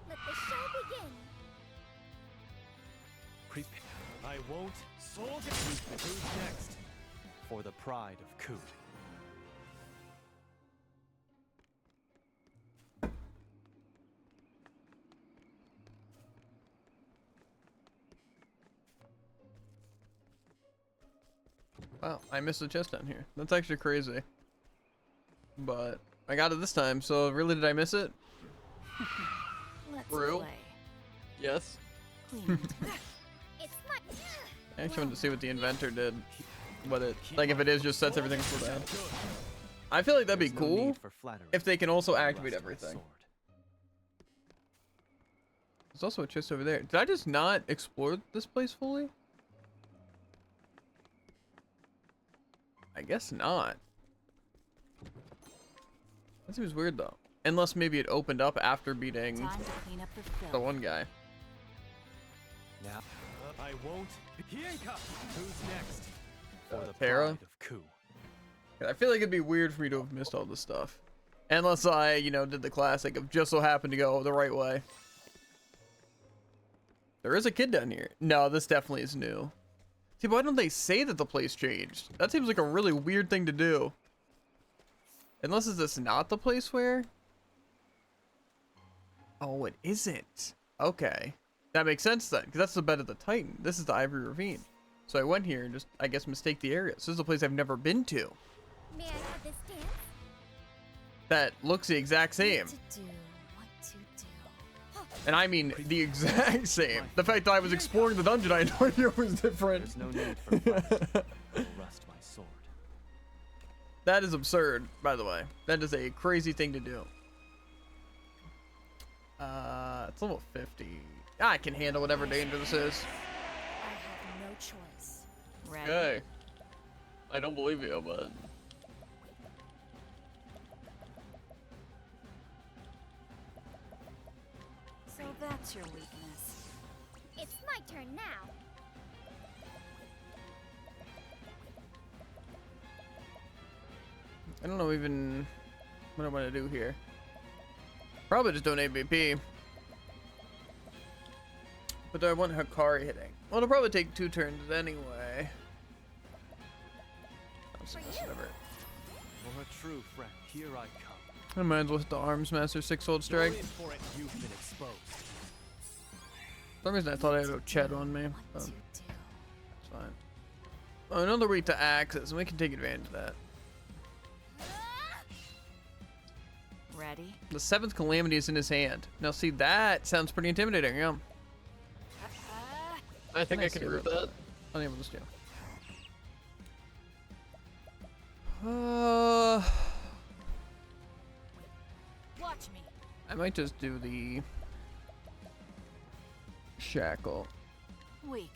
[SPEAKER 3] Let the show begin.
[SPEAKER 7] Prepare. I won't. Soul Who's next? For the pride of Ku.
[SPEAKER 1] Wow, I missed a chest down here. That's actually crazy. But I got it this time, so really did I miss it?
[SPEAKER 5] Let's
[SPEAKER 2] True.
[SPEAKER 5] play.
[SPEAKER 2] Yes.
[SPEAKER 5] Clean.
[SPEAKER 3] It's my
[SPEAKER 1] I actually wanted to see what the inventor did. What it, like if it is just sets everything for that. I feel like that'd be
[SPEAKER 7] There's no
[SPEAKER 1] cool
[SPEAKER 7] need for flattery.
[SPEAKER 1] if they can also
[SPEAKER 7] The
[SPEAKER 1] activate
[SPEAKER 7] rust of the
[SPEAKER 1] everything.
[SPEAKER 7] sword.
[SPEAKER 1] There's also a chest over there. Did I just not explore this place fully? I guess not. That seems weird though. Unless maybe it opened up after beating
[SPEAKER 5] Time to clean up the
[SPEAKER 1] the
[SPEAKER 5] filth.
[SPEAKER 1] one guy.
[SPEAKER 7] Now, I won't. Hienka. Who's next? For the
[SPEAKER 1] Terra?
[SPEAKER 7] pride of Ku.
[SPEAKER 1] I feel like it'd be weird for me to have missed all this stuff. Unless I, you know, did the classic of just so happened to go the right way. There is a kid down here. No, this definitely is new. See, why don't they say that the place changed? That seems like a really weird thing to do. Unless is this not the place where? Oh, it isn't. Okay. That makes sense then, because that's the bed of the Titan. This is the Ivory Ravine. So I went here and just, I guess, mistake the area. So this is a place I've never been to.
[SPEAKER 3] May I have this dance?
[SPEAKER 1] That looks the exact same.
[SPEAKER 11] What to do.
[SPEAKER 1] And I mean the exact same. The fact that I was exploring the dungeon, I had no idea it was different.
[SPEAKER 7] There's no need for flight. I'll rust my sword.
[SPEAKER 1] That is absurd, by the way. That is a crazy thing to do. It's level 50. I can handle whatever danger this is.
[SPEAKER 11] I have no choice.
[SPEAKER 12] Ready?
[SPEAKER 2] Okay. I don't believe you, but
[SPEAKER 11] So that's your weakness.
[SPEAKER 3] It's my turn now.
[SPEAKER 1] I don't know even what I want to do here. Probably just donate BP. But do I want Hikari hitting? Well, it'll probably take 2 turns anyway. Whatever.
[SPEAKER 7] For a true friend, here I come.
[SPEAKER 1] I might as well hit the Arms Master 6-fold strike.
[SPEAKER 7] You're in for it. You've been exposed.
[SPEAKER 1] For some reason I thought I had a Chet on me. But it's fine. Oh, another week to axes, and we can take advantage of that.
[SPEAKER 12] Ready?
[SPEAKER 1] The 7th Calamity is in his hand. Now see, that sounds pretty intimidating, yeah.
[SPEAKER 2] I think I can root that.
[SPEAKER 1] Unable to steal.
[SPEAKER 12] Watch me.
[SPEAKER 1] I might just do the shackle
[SPEAKER 12] Weak.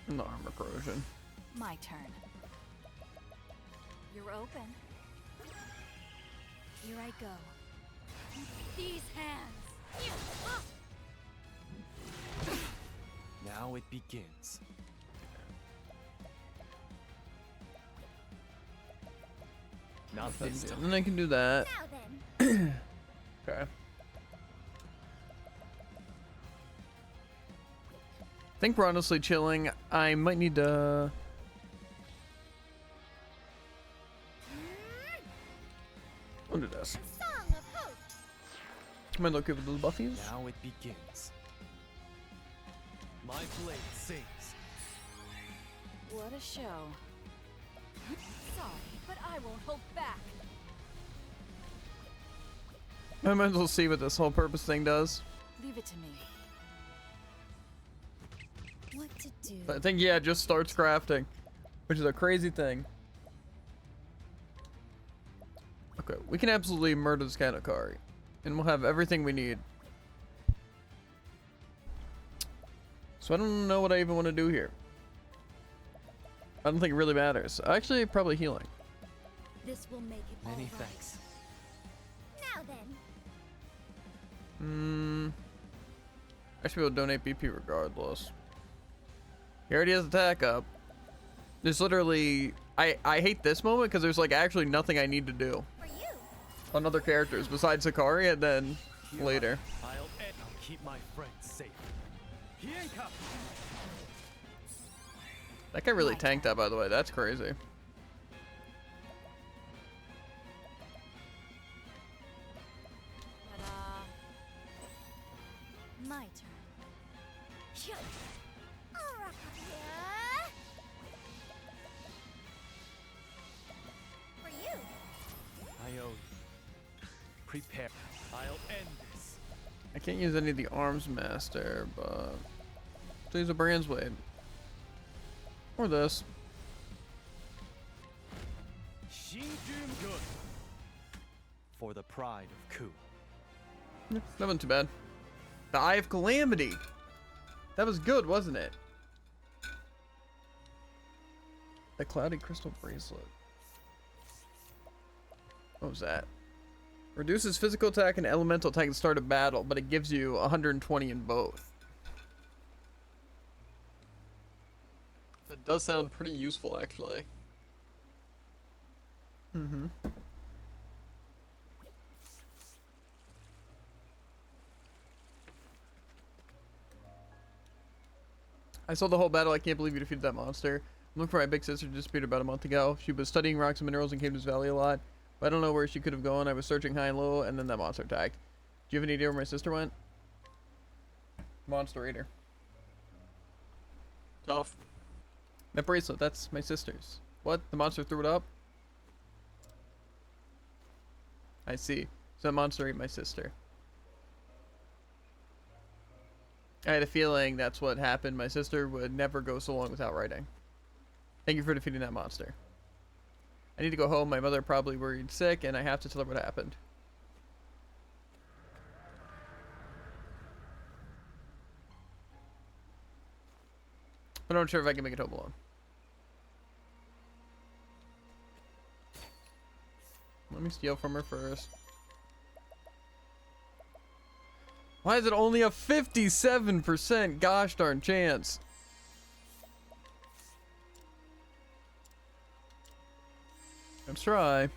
[SPEAKER 1] and the armor corrosion.
[SPEAKER 12] My turn.
[SPEAKER 11] You're open. Here I go.
[SPEAKER 13] These hands.
[SPEAKER 7] Now it begins. Not this time.
[SPEAKER 1] And then I can do that.
[SPEAKER 3] Now then.
[SPEAKER 1] Okay. I think we're honestly chilling. I might need to. I'll do this.
[SPEAKER 3] A song of hope.
[SPEAKER 1] Am I looking for those buffies?
[SPEAKER 7] Now it begins. My blade sings.
[SPEAKER 12] What a show.
[SPEAKER 13] Sorry, but I won't hold back.
[SPEAKER 1] I might as well see what this whole purpose thing does.
[SPEAKER 12] Leave it to me.
[SPEAKER 11] What to do?
[SPEAKER 1] But I think, yeah, it just starts crafting, which is a crazy thing. Okay, we can absolutely murder this Kanakari, and we'll have everything we need. So I don't know what I even want to do here. I don't think it really matters. Actually, probably healing.
[SPEAKER 11] This will make it
[SPEAKER 7] Many
[SPEAKER 11] all right.
[SPEAKER 7] thanks.
[SPEAKER 3] Now then.
[SPEAKER 1] I should be able to donate BP regardless. He already has attack up. There's literally... I hate this moment because there's like actually nothing I need to do
[SPEAKER 3] For you.
[SPEAKER 1] on other characters besides Hikari, and then
[SPEAKER 7] Here
[SPEAKER 1] later.
[SPEAKER 7] I'll keep my friends safe. Hienka!
[SPEAKER 1] That guy really tanked that, by the way. That's crazy.
[SPEAKER 11] My turn.
[SPEAKER 3] For you.
[SPEAKER 7] I owe you. Prepare. I'll end this.
[SPEAKER 1] I can't use any of the Arms Master, but... So use a Brand's Blade. Or this.
[SPEAKER 7] Shinjun good. For the pride of Ku.
[SPEAKER 1] Yeah, that wasn't too bad. The Eye of Calamity. That was good, wasn't it? The Cloudy Crystal Bracelet. What was that? Reduces physical attack and elemental attack at the start of battle, but it gives you 120 in both.
[SPEAKER 2] That does sound pretty useful, actually.
[SPEAKER 1] Mm-hmm. I saw the whole battle. I can't believe you defeated that monster. I'm looking for my big sister who disappeared about a month ago. She was studying rocks and minerals and came to this valley a lot. But I don't know where she could have gone. I was searching high and low, and then that monster attacked. Do you have any idea where my sister went? Monster Eater.
[SPEAKER 2] Tough.
[SPEAKER 1] That bracelet, that's my sister's. What? The monster threw it up? I see. So that monster ate my sister. I had a feeling that's what happened. My sister would never go so long without writing. Thank you for defeating that monster. I need to go home. My mother probably worried sick, and I have to tell her what happened. But I'm not sure if I can make it home alone. Let me steal from her first. Why is it only a 57% gosh darn chance? Let's try.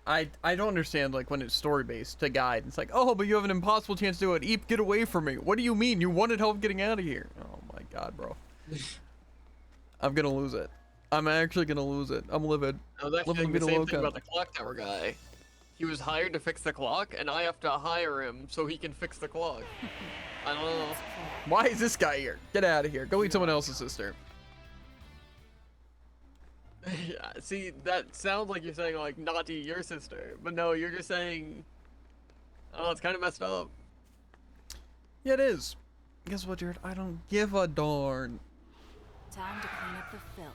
[SPEAKER 1] I don't understand, like, when it's story-based to guide. It's like, oh, but you have an impossible chance to do it. Eep, get away from me. What do you mean? You wanted help getting out of here. Oh my god, bro. I'm gonna lose it. I'm actually gonna lose it. I'm livid.
[SPEAKER 2] I was actually thinking the same thing about the clock tower guy. He was hired to fix the clock, and I have to hire him so he can fix the clock. I don't know.
[SPEAKER 1] Why is this guy here? Get out of here. Go eat someone else's sister.
[SPEAKER 2] Yeah, see, that sounds like you're saying, like, not to eat your sister. But no, you're just saying... Oh, it's kind of messed up.
[SPEAKER 1] Yeah, it is. Guess what, Jared? I don't give a darn.
[SPEAKER 12] Time to clean up the filth.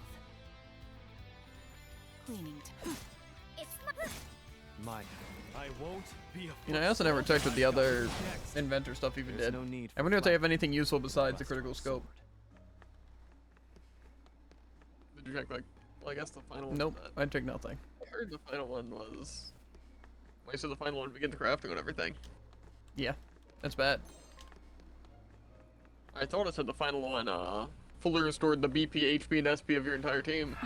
[SPEAKER 12] Cleaning time.
[SPEAKER 7] I won't be a
[SPEAKER 1] You know, I also never checked what the other inventor stuff even did.
[SPEAKER 7] no need
[SPEAKER 1] I wonder if they have anything useful besides the critical scope.
[SPEAKER 2] Did you check, like, well, I guess the final one.
[SPEAKER 1] Nope, I checked nothing.
[SPEAKER 2] I heard the final one was... Wait, so the final one begin the crafting and everything.
[SPEAKER 1] Yeah, that's bad.
[SPEAKER 2] I thought it said the final one, fully restored the BP, HP, and SP of your entire team.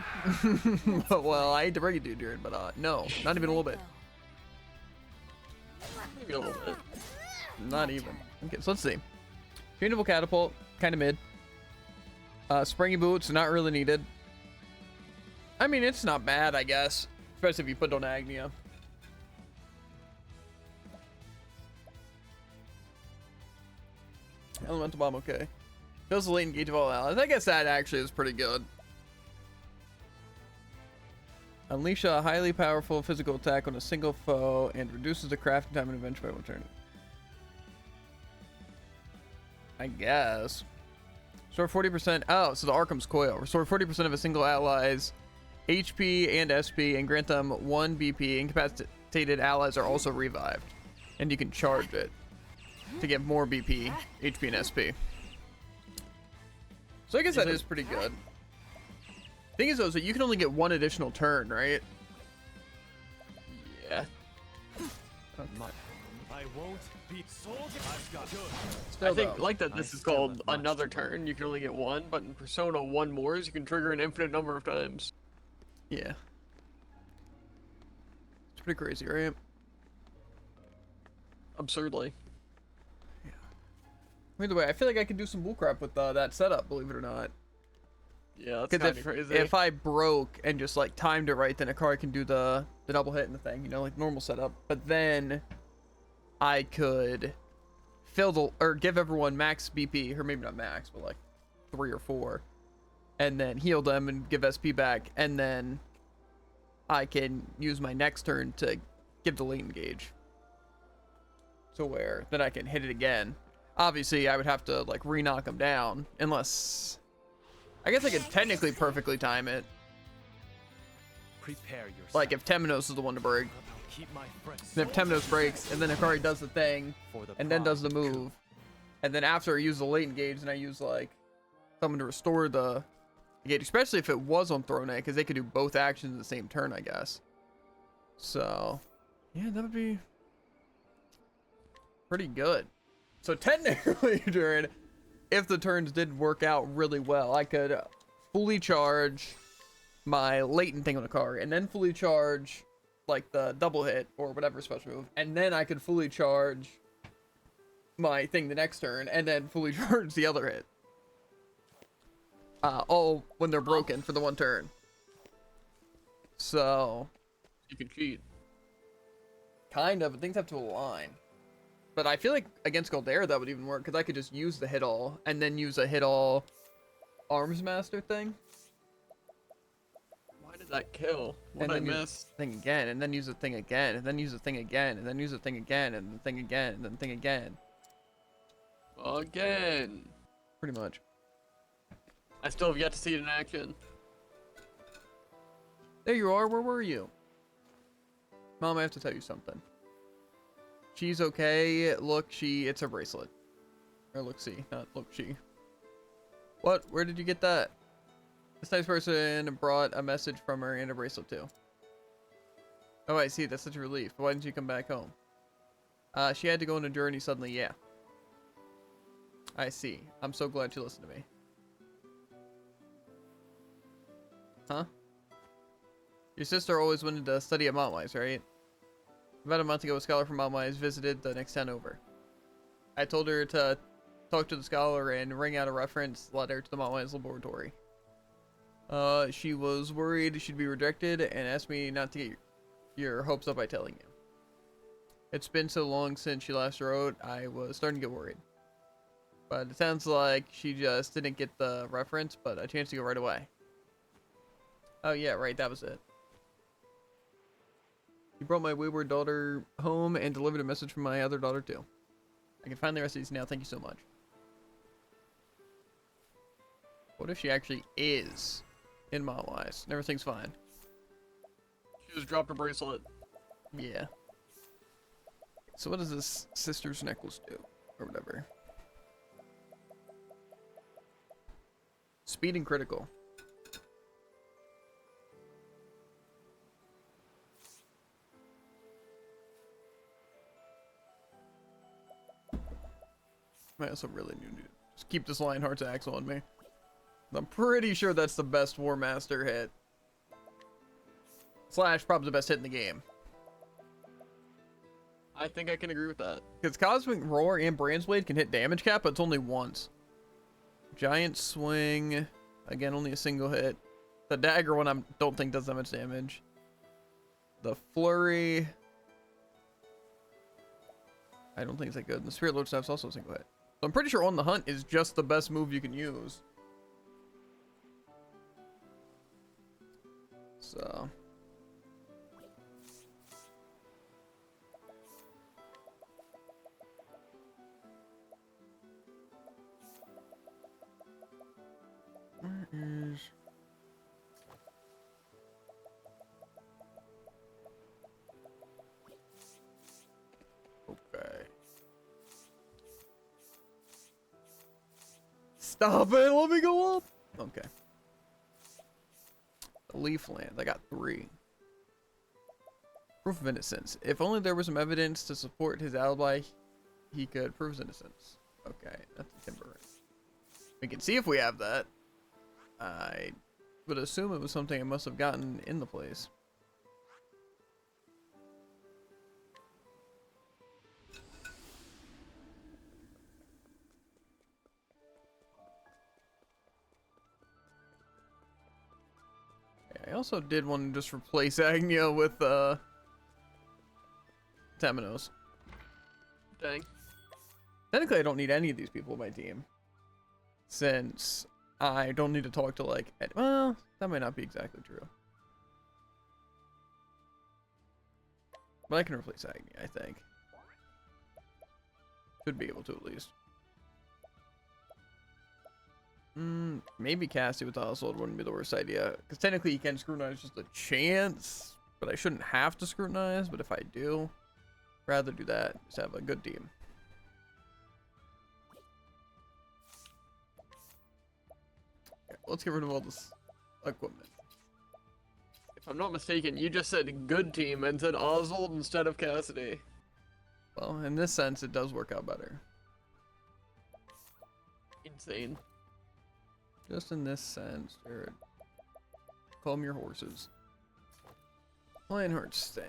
[SPEAKER 1] Well, I hate to break it to you, Jared, but no, not even a little bit.
[SPEAKER 2] Maybe a little bit.
[SPEAKER 1] Not even. Okay, so let's see. Changeable catapult, kind of mid. Springy boots, not really needed. I mean, it's not bad, I guess. Especially if you put on Agnia. Elemental bomb, okay. Fills the latent gauge of all allies. I guess that actually is pretty good. Unleash a highly powerful physical attack on a single foe and reduces the crafting time and adventure by 1 turn. I guess. Restore 40%. Oh, so the Arkham's Coil. Restore 40% of a single ally's HP and SP and grant them 1 BP. Incapacitated allies are also revived. And you can charge it to get more BP, HP, and SP. So I guess that is pretty good. Thing is though, so you can only get 1 additional turn, right?
[SPEAKER 2] Yeah.
[SPEAKER 7] I won't be sold. I've got good.
[SPEAKER 1] Still,
[SPEAKER 2] I think
[SPEAKER 1] though,
[SPEAKER 2] like that this is called another turn. You can only get 1, but in Persona 1 more is you can trigger an infinite number of times.
[SPEAKER 1] yeah. It's pretty crazy, right?
[SPEAKER 2] Absurdly.
[SPEAKER 1] Either way, I feel like I could do some bullcrap with that setup, believe it or not.
[SPEAKER 2] Yeah, that's
[SPEAKER 1] Because
[SPEAKER 2] kind of crazy.
[SPEAKER 1] if I broke and just like timed it right, then Akari can do the double hit and the thing, you know, like normal setup. But then I could fill the or give everyone max BP, or maybe not max, but like 3 or 4, and then heal them and give SP back, and then I can use my next turn to give the latent gauge. So where then I can hit it again. Obviously, I would have to like re-knock them down, unless I guess I could technically perfectly time it.
[SPEAKER 7] Prepare yourself.
[SPEAKER 1] Like if Temenos is the one to break.
[SPEAKER 7] Keep my friends.
[SPEAKER 1] Then if Temenos breaks, and then Akari does the thing, and then does the move, and then after I use the latent gauge, and I use like someone to restore the gauge, especially if it was on Throne, because they could do both actions in the same turn, I guess. So, yeah, that would be pretty good. So technically, Jared, if the turns did work out really well, I could fully charge my latent thing on Akari, and then fully charge like the double hit or whatever special move, and then I could fully charge my thing the next turn, and then fully charge the other hit. all when they're broken for the one turn. So
[SPEAKER 2] You can cheat.
[SPEAKER 1] kind of, but things have to align. But I feel like against Goldera that would even work, because I could just use the hit all and then use a hit all arms master thing.
[SPEAKER 2] Why did that kill? What did I miss?
[SPEAKER 1] Thing again, and then use the thing again, and then use the thing again, and then use the thing again, and the thing again, and then the thing again.
[SPEAKER 2] Again.
[SPEAKER 1] Pretty much.
[SPEAKER 2] I still have yet to see it in action.
[SPEAKER 1] There you are. Where were you? Mom, I have to tell you something. She's okay. Look, it's a bracelet. Or look, see, not look, she. What? Where did you get that? This nice person brought a message from her and a bracelet too. Oh, I see. That's such a relief. Why didn't you come back home? She had to go on a journey suddenly. Yeah. I see. I'm so glad you listened to me. Huh? Your sister always wanted to study at Montwise, right? About a month ago, a scholar from Montwise visited the next town over. I told her to talk to the scholar and ring out a reference letter to the Montwise laboratory. She was worried she'd be rejected and asked me not to get your hopes up by telling you. It's been so long since she last wrote, I was starting to get worried. But it sounds like she just didn't get the reference, but a chance to go right away. Oh yeah, right, that was it. You brought my wayward daughter home and delivered a message from my other daughter too. I can find the rest of these now, thank you so much. What if she actually is in Montwise and everything's fine?
[SPEAKER 2] She just dropped her bracelet.
[SPEAKER 1] Yeah. So what does this sister's necklace do? Or whatever. Speed and critical. I also really need to just keep this Lionheart's axe on me. I'm pretty sure that's the best War Master hit. Slash, probably the best hit in the game.
[SPEAKER 2] I think I can agree with that.
[SPEAKER 1] Because Cosmic Roar and Brand's Blade can hit damage cap, but it's only once. Giant Swing. Again, only a single hit. The Dagger one I don't think does that much damage. The Flurry. I don't think it's that good. And the Spirit Lord Staff's also a single hit. So I'm pretty sure On the Hunt is just the best move you can use. So. Where is... Okay. Stop it! Let me go up! Okay. The Leafland. I got 3. Proof of innocence. If only there was some evidence to support his alibi, he could prove his innocence. Okay, that's a timber ring. We can see if we have that. I would assume it was something I must have gotten in the place. I also did want to just replace Agnia with Temenos.
[SPEAKER 2] Dang.
[SPEAKER 1] Technically, I don't need any of these people on my team, since I don't need to talk to like. Well, that might not be exactly true, but I can replace Agni. I think should be able to at least. Maybe Cassie with Oswald wouldn't be the worst idea, because technically you can scrutinize just a chance, but I shouldn't have to scrutinize. But if I do, rather do that. Just have a good team. Okay, let's get rid of all this equipment.
[SPEAKER 2] If I'm not mistaken, you just said good team and said Oswald instead of Cassidy.
[SPEAKER 1] Well, in this sense, it does work out better.
[SPEAKER 2] Insane.
[SPEAKER 1] Just in this sense, Jared. Calm your horses. Lionheart Stang.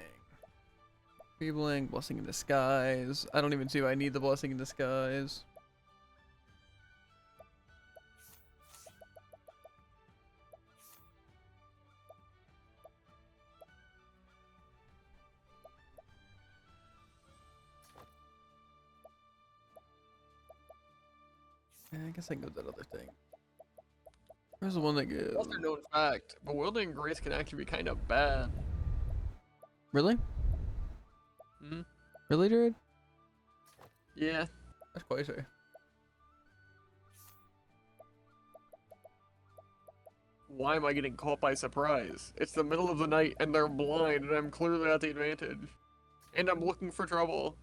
[SPEAKER 1] Feebling, Blessing in Disguise. I don't even see why I need the Blessing in Disguise. Yeah, I guess I can go to that other thing. Where's the one that goes?
[SPEAKER 2] Lesser known fact, bewildering grace can actually be kind of bad.
[SPEAKER 1] Really?
[SPEAKER 2] Hmm?
[SPEAKER 1] Really, Druid?
[SPEAKER 2] Yeah.
[SPEAKER 1] That's quite fair.
[SPEAKER 2] Why am I getting caught by surprise? It's the middle of the night and they're blind and I'm clearly at the advantage. And I'm looking for trouble.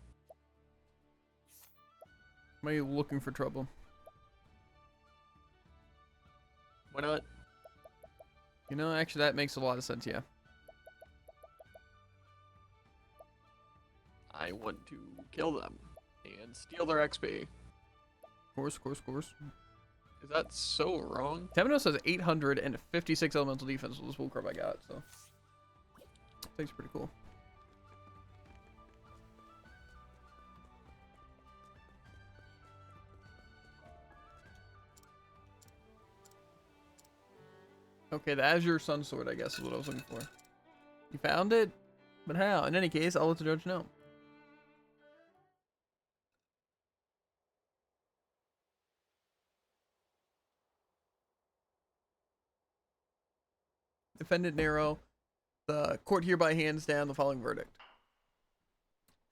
[SPEAKER 1] Why are you looking for trouble?
[SPEAKER 2] Why not?
[SPEAKER 1] You know, actually, that makes a lot of sense, yeah.
[SPEAKER 2] I want to kill them and steal their XP.
[SPEAKER 1] Course.
[SPEAKER 2] Is that so wrong?
[SPEAKER 1] Temenos has 856 elemental defense with this wool crop I got, so. I think it's pretty cool. Okay, the Azure Sun Sword, I guess, is what I was looking for. You found it? But how? In any case, I'll let the judge know. Defendant Nero. The court hereby hands down the following verdict.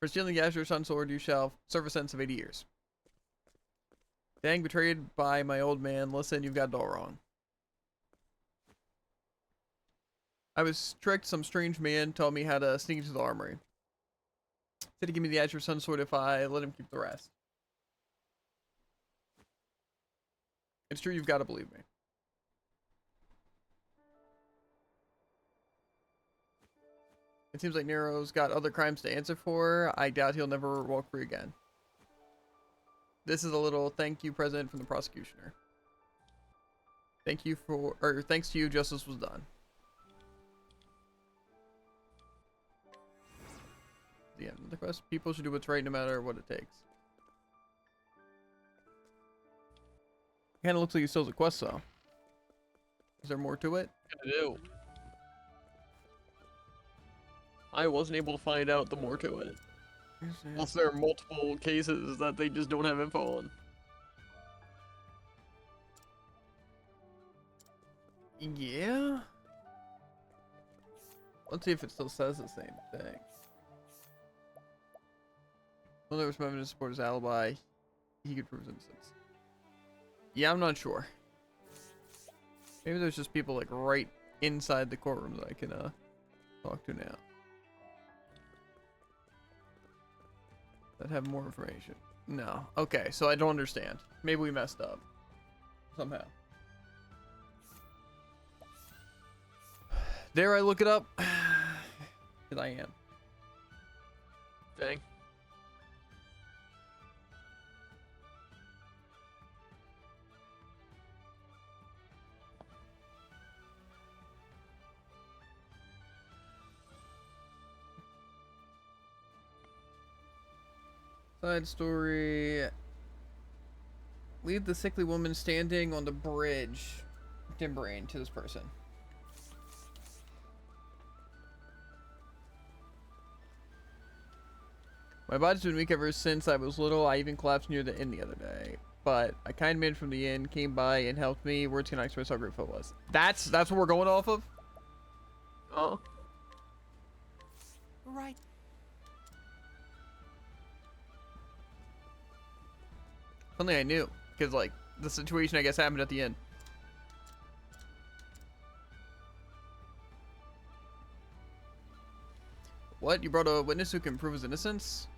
[SPEAKER 1] For stealing the Azure Sun Sword, you shall serve a sentence of 80 years. Dang, betrayed by my old man. Listen, you've got it all wrong. I was tricked. Some strange man told me how to sneak into the armory. Said to give me the Azure Sun Sword if I let him keep the rest. It's true, you've got to believe me. It seems like Nero's got other crimes to answer for. I doubt he'll never walk free again. This is a little thank you present from the prosecutioner. Thanks to you, justice was done. The end of the quest. People should do what's right no matter what it takes. Kind of looks like he still has a quest though. Is there more to it?
[SPEAKER 2] I do. I wasn't able to find out the more to it. Unless there are multiple cases that they just don't have info on.
[SPEAKER 1] Yeah. Let's see if it still says the same thing. Well, there was some evidence to support his alibi. He could prove his innocence. Yeah, I'm not sure. Maybe there's just people like right inside the courtroom that I can talk to now. That have more information. No. Okay, so I don't understand. Maybe we messed up. Somehow. Dare I look it up? Because I am.
[SPEAKER 2] Dang.
[SPEAKER 1] Side story. Leave the sickly woman standing on the bridge. Timbrain to this person. My body's been weak ever since I was little. I even collapsed near the inn the other day. But a kind man from the inn came by and helped me. Words cannot express how grateful I was. That's what we're going off of?
[SPEAKER 2] Oh.
[SPEAKER 4] Right.
[SPEAKER 1] Something I knew. Because, like, the situation, I guess, happened at the end. What? You brought a witness who can prove his innocence?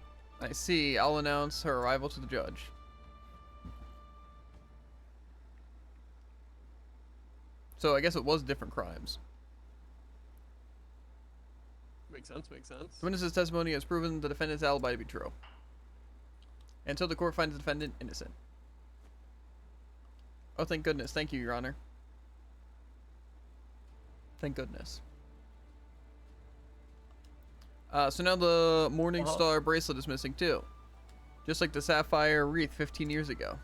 [SPEAKER 1] I see. I'll announce her arrival to the judge. So, I guess it was different crimes.
[SPEAKER 2] Makes sense, makes sense.
[SPEAKER 1] The witness's testimony has proven the defendant's alibi to be true. Until the court finds the defendant innocent. Oh, thank goodness. Thank you, Your Honor. Thank goodness. So now the Morning Star bracelet is missing too. Just like the sapphire wreath 15 years ago.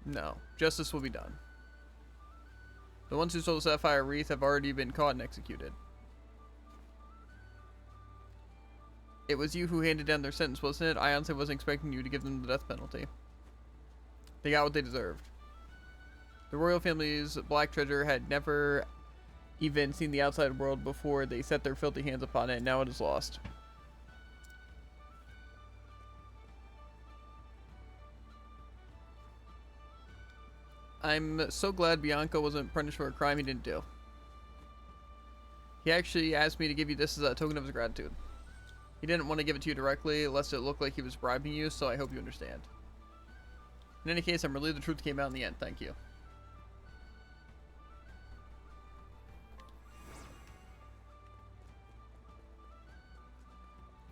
[SPEAKER 1] No. Justice will be done. The ones who stole the sapphire wreath have already been caught and executed. It was you who handed down their sentence, wasn't it? I honestly wasn't expecting you to give them the death penalty. They got what they deserved. The royal family's black treasure had never even seen the outside world before they set their filthy hands upon it, and now it is lost. I'm so glad Bianco wasn't punished for a crime he didn't do. He actually asked me to give you this as a token of his gratitude. He didn't want to give it to you directly, lest it look like he was bribing you, so I hope you understand. In any case, I'm relieved the truth came out in the end. Thank you.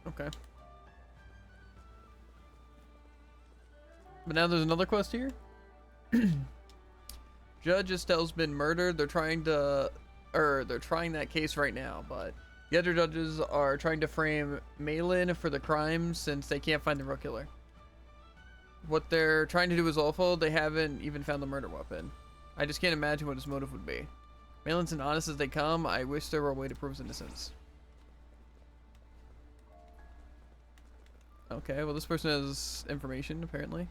[SPEAKER 1] Okay. But now there's another quest here. Judge Estelle's been murdered. They're trying that case right now, but the other judges are trying to frame Malin for the crime since they can't find the real killer. What they're trying to do is awful. They haven't even found the murder weapon. I just can't imagine what his motive would be. Malin's as honest as they come. I wish there were a way to prove his innocence. Okay, well this person has information, apparently.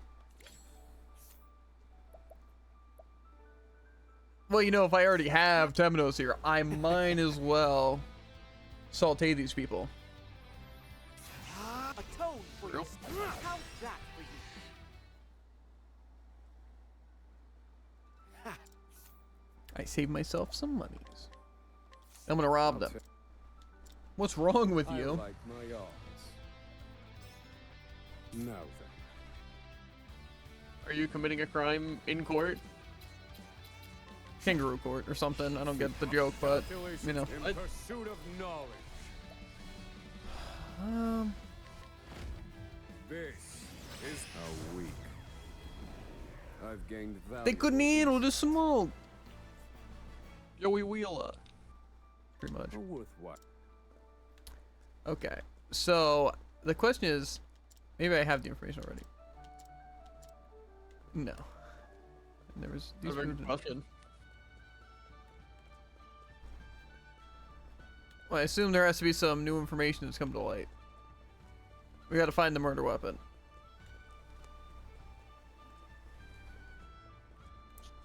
[SPEAKER 1] Well, you know, if I already have Temenos here, I might as well saute these people.
[SPEAKER 4] Atone for your how's that for you?
[SPEAKER 1] I saved myself some monies. I'm gonna rob them. What's wrong with you?
[SPEAKER 8] I like my odds. Now then.
[SPEAKER 2] Are you committing a crime in court?
[SPEAKER 1] Kangaroo court or something. I don't get the joke, but you know.
[SPEAKER 8] In pursuit of knowledge. This is how weak. I've gained value.
[SPEAKER 1] They couldn't handle the smoke.
[SPEAKER 2] Joey Wheeler.
[SPEAKER 1] Pretty much.
[SPEAKER 8] Worth what?
[SPEAKER 1] Okay, so the question is, maybe I have the information already. No. And there was these
[SPEAKER 2] question.
[SPEAKER 1] Well, I assume there has to be some new information that's come to light. We gotta find the murder weapon.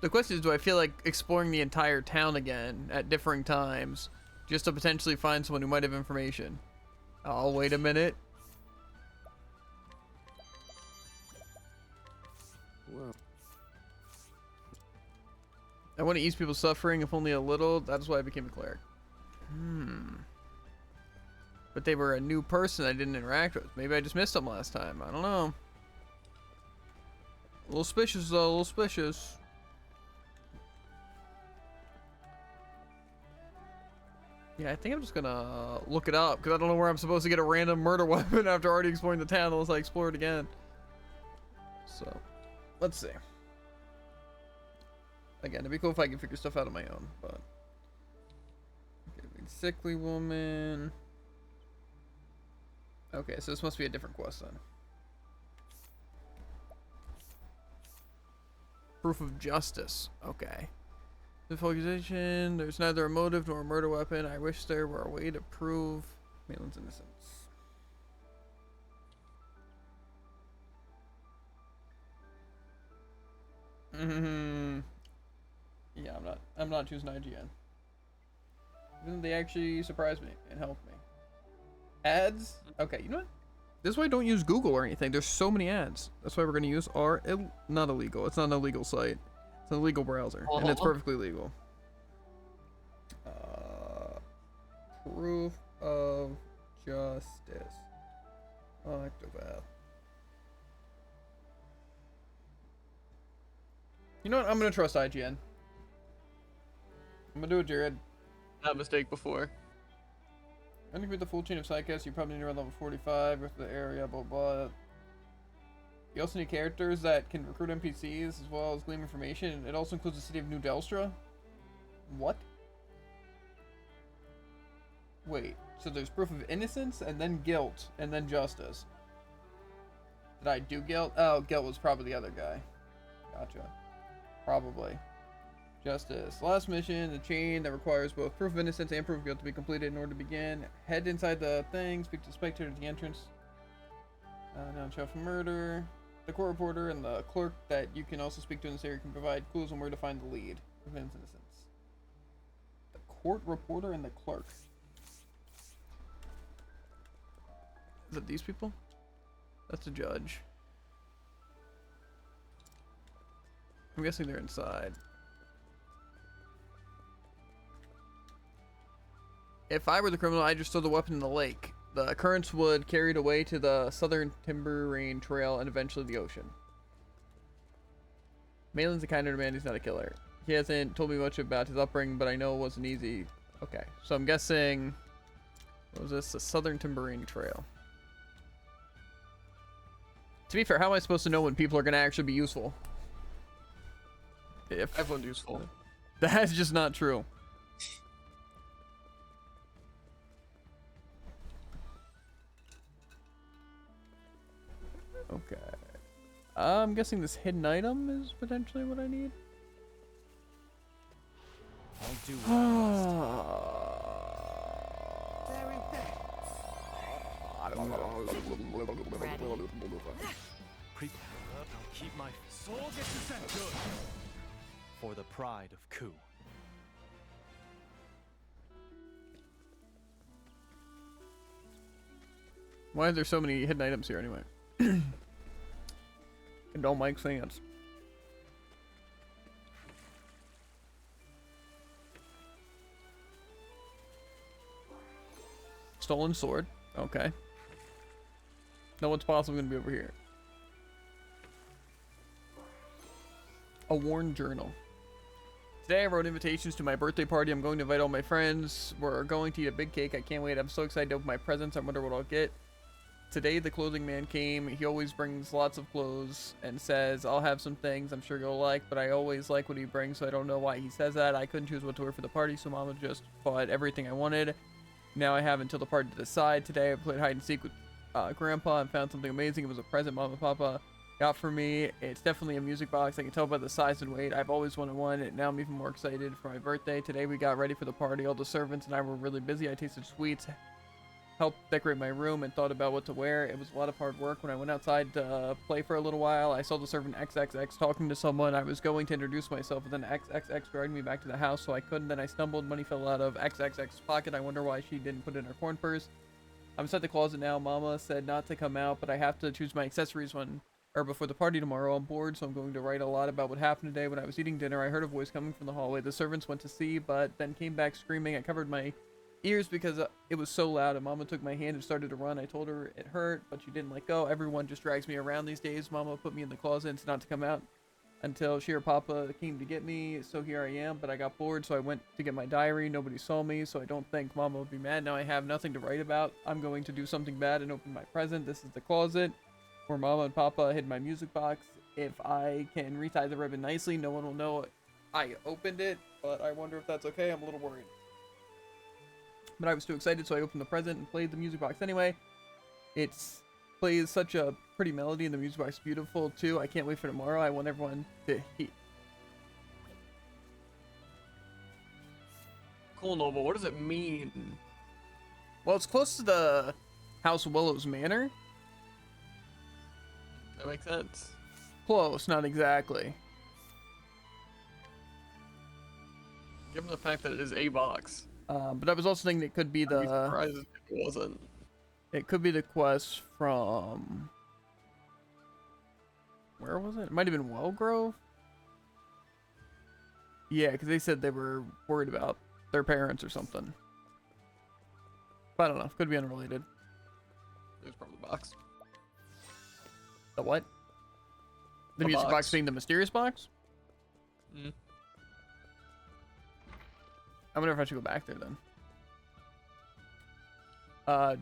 [SPEAKER 1] The question is, do I feel like exploring the entire town again at differing times just to potentially find someone who might have information? Oh, wait a minute.
[SPEAKER 8] Well.
[SPEAKER 1] I want to ease people's suffering, if only a little. That's why I became a cleric. But they were a new person I didn't interact with. Maybe I just missed them last time. I don't know. A little suspicious though, a little suspicious. Yeah, I think I'm just gonna look it up because I don't know where I'm supposed to get a random murder weapon after already exploring the town unless I explore it again. So, let's see. Again, it'd be cool if I could figure stuff out on my own, but... Sickly woman. Okay, so this must be a different quest then. Proof of justice. Okay. The accusation. There's neither a motive nor a murder weapon. I wish there were a way to prove Malin's innocence. Yeah, I'm not choosing IGN. Even though they actually surprised me and helped me. Ads? Okay, you know what? This is why I don't use Google or anything. There's so many ads. That's why we're going to use our... not illegal. It's not an illegal site. It's an illegal browser. And it's perfectly legal. Proof of justice. Octopath. You know what? I'm going to trust IGN. I'm going to do it, Jared.
[SPEAKER 2] That mistake before.
[SPEAKER 1] I think with the full chain of side quests, you probably need around level 45 with the area, blah blah. You also need characters that can recruit NPCs as well as glean information. It also includes the city of New Delstra. What? Wait, so there's proof of innocence and then guilt and then justice. Did I do guilt? Oh, guilt was probably the other guy. Gotcha. Probably. Justice. Last mission, the chain that requires both proof of innocence and proof of guilt to be completed in order to begin. Head inside the thing, speak to the spectator at the entrance. Now check for murder. The court reporter and the clerk that you can also speak to in this area can provide clues on where to find the lead. Prevents innocence. The court reporter and the clerk. Is it these people? That's the judge. I'm guessing they're inside. If I were the criminal, I'd just throw the weapon in the lake. The currents would carry it away to the southern timber rain trail and eventually the ocean. Malin's the kind of man, he's not a killer. He hasn't told me much about his upbringing, but I know it wasn't easy. Okay, so I'm guessing... What was this? The southern timber rain trail. To be fair, how am I supposed to know when people are going to actually be useful? If
[SPEAKER 2] Everyone's useful.
[SPEAKER 1] That's just not true. Okay. I'm guessing this hidden item is potentially what I need.
[SPEAKER 7] I'll do Prepare. I'll keep my soul gets you sent good. For the pride of Ku.
[SPEAKER 1] Why are there so many hidden items here anyway? And don't make sense. Stolen sword. Okay. No one's possibly going to be over here. A worn journal. Today I wrote invitations to my birthday party. I'm going to invite all my friends. We're going to eat a big cake. I can't wait. I'm so excited to open my presents. I wonder what I'll get. Today the clothing man came. He always brings lots of clothes and says, I'll have some things I'm sure you'll like, but I always like what he brings, so I don't know why he says that. I couldn't choose what to wear for the party, so Mama just bought everything I wanted. Now I have until the party to decide. Today I played hide and seek with Grandpa and found something amazing. It was a present Mama and Papa got for me. It's definitely a music box. I can tell by the size and weight. I've always wanted one, and now I'm even more excited for my birthday. Today we got ready for the party. All the servants and I were really busy. I tasted sweets, helped decorate my room, and thought about what to wear. It was a lot of hard work. When I went outside to play for a little while, I saw the servant XXX talking to someone. I was going to introduce myself, but then XXX dragged me back to the house, so I couldn't. Then I stumbled. Money fell out of XXX's pocket. I wonder why she didn't put it in her corn purse. I'm inside the closet now. Mama said not to come out, but I have to choose my accessories before the party tomorrow. I'm bored, so I'm going to write a lot about what happened today. When I was eating dinner, I heard a voice coming from the hallway. The servants went to see, but then came back screaming. I covered my ears because it was so loud, and Mama took my hand and started to run. I told her it hurt, but she didn't let go. Everyone just drags me around these days. Mama put me in the closet and said not to come out until she or Papa came to get me, so here I am. But I got bored, so I went to get my diary. Nobody saw me, so I don't think Mama would be mad. Now I have nothing to write about. I'm going to do something bad and open my present. This is the closet where Mama and Papa hid my music box. If I can retie the ribbon nicely, no one will know I opened it, but I wonder if that's okay. I'm a little worried. But I was too excited, so I opened the present and played the music box anyway. It plays such a pretty melody, and the music box is beautiful too. I can't wait for tomorrow. I want everyone to hear.
[SPEAKER 2] Cool, Noble. What does it mean?
[SPEAKER 1] Well, it's close to the House Willows Manor.
[SPEAKER 2] That makes sense.
[SPEAKER 1] Close, not exactly.
[SPEAKER 2] Given the fact that it is a box.
[SPEAKER 1] But I was also thinking it could be
[SPEAKER 2] I'd be surprised if it wasn't.
[SPEAKER 1] It could be the quest from... Where was it? It might have been Wellgrove? Yeah, because they said they were worried about their parents or something. But I don't know. Could be unrelated.
[SPEAKER 2] It was probably the box.
[SPEAKER 1] The what? The
[SPEAKER 2] The
[SPEAKER 1] music box
[SPEAKER 2] box.
[SPEAKER 1] being the mysterious box?
[SPEAKER 2] Mm.
[SPEAKER 1] I wonder if I should go back there then.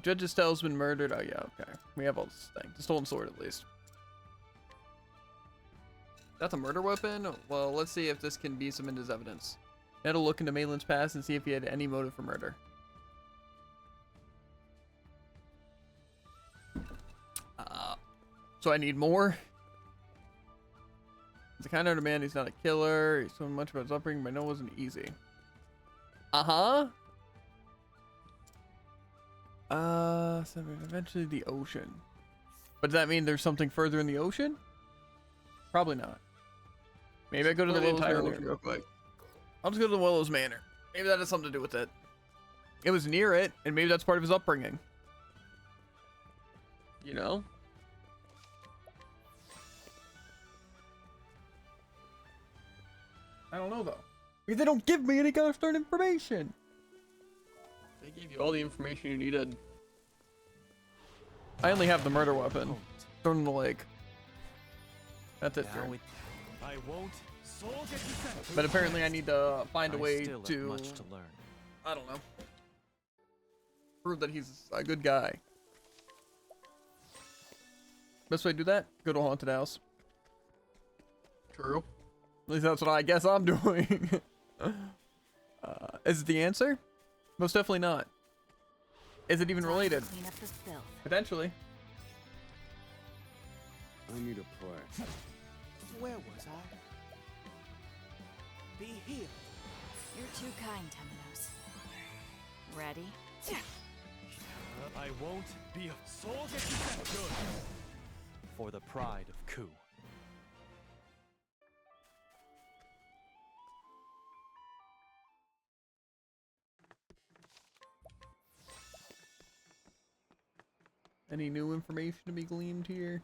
[SPEAKER 1] Judge Estelle's been murdered. Oh yeah, okay. We have all this thing. The stolen sword at least. That's a murder weapon? Well, let's see if this can be some into his evidence. That'll look into Malin's past and see if he had any motive for murder. So I need more. He's the kind of man, he's not a killer. He's so much about his upbringing, but I know it wasn't easy. So eventually the ocean. But does that mean there's something further in the ocean? Probably not. Maybe I go to the
[SPEAKER 2] Explore
[SPEAKER 1] Willow's
[SPEAKER 2] entire
[SPEAKER 1] Manor.
[SPEAKER 2] movie real quick.
[SPEAKER 1] I'll just go to the Willow's Manor. Maybe that has something to do with it. It was near it, and maybe that's part of his upbringing.
[SPEAKER 2] You know?
[SPEAKER 1] I don't know, though. Because they don't give me any kind of stern information.
[SPEAKER 2] They gave you all the information you needed.
[SPEAKER 1] I only have the murder weapon. Thrown in the lake. That's it,
[SPEAKER 7] Now I won't.
[SPEAKER 1] But apparently I need to find a way
[SPEAKER 7] still have
[SPEAKER 1] to...
[SPEAKER 7] much to learn.
[SPEAKER 1] I don't know. Prove that he's a good guy. Best way to do that? Go to a haunted house.
[SPEAKER 2] True.
[SPEAKER 1] At least that's what I guess I'm doing. Is it the answer? Most definitely not. Is it even related?
[SPEAKER 11] Clean up the filth.
[SPEAKER 1] Potentially.
[SPEAKER 8] I need a prayer. Where was I? Be healed.
[SPEAKER 11] You're too kind, Temenos. Ready?
[SPEAKER 7] I won't be a soul get you set good. For the pride of Ku.
[SPEAKER 1] Any new information to be gleaned here?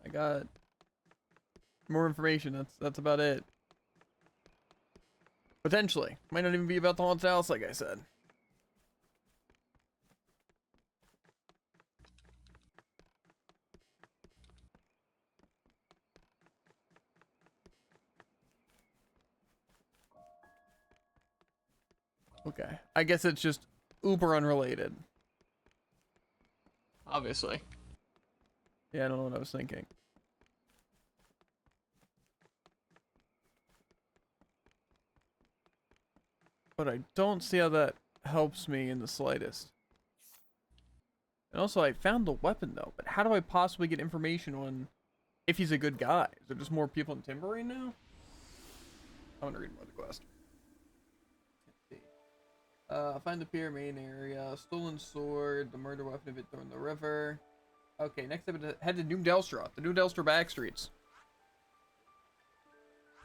[SPEAKER 1] I got more information. That's about it. Potentially. Might not even be about the haunted house, like I said. Okay. I guess it's just uber unrelated.
[SPEAKER 2] Obviously.
[SPEAKER 1] Yeah, I don't know what I was thinking. But I don't see how that helps me in the slightest. And also, I found the weapon, though. But how do I possibly get information on if he's a good guy? Is there just more people in Timberine now? I'm gonna read more of the quest. Find the pier main area. Stolen sword. The murder weapon of it thrown in the river. Okay, next up, head to New Delstra. The New Delstra back streets.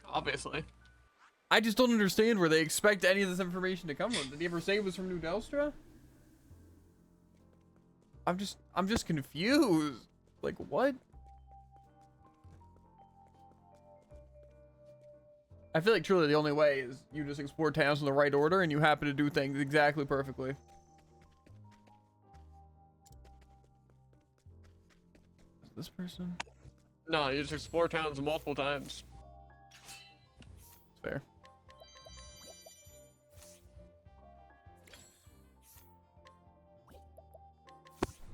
[SPEAKER 2] Obviously.
[SPEAKER 1] I just don't understand where they expect any of this information to come from. Did he ever say it was from New Delstra? I'm just confused. Like, what? I feel like truly the only way is you just explore towns in the right order and you happen to do things exactly perfectly. Is this person?
[SPEAKER 2] No, you just explore towns multiple times.
[SPEAKER 1] It's fair.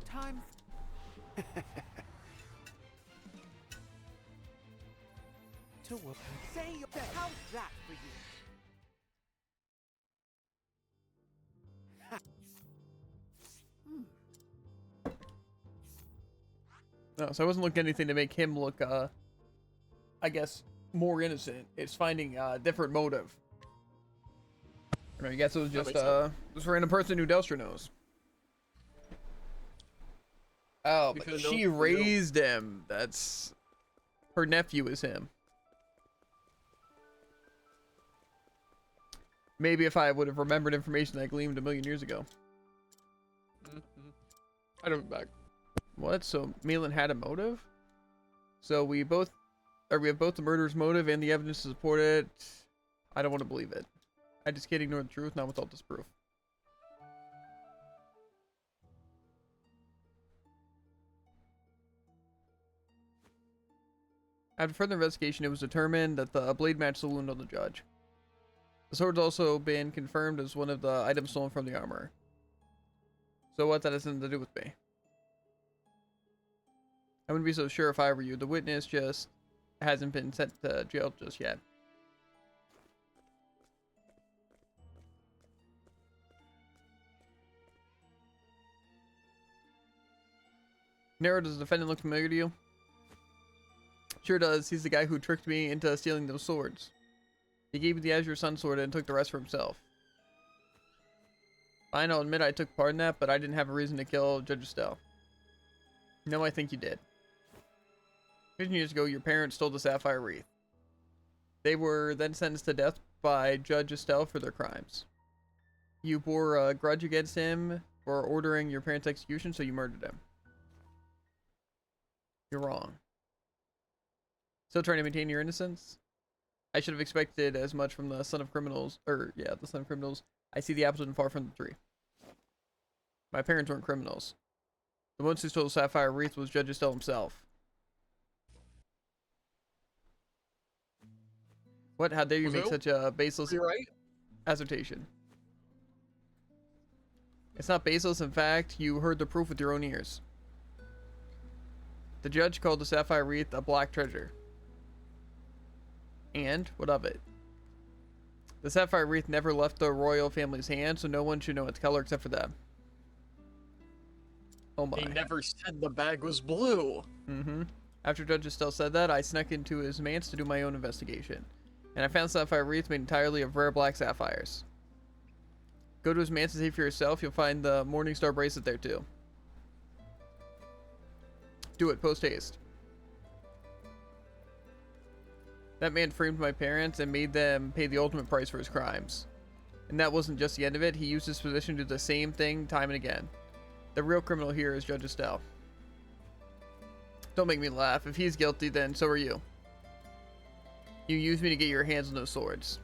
[SPEAKER 8] Time. To whoop. Say how's that for you?
[SPEAKER 1] No, so I wasn't looking at anything to make him look, I guess, more innocent. It's finding a different motive. I guess it was just, this random person who Delstra knows. Oh, but
[SPEAKER 2] Because
[SPEAKER 1] she raised him. That's... Her nephew is him. Maybe if I would have remembered information that gleamed a million years ago.
[SPEAKER 2] I don't back.
[SPEAKER 1] What? So Malin had a motive? So we have both the murderer's motive and the evidence to support it. I don't want to believe it. I just can't ignore the truth, not without this proof. After further investigation, it was determined that the blade matched the wound on the judge. The sword's also been confirmed as one of the items stolen from the armor. So what that has nothing to do with me. I wouldn't be so sure if I were you. The witness just hasn't been sent to jail just yet. Nero, does the defendant look familiar to you? Sure does. He's the guy who tricked me into stealing those swords. He gave me the Azure Sun sword and took the rest for himself. Fine, I'll admit I took part in that, but I didn't have a reason to kill Judge Estelle. No, I think you did. 15 years ago, your parents stole the sapphire wreath. They were then sentenced to death by Judge Estelle for their crimes. You bore a grudge against him for ordering your parents' execution, so you murdered him. You're wrong. Still trying to maintain your innocence? I should have expected as much from the son of criminals, the son of criminals. I see the apples and far from the tree. My parents weren't criminals. The ones who stole the sapphire wreath was Judge Estelle himself. What? How dare you make such a baseless assertion? It's not baseless. In fact, you heard the proof with your own ears. The judge called the sapphire wreath a black treasure. And what of it? The sapphire wreath never left the royal family's hand, so no one should know its color except for them. Oh my.
[SPEAKER 2] He never said the bag was blue.
[SPEAKER 1] Mm-hmm. After Judge Estelle said that, I snuck into his manse to do my own investigation. And I found sapphire wreath made entirely of rare black sapphires. Go to his manse and see for yourself. You'll find the Morningstar bracelet there too. Do it, post haste. That man framed my parents and made them pay the ultimate price for his crimes. And that wasn't just the end of it. He used his position to do the same thing time and again. The real criminal here is Judge Estelle. Don't make me laugh. If he's guilty, then so are you. You used me to get your hands on those swords.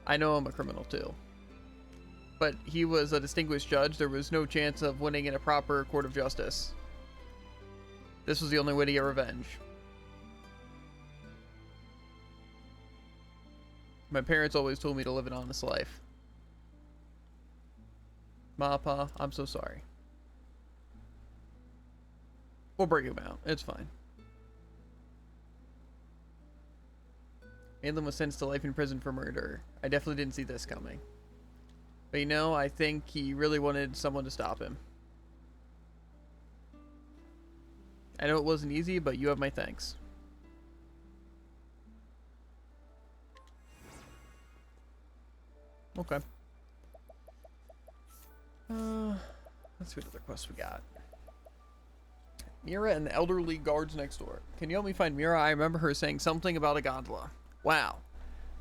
[SPEAKER 1] I know I'm a criminal too. But he was a distinguished judge. There was no chance of winning in a proper court of justice. This was the only way to get revenge. My parents always told me to live an honest life. Ma, Pa, I'm so sorry. We'll bring him out. It's fine. Maitland was sentenced to life in prison for murder. I definitely didn't see this coming. But you know, I think he really wanted someone to stop him. I know it wasn't easy, but you have my thanks. Okay. Let's see what other quests we got. Mira and the elderly guards next door. Can you help me find Mira? I remember her saying something about a gondola. Wow.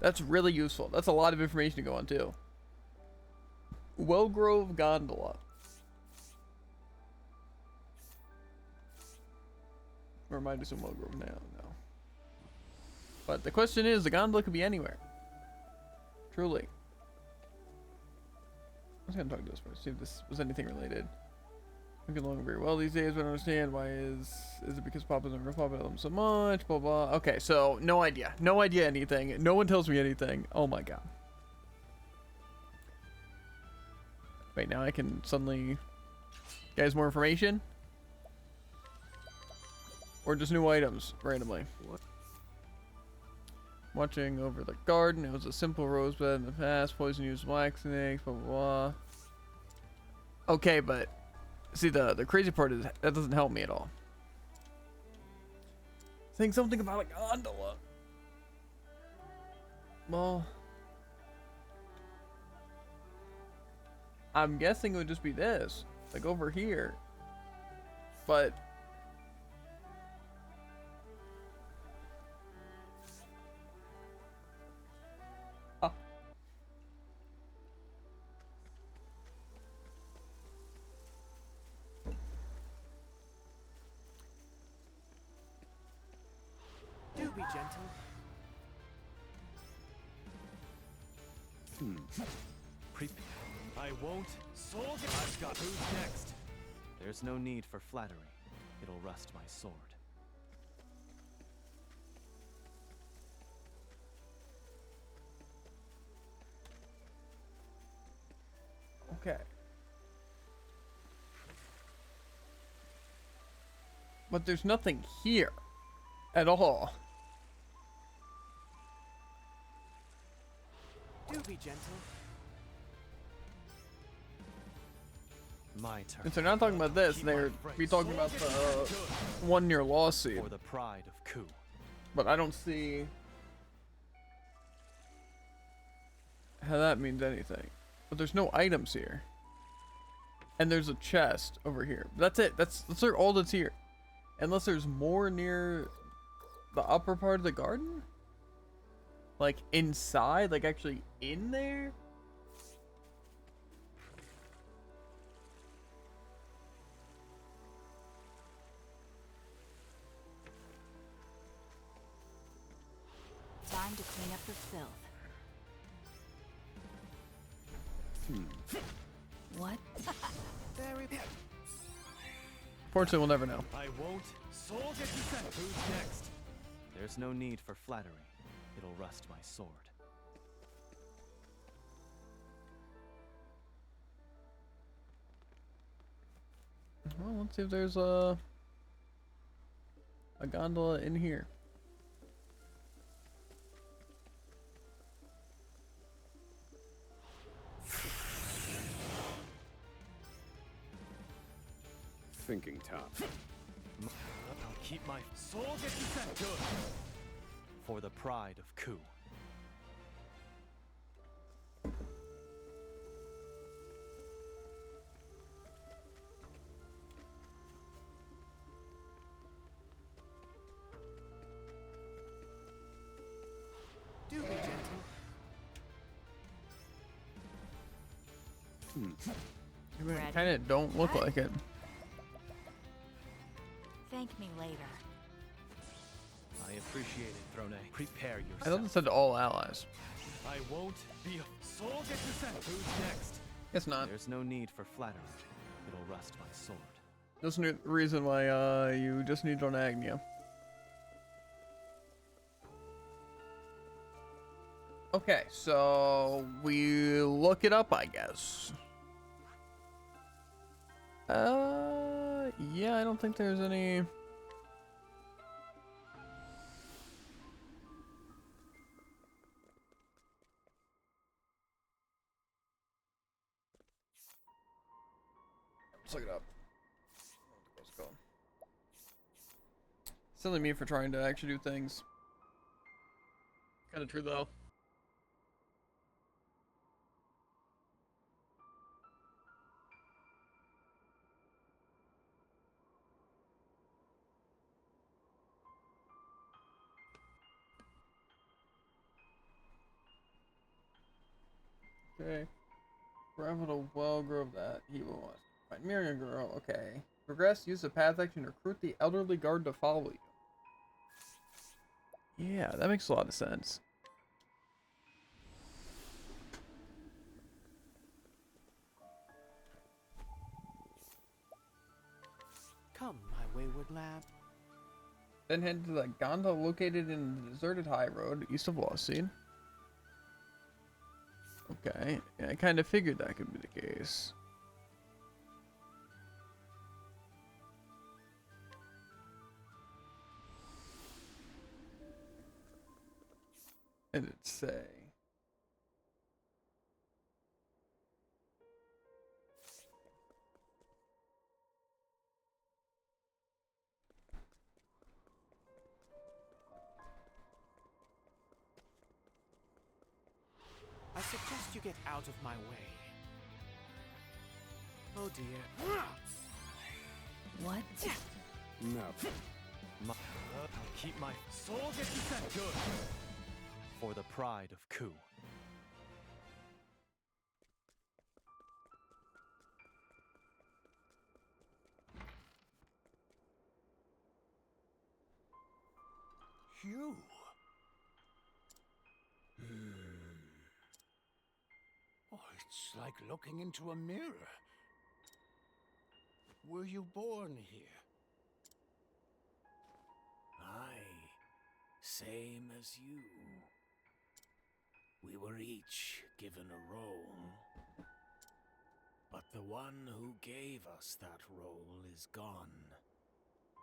[SPEAKER 1] That's really useful. That's a lot of information to go on, too. Wellgrove Gondola. Remind us of Wellgrove now. No. But the question is, the gondola could be anywhere. Truly. I was gonna talk to this person, see if this was anything related. I can longer very well these days, but I don't understand why is it because Papa's never Papa them so much, blah blah. Okay, so no idea anything. No one tells me anything. Oh my god. Wait, now I can suddenly guys more information? Or just new items randomly. What? Watching over the garden. It was a simple rosebud in the past. Poison used black snakes, blah blah blah. Okay, but see the crazy part is that doesn't help me at all. Saying something about a gondola. Well, I'm guessing it would just be this, like over here. But
[SPEAKER 7] do be gentle. I won't. I've got who's next. There's no need for flattery. It'll rust my sword.
[SPEAKER 1] okay. But there's nothing here at all.
[SPEAKER 7] Do be gentle. My turn.
[SPEAKER 1] If they're not talking about this, they're be talking about the one near lawsuit.
[SPEAKER 7] For the pride of Ku.
[SPEAKER 1] But I don't see how that means anything. But there's no items here. And there's a chest over here. That's it. That's all that's here. Unless there's more near the upper part of the garden? Like inside? Like actually in there?
[SPEAKER 12] Time to clean up the filth. What?
[SPEAKER 10] Very.
[SPEAKER 1] Fortunately, we'll never know.
[SPEAKER 7] I won't. Soul get you sent. Who's next? There's no need for flattery. It'll rust my sword.
[SPEAKER 1] Well, let's see if there's a gondola in here.
[SPEAKER 14] Thinking top.
[SPEAKER 7] I'll keep my soul get you sent. Good. For the pride of Ku.
[SPEAKER 10] Do be gentle.
[SPEAKER 1] Kind of don't look like it.
[SPEAKER 12] Thank me later.
[SPEAKER 7] I appreciate it, Throne. Prepare
[SPEAKER 1] I thought
[SPEAKER 7] yourself.
[SPEAKER 1] it said to all allies.
[SPEAKER 7] I won't be a soul get you sent. Who's next?
[SPEAKER 1] Guess not.
[SPEAKER 7] There's no need for flattery. It'll rust my sword.
[SPEAKER 1] That's the reason why you just need on Agnia. Okay, so we look it up, I guess. Yeah, I don't think there's any. Let's look it up. Let's go. Silly me for trying to actually do things.
[SPEAKER 2] Kind of true though.
[SPEAKER 1] Okay. Travel to Wellgrove that he will want. Find Miriam girl. Okay. Progress. Use the path action to recruit the elderly guard to follow you. Yeah, that makes a lot of sense.
[SPEAKER 10] Come, my wayward lad.
[SPEAKER 1] Then head to the gondola located in the deserted high road east of Lost-Seed. Okay, yeah, I kind of figured that could be the case. And it'd say.
[SPEAKER 10] I suggest you get out of my way. Oh dear.
[SPEAKER 12] What?
[SPEAKER 14] No.
[SPEAKER 7] I'll keep my soul get you sent. Good. For the pride of Ku.
[SPEAKER 8] You. Oh, it's like looking into a mirror. Were you born here?
[SPEAKER 10] Aye, same as you. We were each given a role. But the one who gave us that role is gone.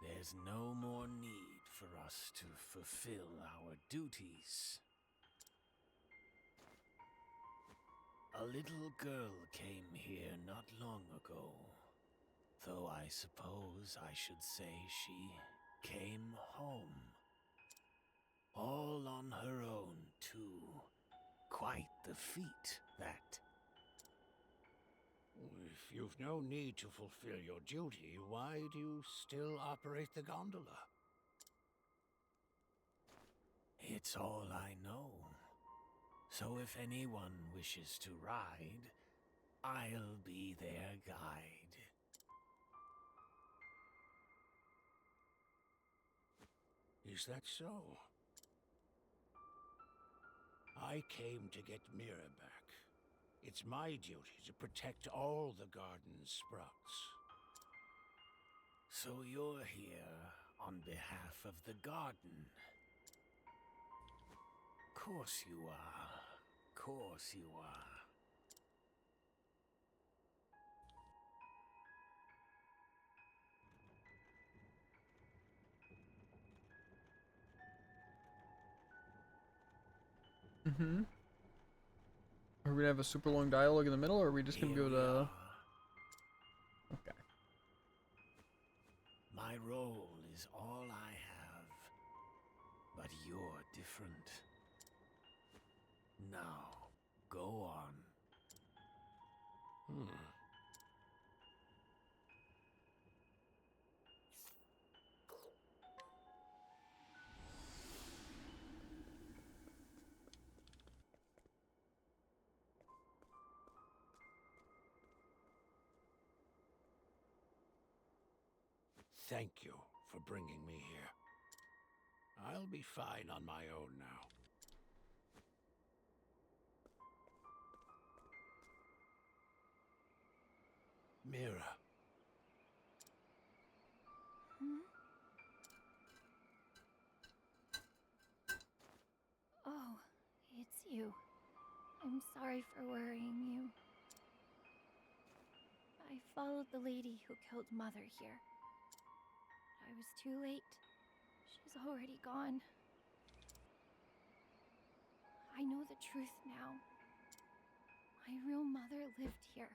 [SPEAKER 10] There's no more need for us to fulfill our duties. A little girl came here not long ago. Though I suppose I should say she came home. All on her own, too. Quite the feat, that.
[SPEAKER 8] If you've no need to fulfill your duty, why do you still operate the gondola?
[SPEAKER 15] It's all I know. So if anyone wishes to ride, I'll be their guide.
[SPEAKER 8] Is that so? I came to get Mira back. It's my duty to protect all the garden's sprouts.
[SPEAKER 15] So you're here on behalf of the garden. Course you are. Course you are.
[SPEAKER 1] Mm-hmm. Are we gonna have a super long dialogue in the middle, or are we just gonna go to... Okay.
[SPEAKER 15] My role is all I have, but you're different. Now, go on.
[SPEAKER 8] Thank you for bringing me here. I'll be fine on my own now. Mira.
[SPEAKER 13] Oh, it's you. I'm sorry for worrying you. I followed the lady who killed Mother here. I was too late. She's already gone. I know the truth now. My real mother lived here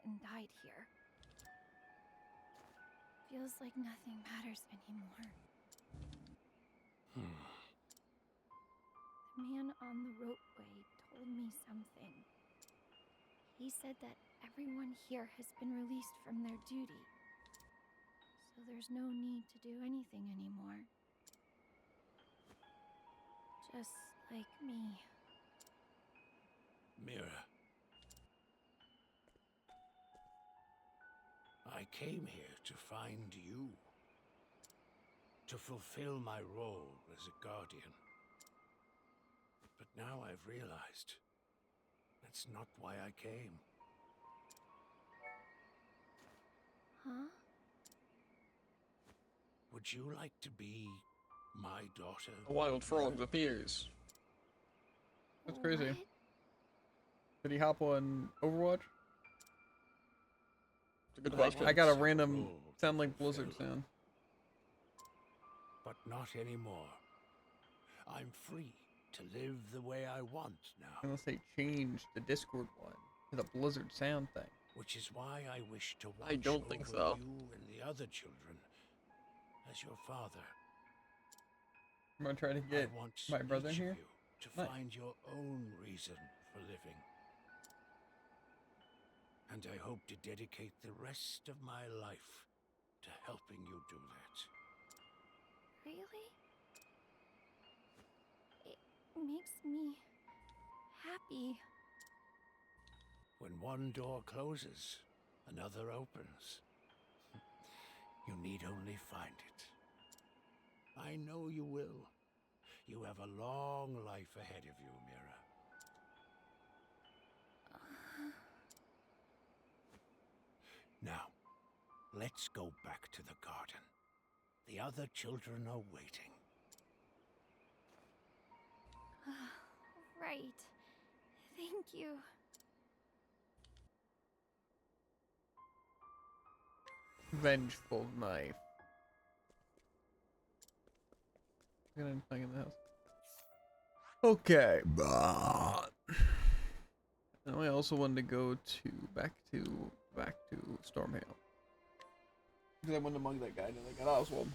[SPEAKER 13] and died here. Feels like nothing matters anymore. The man on the ropeway told me something. He said that everyone here has been released from their duty, so there's no need to do anything anymore. Just like me.
[SPEAKER 8] Mira. I came here to find you. To fulfill my role as a guardian. But now I've realized that's not why I came.
[SPEAKER 13] Huh?
[SPEAKER 8] Would you like to be my daughter?
[SPEAKER 2] A wild frog appears.
[SPEAKER 1] That's crazy. Did he hop on Overwatch?
[SPEAKER 2] Good question.
[SPEAKER 1] I got a random sound like Blizzard sound.
[SPEAKER 8] But not anymore. I'm free to live the way I want now.
[SPEAKER 1] Unless they changed the Discord one to the Blizzard sound thing.
[SPEAKER 8] Which is why I wish to watch
[SPEAKER 2] I don't think
[SPEAKER 8] over
[SPEAKER 2] so.
[SPEAKER 8] you and the other children as your father.
[SPEAKER 1] I'm gonna try to get
[SPEAKER 8] I want
[SPEAKER 1] my brother
[SPEAKER 8] each
[SPEAKER 1] here.
[SPEAKER 8] of you to
[SPEAKER 1] Nice.
[SPEAKER 8] find your own reason for living. And I hope to dedicate the rest of my life to helping you do that.
[SPEAKER 13] Really? It makes me happy.
[SPEAKER 8] When one door closes, another opens. You need only find it. I know you will. You have a long life ahead of you, Mira. Now, let's go back to the garden. The other children are waiting.
[SPEAKER 13] Right. Thank you.
[SPEAKER 1] Vengeful knife. Gonna hang in the house. Okay. Now I also wanted to go to back to Stormhail. Because I wanted to mug that guy and I got Oswald.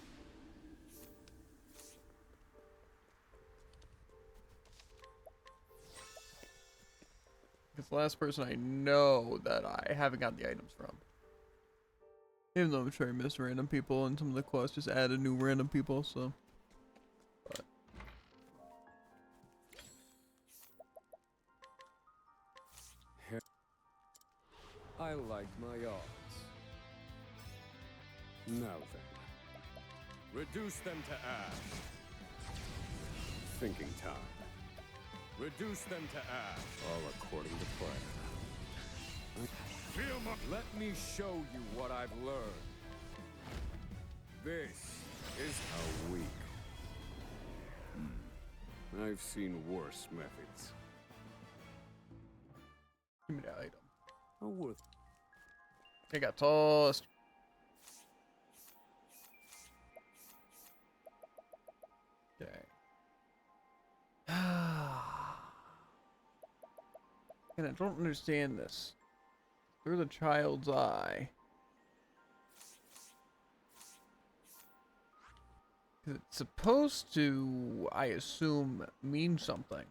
[SPEAKER 1] It's the last person I know that I haven't got the items from. Even though I'm sure I missed random people and some of the quests just added new random people, so. But.
[SPEAKER 14] I like my odds. Now then.
[SPEAKER 9] Reduce them to ash.
[SPEAKER 14] Thinking time.
[SPEAKER 9] Reduce them to ash.
[SPEAKER 14] All according to plan.
[SPEAKER 9] Feel my...
[SPEAKER 14] Let me show you what I've learned. This is how weak. I've seen worse methods.
[SPEAKER 1] Give me that item.
[SPEAKER 14] Oh, worth.
[SPEAKER 1] It got tossed. Okay. And I don't understand this. Through the child's eye. Because it's supposed to, I assume, mean something.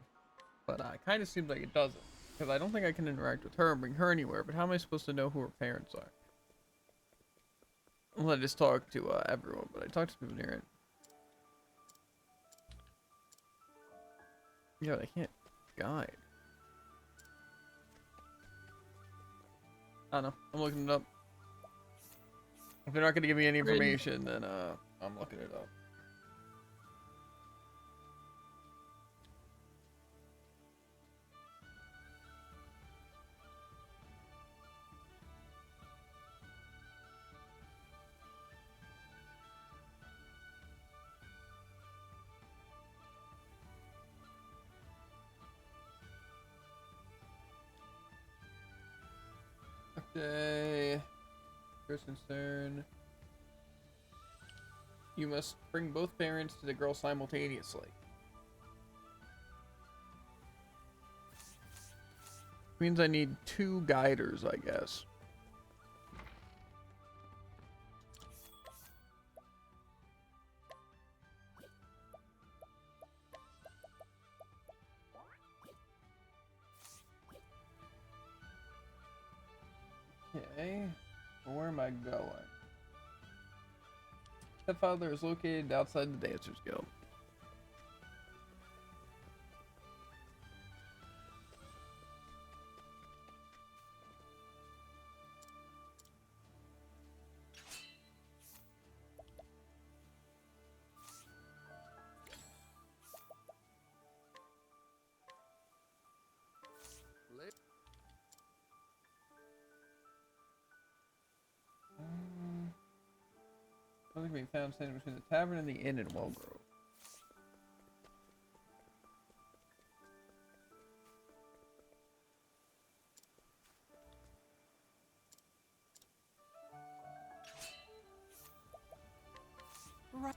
[SPEAKER 1] But it kind of seems like it doesn't. Because I don't think I can interact with her and bring her anywhere. But how am I supposed to know who her parents are? Well, I just talk to everyone, but I talk to people near it. Yeah, but I can't guide. I don't know. I'm looking it up. If they're not going to give me any information, then I'm looking it up. Okay. First concern. You must bring both parents to the girl simultaneously. Means I need 2 guiders, I guess. Okay, well, where am I going? Stepfather is located outside the Dancers Guild. Something can be found standing between the tavern and the inn in Wellgrove.
[SPEAKER 11] Right.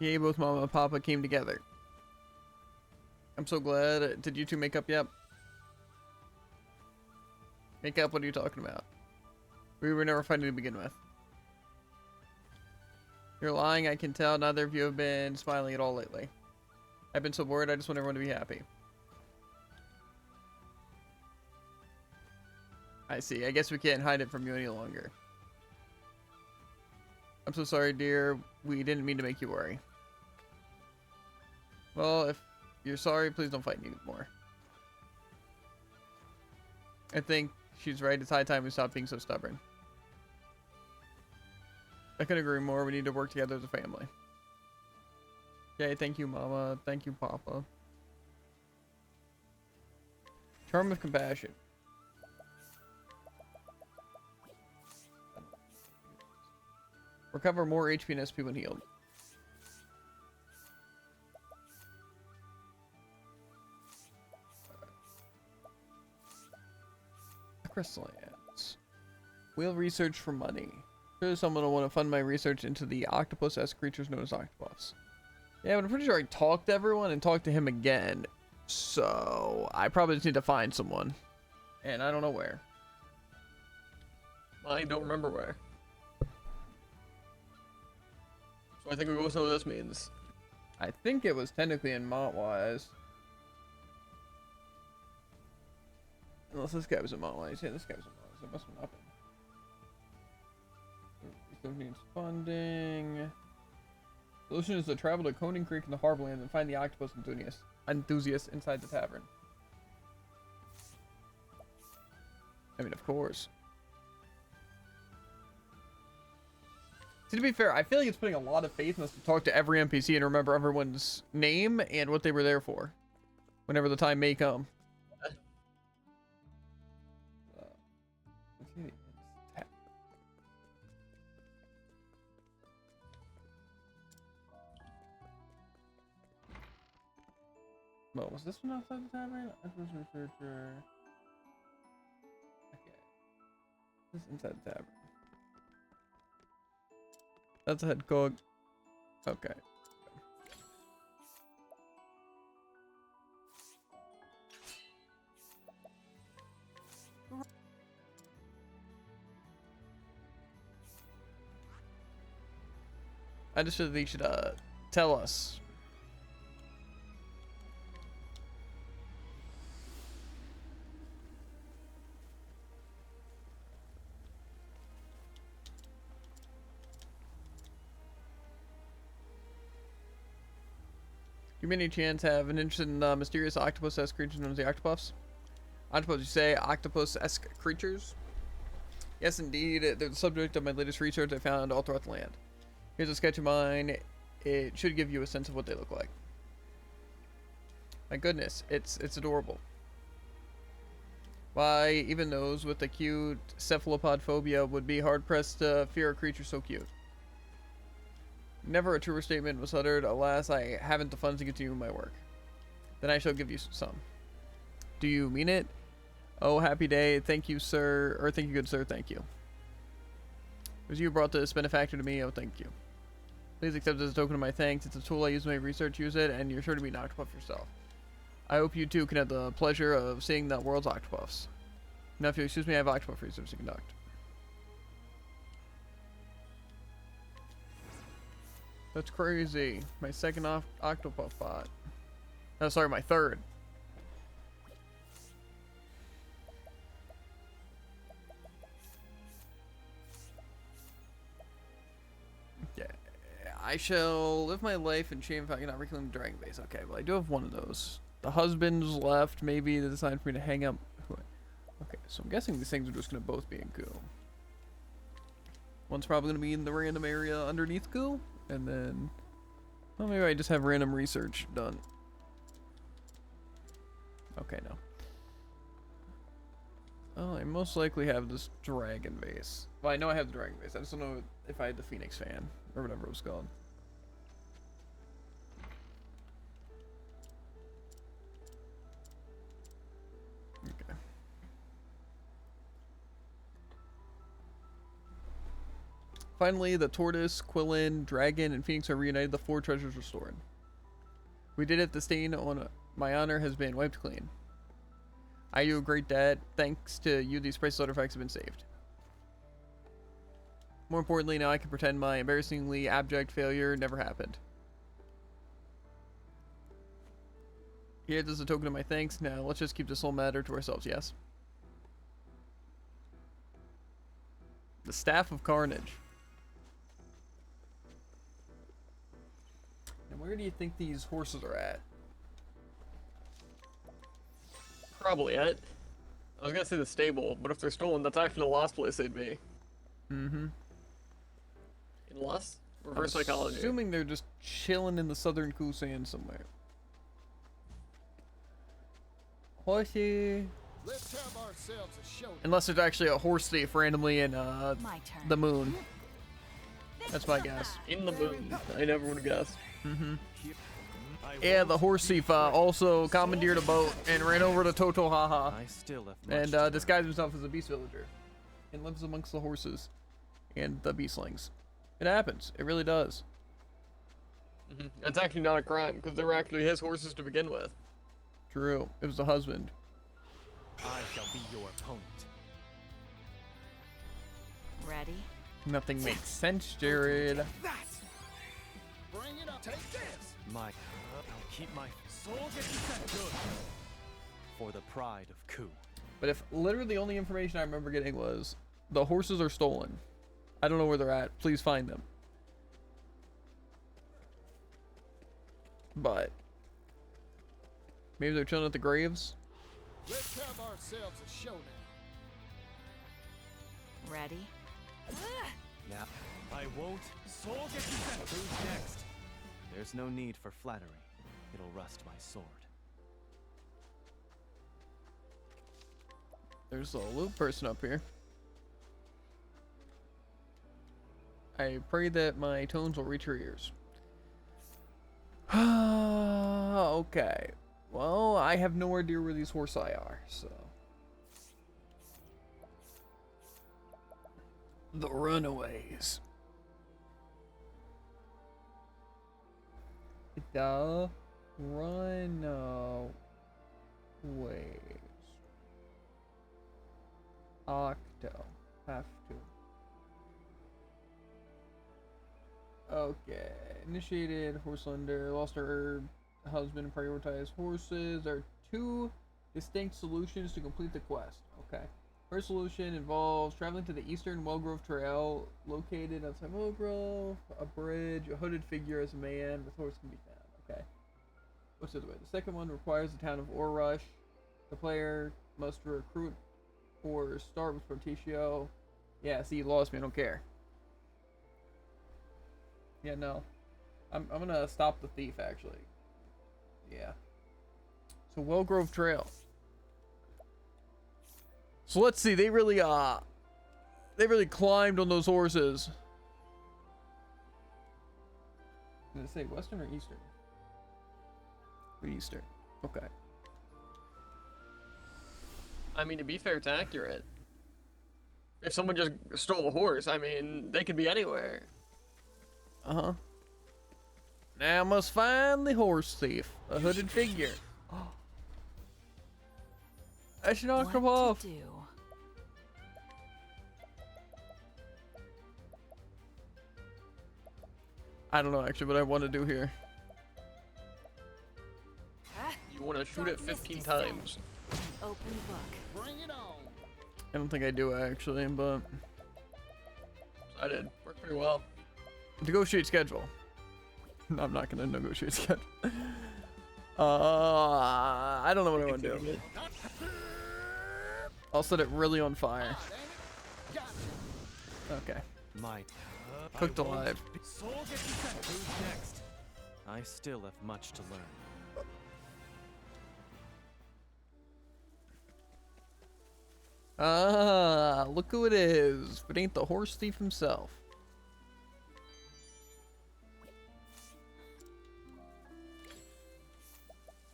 [SPEAKER 1] Yeah, both Mama and Papa came together. I'm so glad. Did you two make up yet? Make up? What are you talking about? We were never fighting to begin with. You're lying, I can tell. Neither of you have been smiling at all lately. I've been so worried, I just want everyone to be happy. I see. I guess we can't hide it from you any longer. I'm so sorry, dear. We didn't mean to make you worry. Well, if you're sorry, please don't fight anymore. I think she's right. It's high time we stop being so stubborn. I couldn't agree more. We need to work together as a family. Okay, thank you, Mama. Thank you, Papa. Charm of compassion. Recover more HP and SP when healed. Crystlands. Wheel research for money. Sure, someone will want to fund my research into the octopus-esque creatures known as octopaths. Yeah, but I'm pretty sure I talked to everyone and talked to him again. So, I probably just need to find someone. And I don't know where.
[SPEAKER 2] I don't remember where. So I think we both know what this means.
[SPEAKER 1] I think it was technically in Montwise. Unless this guy was in Montwise. Yeah, this guy was in Montwise. It must have not been. It needs funding. Solution is to travel to Coning Creek in the Harborland and find the octopus enthusiast inside the tavern. I mean, of course. See, to be fair, I feel like it's putting a lot of faith in us to talk to every NPC and remember everyone's name and what they were there for. Whenever the time may come. Well, was this one outside the tavern? Octopus researcher. Okay. This is inside the tavern. That's a head cook. Okay. I just feel they should tell us. You any chance have an interest in mysterious octopus-esque creatures known as the Octopuffs? Octopus, you say? Octopus-esque creatures? Yes, indeed. They're the subject of my latest research I found all throughout the land. Here's a sketch of mine. It should give you a sense of what they look like. My goodness, it's adorable. Why, even those with acute cephalopod phobia would be hard-pressed to fear a creature so cute. Never a truer statement was uttered. Alas, I haven't the funds to continue my work. Then I shall give you some. Do you mean it? Oh, happy day. Thank you, sir. Or thank you, good sir. Thank you. It was you who brought this benefactor to me. Oh, thank you. Please accept it as a token of my thanks. It's a tool I use in my research. Use it, and you're sure to be an octopuff yourself. I hope you too can have the pleasure of seeing the world's octopuffs. Now, if you excuse me, I have octopuff research to conduct. That's crazy. My second octopuff bot. Oh, sorry, my third. Yeah. I shall live my life in shame if I cannot reclaim the dragon base. Okay, well, I do have one of those. The husband's left. Maybe it's time for me to hang up. Okay, so I'm guessing these things are just going to both be in goo. One's probably going to be in the random area underneath goo. And then, well, maybe I just have random research done. Okay, no. Oh, I most likely have this dragon base. Well, I know I have the dragon base. I just don't know if I had the Phoenix fan or whatever it was called. Okay. Finally, the tortoise, Quillin, dragon, and Phoenix are reunited. The 4 treasures restored. We did it. The stain on my honor has been wiped clean. I owe you a great debt. Thanks to you, these priceless artifacts have been saved. More importantly, now I can pretend my embarrassingly abject failure never happened. Here, this is a token of my thanks. Now, let's just keep this whole matter to ourselves, yes? The Staff of Carnage. And where do you think these horses are at?
[SPEAKER 2] Probably at. I was gonna say the stable, but if they're stolen, that's actually the last place they'd be.
[SPEAKER 1] Mm-hmm.
[SPEAKER 2] Unless reverse psychology.
[SPEAKER 1] Assuming they're just chilling in the southern Kusan somewhere. Horsey.
[SPEAKER 8] Let's have ourselves a show.
[SPEAKER 1] Unless there's actually a horse thief randomly in the moon. That's my guess.
[SPEAKER 2] In the moon. I never would have guessed.
[SPEAKER 1] Mm-hmm. Yeah, the horse thief also commandeered a boat and ran over to Toto Haha. And disguised himself as a beast villager. And lives amongst the horses and the beastlings. It happens. It really does.
[SPEAKER 2] Mm-hmm. It's actually not a crime, because they were actually his horses to begin with.
[SPEAKER 1] True. It was the husband.
[SPEAKER 7] I shall be your opponent.
[SPEAKER 12] Ready?
[SPEAKER 1] Nothing makes sense, Jared.
[SPEAKER 8] Bring it up. Take this.
[SPEAKER 7] I'll keep my soul gets set good. For the pride of Ku.
[SPEAKER 1] But if literally the only information I remember getting was the horses are stolen. I don't know where they're at. Please find them. But maybe they're chilling at the graves.
[SPEAKER 8] Let's have ourselves a showdown.
[SPEAKER 12] Ready?
[SPEAKER 7] Now, I won't. Soul gets set. Who's next? There's no need for flattery. It'll rust my sword.
[SPEAKER 1] There's a little person up here. I pray that my tones will reach your ears. Okay. Well, I have no idea where these horse eye are, so. The runaways. The runaways. Octo. Have to. Okay. Initiated Horselander. Lost her husband. Prioritized horses. There are 2 distinct solutions to complete the quest. Okay. First solution involves traveling to the eastern Wellgrove Trail, located outside Wellgrove. A bridge. A hooded figure as a man with horse can be found. Okay. What's the other way? The second one requires the town of Orush. The player must recruit or start with Protetio. Yeah, see, you lost me. I don't care. Yeah, no. I'm gonna stop the thief, actually. Yeah. So, Wellgrove Trail. So, let's see. They really climbed on those horses. Did it say western or eastern? Eastern. Okay.
[SPEAKER 2] I mean, to be fair, it's accurate. If someone just stole a horse, I mean, they could be anywhere.
[SPEAKER 1] Uh-huh. Now I must find the horse thief. A hooded figure. I should knock him off. I don't know actually what I want to do here.
[SPEAKER 2] You want to shoot it 15 times.
[SPEAKER 12] Open book.
[SPEAKER 8] Bring it on.
[SPEAKER 1] I don't think I do actually, but
[SPEAKER 2] I did. Worked pretty well.
[SPEAKER 1] Negotiate schedule. No, I'm not gonna negotiate schedule. I don't know what I want to do. I'll set it really on fire. Okay. Cooked alive.
[SPEAKER 7] Soul gets set. Who's next? I still have much to learn.
[SPEAKER 1] Look who it is. If it ain't the horse thief himself.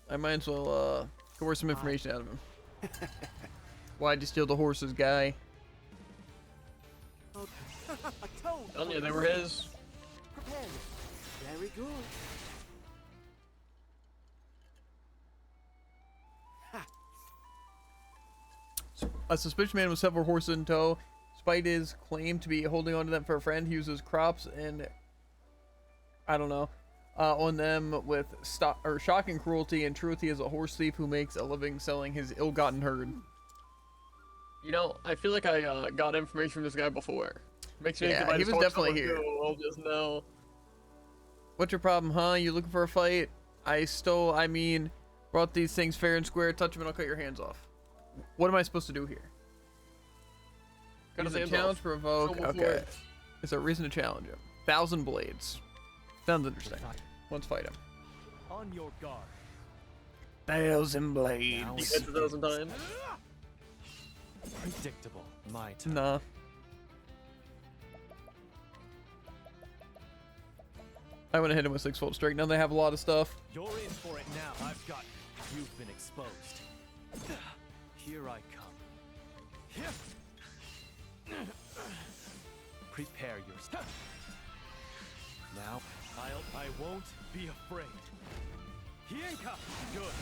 [SPEAKER 1] I might as well, coerce some information out of him. Why'd you steal the horses, guy?
[SPEAKER 2] Telling you, they were his.
[SPEAKER 4] Very good.
[SPEAKER 1] A suspicious man with several horses in tow. Despite his claim to be holding on to them for a friend, he uses crops and I don't know on them with shocking cruelty. And truth, he is a horse thief who makes a living selling his ill-gotten herd.
[SPEAKER 2] You know, I feel like I got information from this guy before. Makes me think
[SPEAKER 1] Yeah,
[SPEAKER 2] if I
[SPEAKER 1] he
[SPEAKER 2] just
[SPEAKER 1] was
[SPEAKER 2] talk to
[SPEAKER 1] definitely
[SPEAKER 2] someone
[SPEAKER 1] here.
[SPEAKER 2] new, I'll just know.
[SPEAKER 1] What's your problem, huh? You looking for a fight? I mean, brought these things fair and square. Touch them and I'll cut your hands off. What am I supposed to do here?
[SPEAKER 2] Cut his
[SPEAKER 1] Use a
[SPEAKER 2] hands
[SPEAKER 1] challenge,
[SPEAKER 2] off.
[SPEAKER 1] provoke.
[SPEAKER 2] Show him
[SPEAKER 1] Okay.
[SPEAKER 2] before.
[SPEAKER 1] Is there a reason to challenge him? 1,000 blades. Sounds interesting. Let's fight him.
[SPEAKER 7] On your guard.
[SPEAKER 1] 1,000 blades.
[SPEAKER 2] He hits 1,000 times.
[SPEAKER 7] Predictable. My turn.
[SPEAKER 1] Nah. I went ahead hit him with 6-fold strike. Now they have a lot of stuff.
[SPEAKER 7] You're in for it now. I've got you. You've been exposed. Here I come. Prepare yourself. Now, I won't be afraid. Hienka! Good.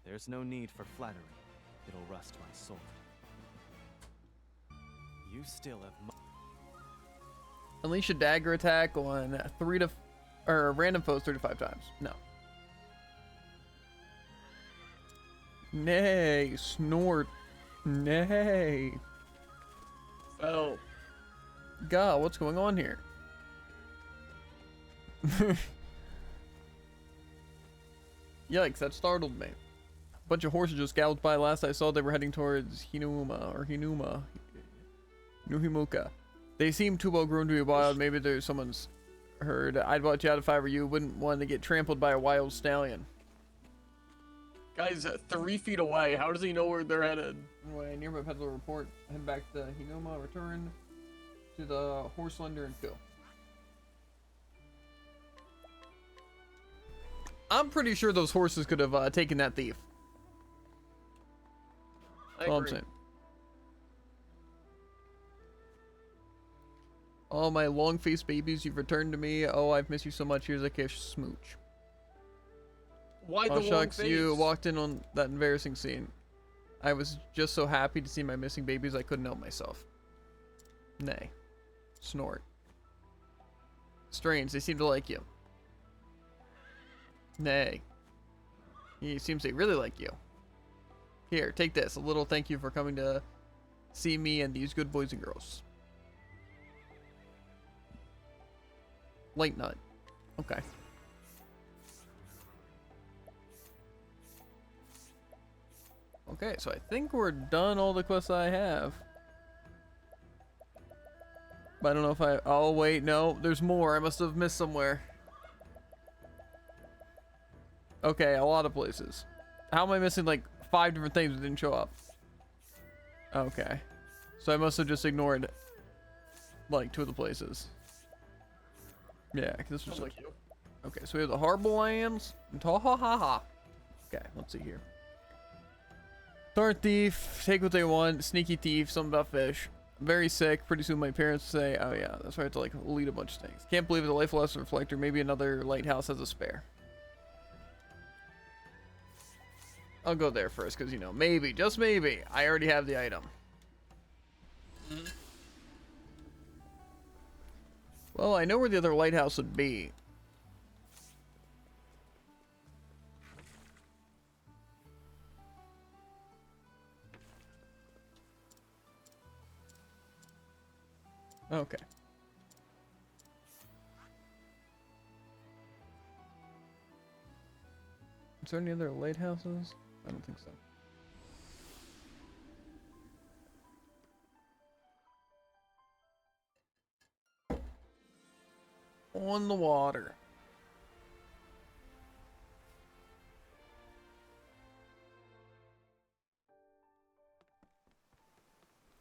[SPEAKER 7] There's no need for flattery. It'll rust my sword. You still have
[SPEAKER 1] Unleash a dagger attack on random foes 3 to 5 times. No. Nay, snort. Nay.
[SPEAKER 2] Oh.
[SPEAKER 1] God, what's going on here? Yikes, that startled me. A bunch of horses just galloped by. Last I saw, they were heading towards Nuhimuka. They seem too well grown to be wild. Maybe there's someone's herd. I'd watch out if I were you. Wouldn't want to get trampled by a wild stallion.
[SPEAKER 2] Guys, 3 feet away. How does he know where they're headed?
[SPEAKER 1] Anyway, nearby peddler report. Head back to Hinoma. Return to the horse lender and go. I'm pretty sure those horses could have taken that thief.
[SPEAKER 2] I
[SPEAKER 1] All I'm
[SPEAKER 2] agree.
[SPEAKER 1] saying. Oh, my long-faced babies, you've returned to me. Oh, I've missed you so much. Here's a kiss, smooch.
[SPEAKER 2] Why
[SPEAKER 1] Oh,
[SPEAKER 2] the long
[SPEAKER 1] shucks,
[SPEAKER 2] face?
[SPEAKER 1] you walked in on that embarrassing scene. I was just so happy to see my missing babies, I couldn't help myself. Nay. Snort. Strange, they seem to like you. Nay. He seems they really like you. Here, take this. A little thank you for coming to see me and these good boys and girls. Light nut. Okay. Okay, so I think we're done all the quests I have. But I don't know if I... Oh, wait, no. There's more. I must have missed somewhere. Okay, a lot of places. How am I missing, like, 5 different things that didn't show up? Okay. So I must have just ignored, like, 2 of the places. Yeah, because this was...
[SPEAKER 2] Like you.
[SPEAKER 1] Okay, so we have the Horrible Lands. Ha. Okay, let's see here. Thorn Thief, take what they want. Sneaky Thief, something about fish. Very sick. Pretty soon my parents say, oh yeah, that's why I have to like lead a bunch of things. Can't believe the Life Lesson Reflector. Maybe another lighthouse has a spare. I'll go there first because, you know, maybe, just maybe, I already have the item. Well, I know where the other lighthouse would be. Okay. Is there any other lighthouses? I don't think so. On the water.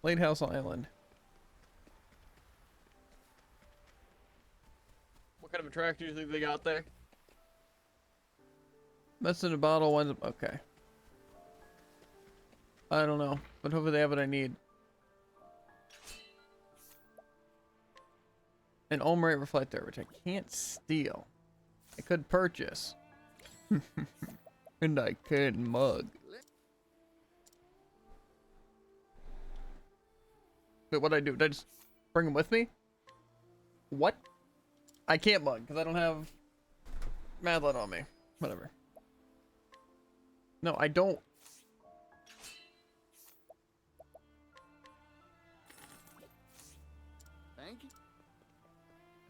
[SPEAKER 1] Lighthouse Island.
[SPEAKER 2] What kind of attraction do you think they got there?
[SPEAKER 1] Mess in a bottle winds up. Okay. I don't know, but hopefully they have what I need. An Almrite reflector, which I can't steal. I could purchase. And I could mug. But what I do? Did I just bring them with me? What? I can't mug because I don't have Madeline on me. Whatever. No, I don't.
[SPEAKER 16] Thank you.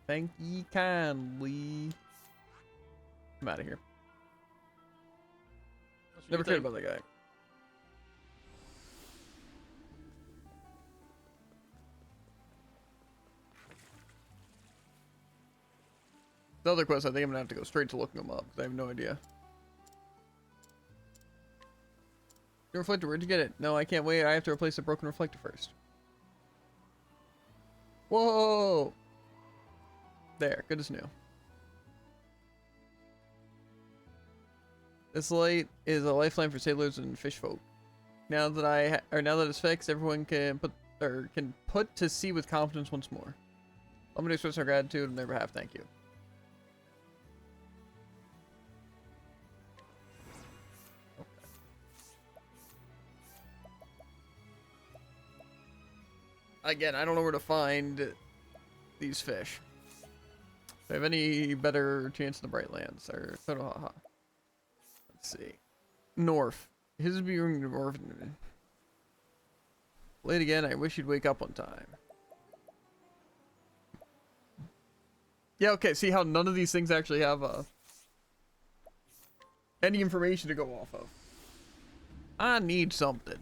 [SPEAKER 1] Thank ye kindly. I'm out of here. Never cared about that guy. The other quest, I think I'm gonna have to go straight to looking them up because I have no idea. Your reflector, where'd you get it? No, I can't wait. I have to replace the broken reflector first. Whoa! There, good as new. This light is a lifeline for sailors and fish folk. Now that now that it's fixed, everyone can put to sea with confidence once more. Let me express our gratitude on their behalf. Thank you. Again, I don't know where to find these fish. Do I have any better chance in the Bright Lands? Or let's see. North. His being north. Late again, I wish you'd wake up on time. Yeah, okay, see how none of these things actually have any information to go off of. I need something.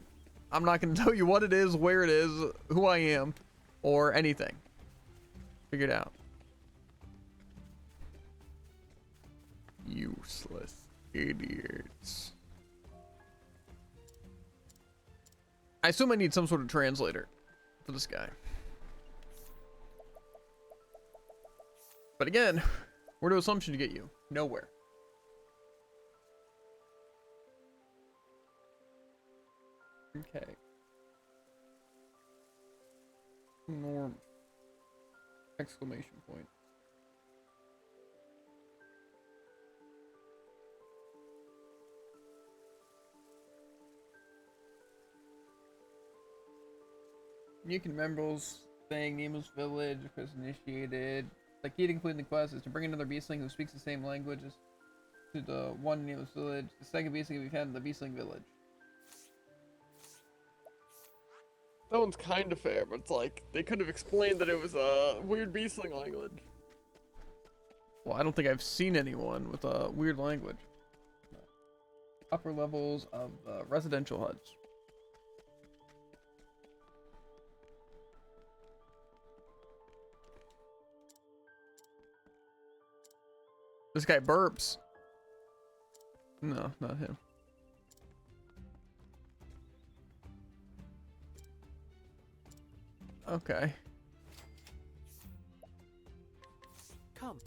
[SPEAKER 1] I'm not going to tell you what it is, where it is, who I am, or anything. Figure it out. Useless idiots. I assume I need some sort of translator for this guy. But again, where do assumptions get you? Nowhere. Okay. Norm. Exclamation point. You can remember saying Nemo's village was initiated. The key to completing the quest is to bring another beastling who speaks the same language as to the one in Nemo's village. The second beastling we've had in the beastling village.
[SPEAKER 2] That one's kind of fair, but it's like, they could have explained that it was a weird beastling language.
[SPEAKER 1] Well, I don't think I've seen anyone with a weird language. Upper levels of residential HUDs. This guy burps. No, not him. Okay.
[SPEAKER 7] Come.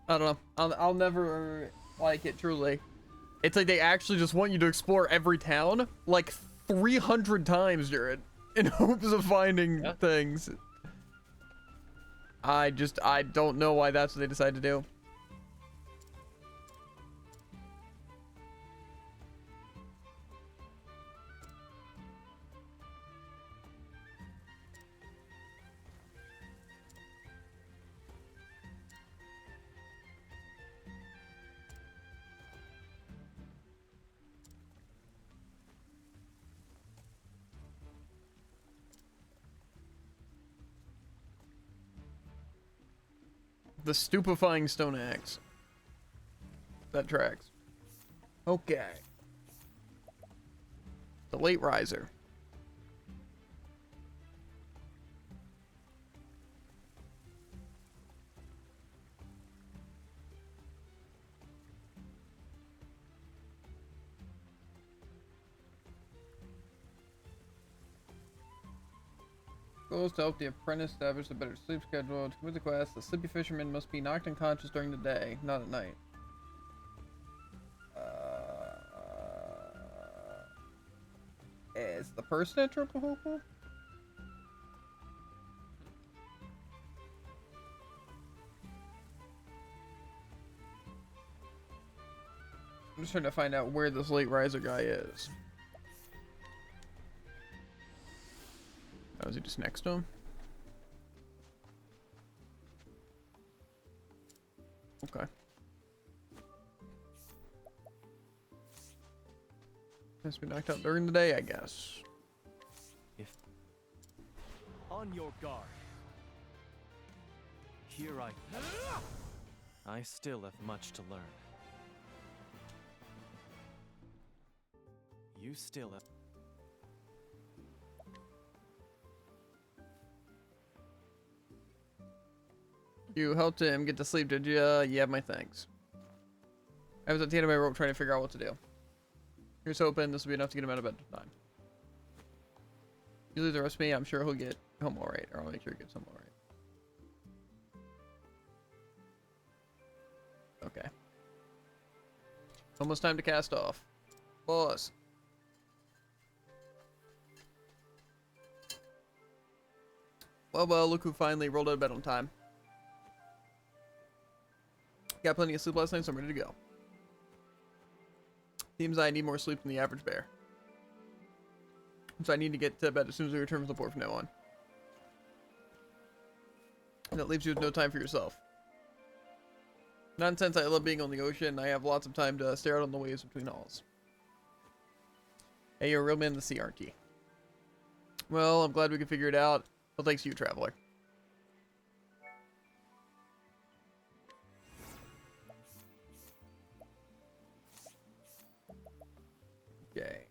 [SPEAKER 1] I don't know. I'll never like it, truly. It's like they actually just want you to explore every town like 300 times, Jared, in hopes of finding things. I don't know why that's what they decided to do. The stupefying stone axe. That tracks. Okay. The late riser. Goals to help the apprentice establish a better sleep schedule. To complete the quest, the sleepy fisherman must be knocked unconscious during the day, not at night. Is the person at Triple Hopeful? I'm just trying to find out where this late riser guy is. Oh, is he just next to him? Okay. Has to be knocked out during the day, I guess.
[SPEAKER 7] If on your guard. Here I still have much to learn. You still have.
[SPEAKER 1] You helped him get to sleep, did you? Yeah, my thanks. I was at the end of my rope trying to figure out what to do. Here's hoping this will be enough to get him out of bed in time. You leave the rest of me, I'm sure he'll get home alright, or I'll make sure he gets home alright. Okay. Almost time to cast off. Boss. Well, look who finally rolled out of bed on time. Got plenty of sleep last night, so I'm ready to go. Seems I need more sleep than the average bear. So I need to get to bed as soon as we return from the port from now on. And that leaves you with no time for yourself. Nonsense, I love being on the ocean. I have lots of time to stare out on the waves between hauls. Hey, you're a real man in the sea, aren't you? Well, I'm glad we could figure it out. Well, thanks to you, traveler. Okay.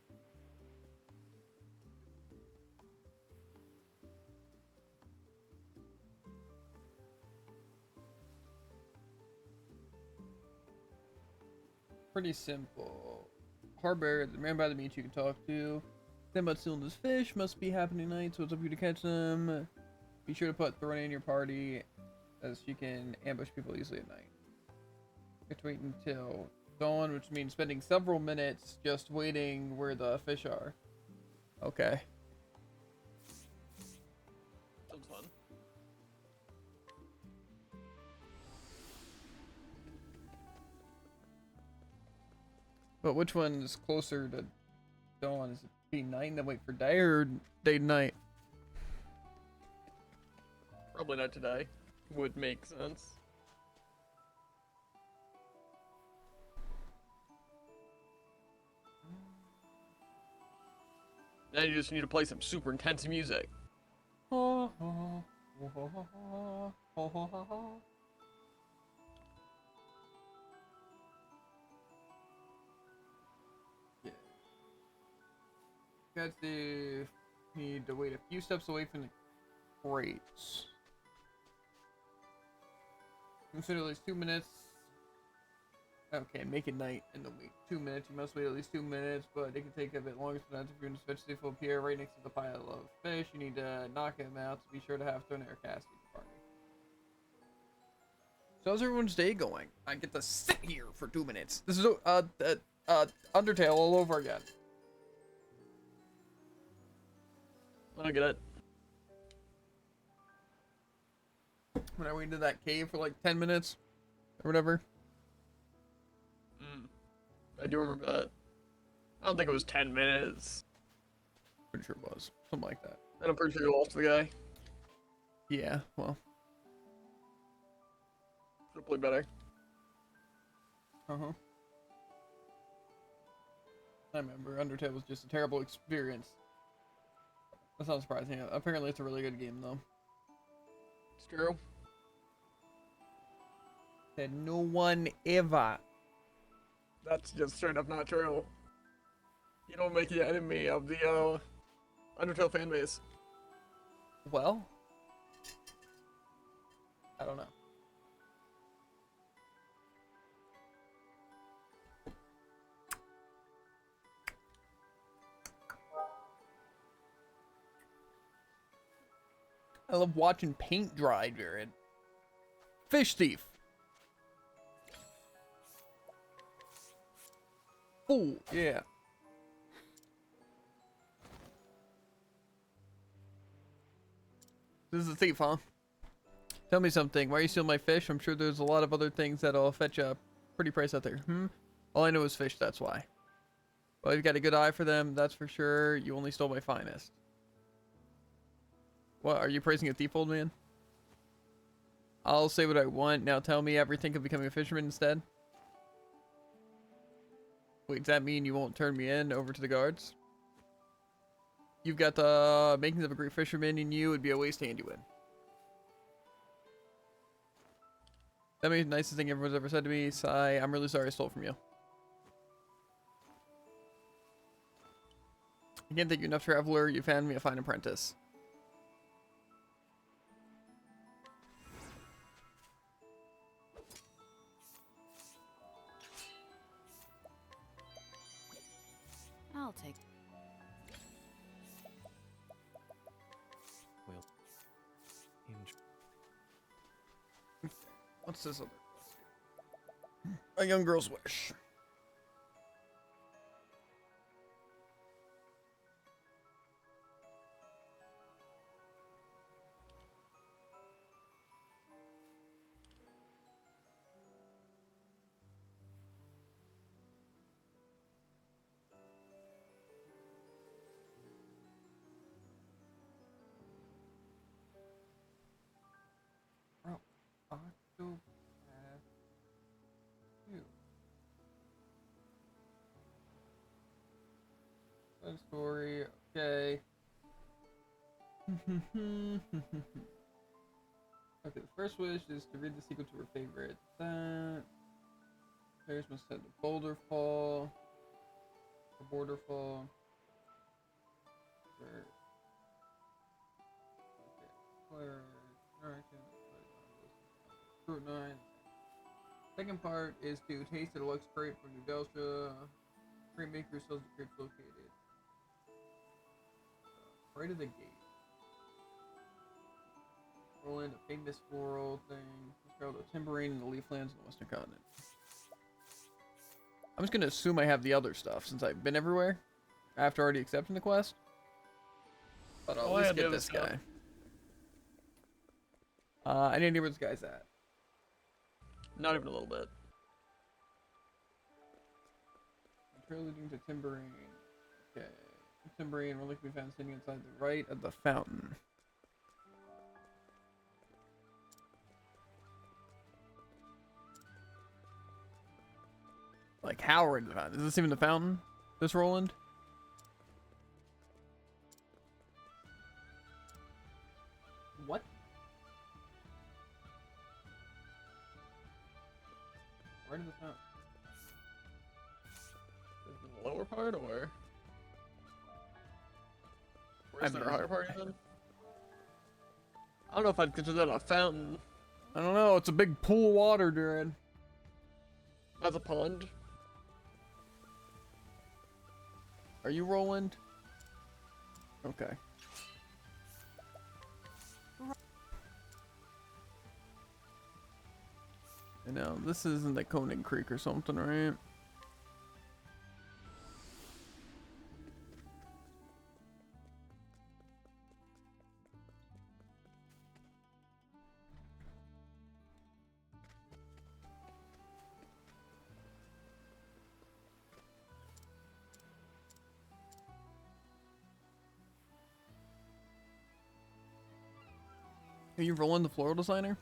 [SPEAKER 1] Pretty simple. Harbor, the man by the beach you can talk to. Stand about stealing this fish. Must be happening tonight, so it's up to you to catch them. Be sure to put Thorny in your party, as she can ambush people easily at night. You have to wait until dawn, which means spending several minutes just waiting where the fish are. Okay.
[SPEAKER 2] Sounds fun.
[SPEAKER 1] But which one is closer to dawn? Is it be night and then wait for day, or day to night?
[SPEAKER 2] Probably not today. Would make sense. Now you just need to play some super intense music.
[SPEAKER 1] Yeah. Guys, they need to wait a few steps away from the crates. Consider at least 2 minutes. Okay, make it night and then wait 2 minutes. You must wait at least 2 minutes, but it can take a bit longer. Sometimes if you're in a fish, will appear right next to the pile of fish. You need to knock him out, so be sure to have thrown air casting party. So how's everyone's day going? I get to sit here for 2 minutes. This is Undertale all over again.
[SPEAKER 2] I get it.
[SPEAKER 1] When I went into that cave for like 10 minutes or whatever.
[SPEAKER 2] I do remember that. I don't think it was 10 minutes.
[SPEAKER 1] Pretty sure it was. Something like that.
[SPEAKER 2] And I'm pretty sure you lost the guy.
[SPEAKER 1] Yeah, well.
[SPEAKER 2] Should've played better.
[SPEAKER 1] Uh-huh. I remember. Undertale was just a terrible experience. That's not surprising. Apparently it's a really good game, though.
[SPEAKER 2] It's true.
[SPEAKER 1] Said no one ever.
[SPEAKER 2] That's just straight up not true. You don't make the enemy of the Undertale fan base.
[SPEAKER 1] Well, I don't know. I love watching paint dry, Jared. Fish thief. Fool, yeah. This is a thief, huh? Tell me something. Why are you stealing my fish? I'm sure there's a lot of other things that'll fetch a pretty price out there. All I know is fish, that's why. Well, you've got a good eye for them, that's for sure. You only stole my finest. What, are you praising a thief, old man? I'll say what I want. Now tell me everything of becoming a fisherman instead. Wait, does that mean you won't turn me in over to the guards? You've got the makings of a great fisherman in you. It'd be a waste to hand you in. That means the nicest thing everyone's ever said to me. Sigh, I'm really sorry I stole from you. I can't thank you enough, traveler. You found me a fine apprentice.
[SPEAKER 6] I'll take.
[SPEAKER 7] Well,
[SPEAKER 1] What's this other? A young girl's wish. Octopath 2. Love story, okay. Okay, the first wish is to read the sequel to her favorite. That players must head to Boulder Fall, or Border Fall. Okay, player interaction. Route 9. Second part is to taste the deluxe crate from New Delta. Crate maker sells the crates located right at the gate. Roll in a famous floral thing. Discover the timberine and the leaflands in the western continent. I'm just gonna assume I have the other stuff since I've been everywhere after already accepting the quest. But I'll at least get this guy. I need to know where this guy's at.
[SPEAKER 2] Not even a little bit.
[SPEAKER 1] Trail leading to timberine. Okay. Timberine, relic we found sitting inside the right of the fountain. Like how we're in the fountain? Is this even the fountain? This Roland? What? Where did the fountain?
[SPEAKER 2] The lower part, or where's the higher part then? I don't know if I'd consider that a fountain.
[SPEAKER 1] I don't know. It's a big pool of water, dude.
[SPEAKER 2] That's a pond.
[SPEAKER 1] Are you Roland? Okay. I know this isn't the Conan Creek or something, right? Are you Roland, the floral designer?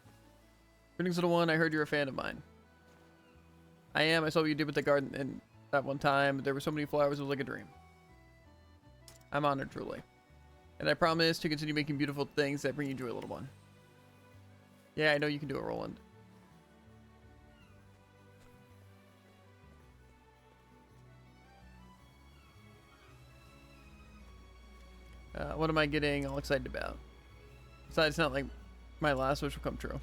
[SPEAKER 1] Greetings to the one. I heard you're a fan of mine. I am. I saw what you did with the garden and that one time. There were so many flowers. It was like a dream. I'm honored, truly. And I promise to continue making beautiful things that bring you joy, little one. Yeah, I know you can do it, Roland. What am I getting all excited about? Besides, it's not like my last wish will come true.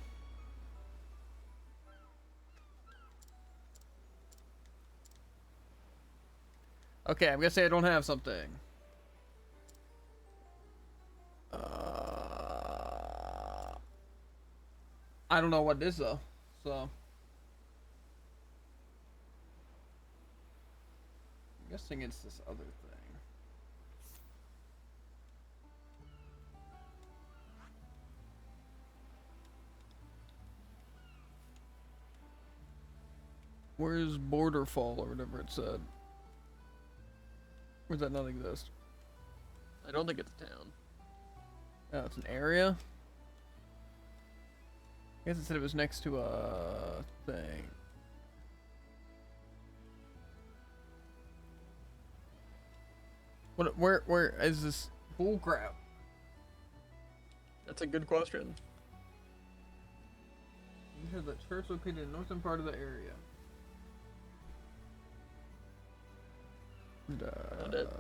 [SPEAKER 1] Okay, I'm gonna say I don't have something. I don't know what it is though, so I'm guessing it's this other thing. Where's Borderfall or whatever it said? Or does that not exist?
[SPEAKER 2] I don't think it's a town.
[SPEAKER 1] Oh, it's an area? I guess it said it was next to a thing. Where is this bullcrap?
[SPEAKER 2] That's a good question.
[SPEAKER 1] You have the church located in the northern part of the area.
[SPEAKER 2] Found it.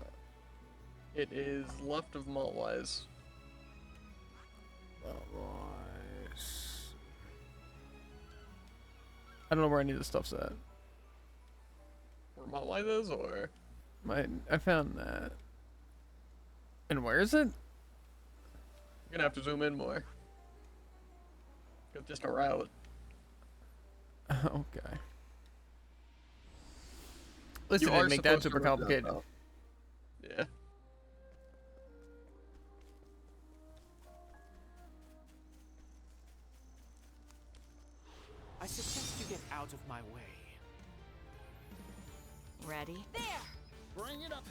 [SPEAKER 2] It is left of Maltwise.
[SPEAKER 1] I don't know where any of this stuff's at.
[SPEAKER 2] Where Maltwise is, or?
[SPEAKER 1] I found that. And where is it?
[SPEAKER 2] You're gonna have to zoom in more. It's just a route.
[SPEAKER 1] Okay. Listen, didn't make that super complicated.
[SPEAKER 2] Yeah.
[SPEAKER 7] I suggest you get out of my way.
[SPEAKER 5] Ready?
[SPEAKER 11] There!
[SPEAKER 8] Bring it up!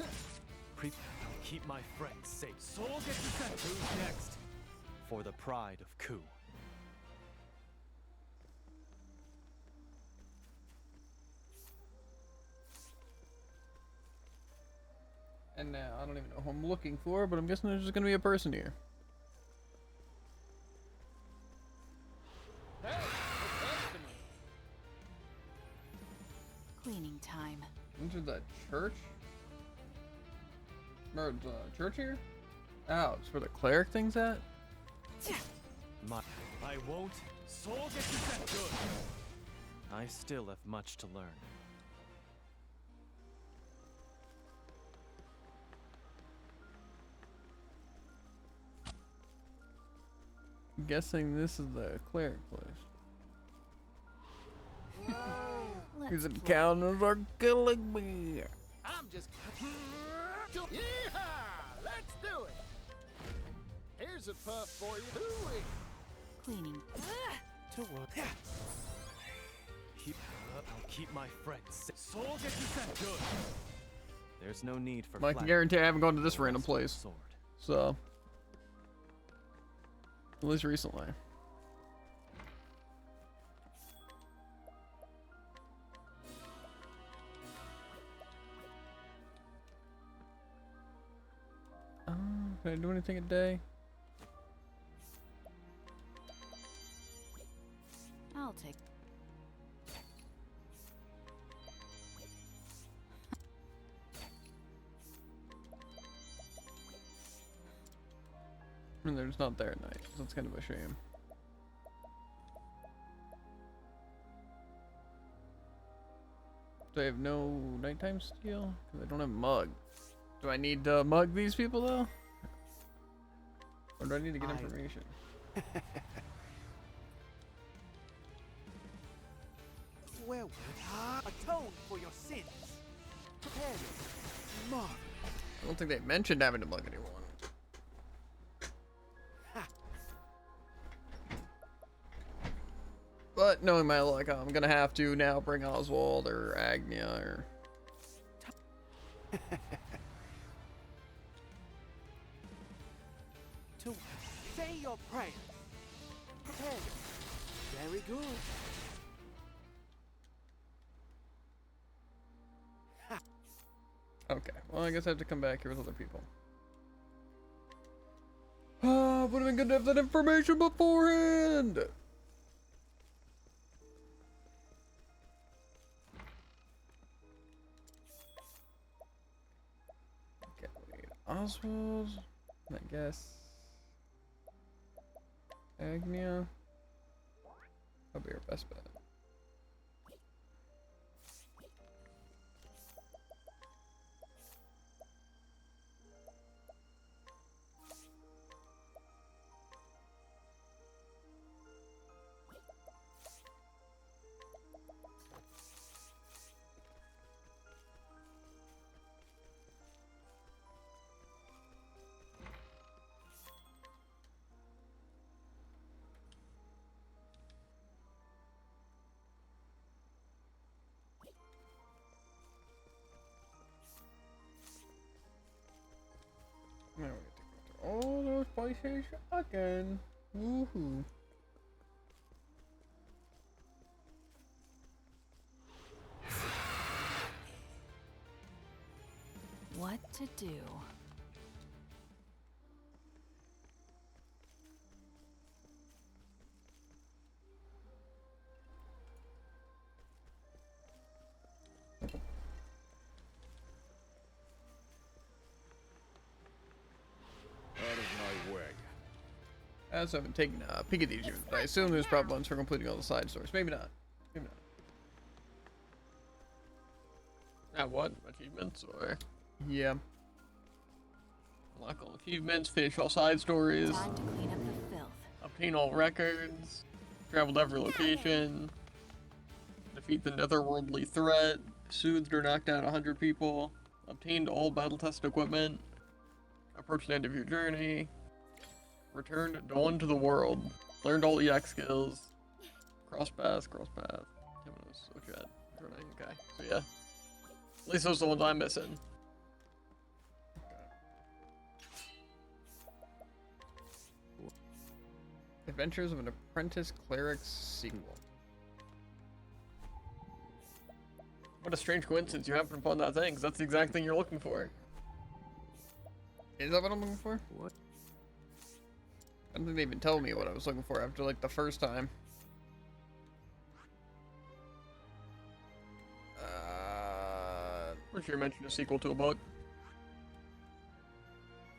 [SPEAKER 7] Keep my friends safe. Who's next? For the pride of Ku.
[SPEAKER 1] And now, I don't even know who I'm looking for, but I'm guessing there's just gonna be a person here.
[SPEAKER 8] Hey, a customer.
[SPEAKER 6] Cleaning time.
[SPEAKER 1] Enter the church? Or the church here? Oh, it's where the cleric thing's at?
[SPEAKER 7] I won't. Soul get you that good. I still have much to learn.
[SPEAKER 1] I'm guessing this is the cleric place. These encounters are killing me.
[SPEAKER 8] I'm just. Yeehaw! Let's do it. Here's a puff for you. Hooey!
[SPEAKER 6] Cleaning.
[SPEAKER 7] To what? I'll keep my friends. Soul get you that good. There's no need for.
[SPEAKER 1] I can guarantee I haven't gone to this random place.
[SPEAKER 7] Sword.
[SPEAKER 1] So, at least recently. Can I do anything a day?
[SPEAKER 6] I'll take.
[SPEAKER 1] I mean, they're just not there at night, so that's kind of a shame. Do I have no nighttime steel? Because I don't have mug. Do I need to mug these people though? Or do I need to get information?
[SPEAKER 16] Swear word. Atone for your sins. Prepare you. Mark.
[SPEAKER 1] I don't think they mentioned having to mug anyone. But knowing my luck, I'm gonna have to now bring Oswald or Agnia or.
[SPEAKER 16] To say your prayers. Prepare you. Very good.
[SPEAKER 1] Okay, well I guess I have to come back here with other people. Ah, would have been good to have that information beforehand! Okay, we need Oswald, I guess. Agnia. That'll be our best bet. Now we have to go through all those places again. Woohoo.
[SPEAKER 6] What to do?
[SPEAKER 14] Out of my way.
[SPEAKER 1] I also haven't taken a peek at these yet, but I assume there's probably ones for completing all the side stories. Maybe not. Maybe not.
[SPEAKER 2] What? Achievements or?
[SPEAKER 1] Yeah.
[SPEAKER 2] Unlock all achievements, finish all side stories.
[SPEAKER 6] Time to clean up the filth.
[SPEAKER 2] Obtain all records. Travel to every location. Defeat the netherworldly threat. Soothed or knocked down 100 people. Obtained all battle-tested equipment. Approach the end of your journey. Returned dawn to the world. Learned all EX skills. Cross path. Temenos, Ochad, Jordan. Okay, so yeah. At least those are the ones I'm missing.
[SPEAKER 1] Adventures of an Apprentice Cleric's sequel.
[SPEAKER 2] What a strange coincidence you happen upon that thing, 'cause that's the exact thing you're looking for.
[SPEAKER 1] Is that what I'm looking for?
[SPEAKER 7] What?
[SPEAKER 1] I don't think they even told me what I was looking for after like the first time.
[SPEAKER 2] If you mentioned a sequel to a book.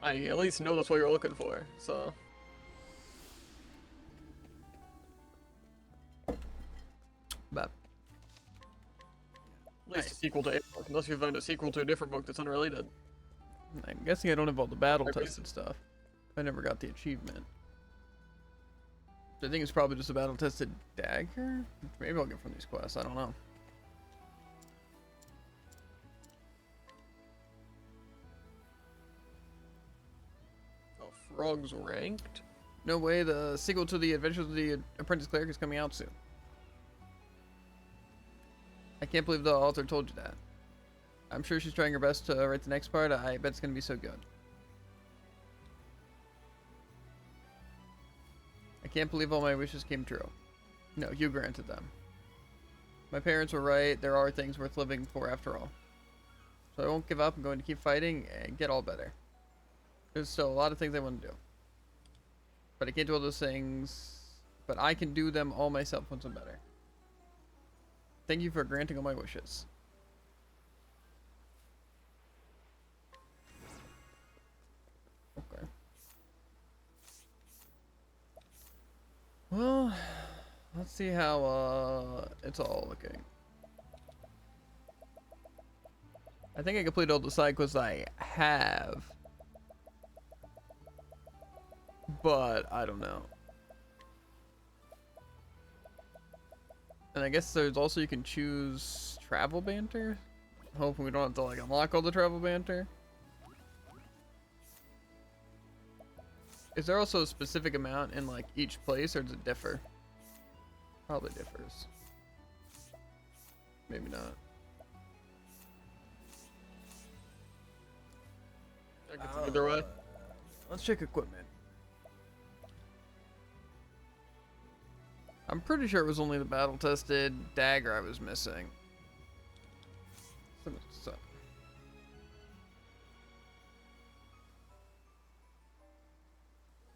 [SPEAKER 2] I at least know that's what you're looking for, so.
[SPEAKER 1] But
[SPEAKER 2] At least a sequel to a book, unless you find a sequel to a different book that's unrelated.
[SPEAKER 1] I'm guessing I don't have all the battle tested stuff. I never got the achievement. I think it's probably just a battle tested dagger. Maybe I'll get from these quests. I don't know.
[SPEAKER 2] Frog's ranked?
[SPEAKER 1] No way, the sequel to the Adventures of the Apprentice Cleric is coming out soon. I can't believe the author told you that. I'm sure she's trying her best to write the next part. I bet it's going to be so good. I can't believe all my wishes came true. No, you granted them. My parents were right. There are things worth living for after all. So I won't give up. I'm going to keep fighting and get all better. There's still a lot of things I want to do. But I can't do all those things. But I can do them all myself once I'm better. Thank you for granting all my wishes. Okay. Well, let's see how it's all looking. I think I completed all the side quests I have. But I don't know. And I guess there's also, you can choose travel banter. Hopefully we don't have to like unlock all the travel banter. Is there also a specific amount in like each place, or does it differ? Probably differs. Maybe not.
[SPEAKER 2] I guess either way.
[SPEAKER 1] Let's check equipment. I'm pretty sure it was only the battle tested dagger I was missing. So.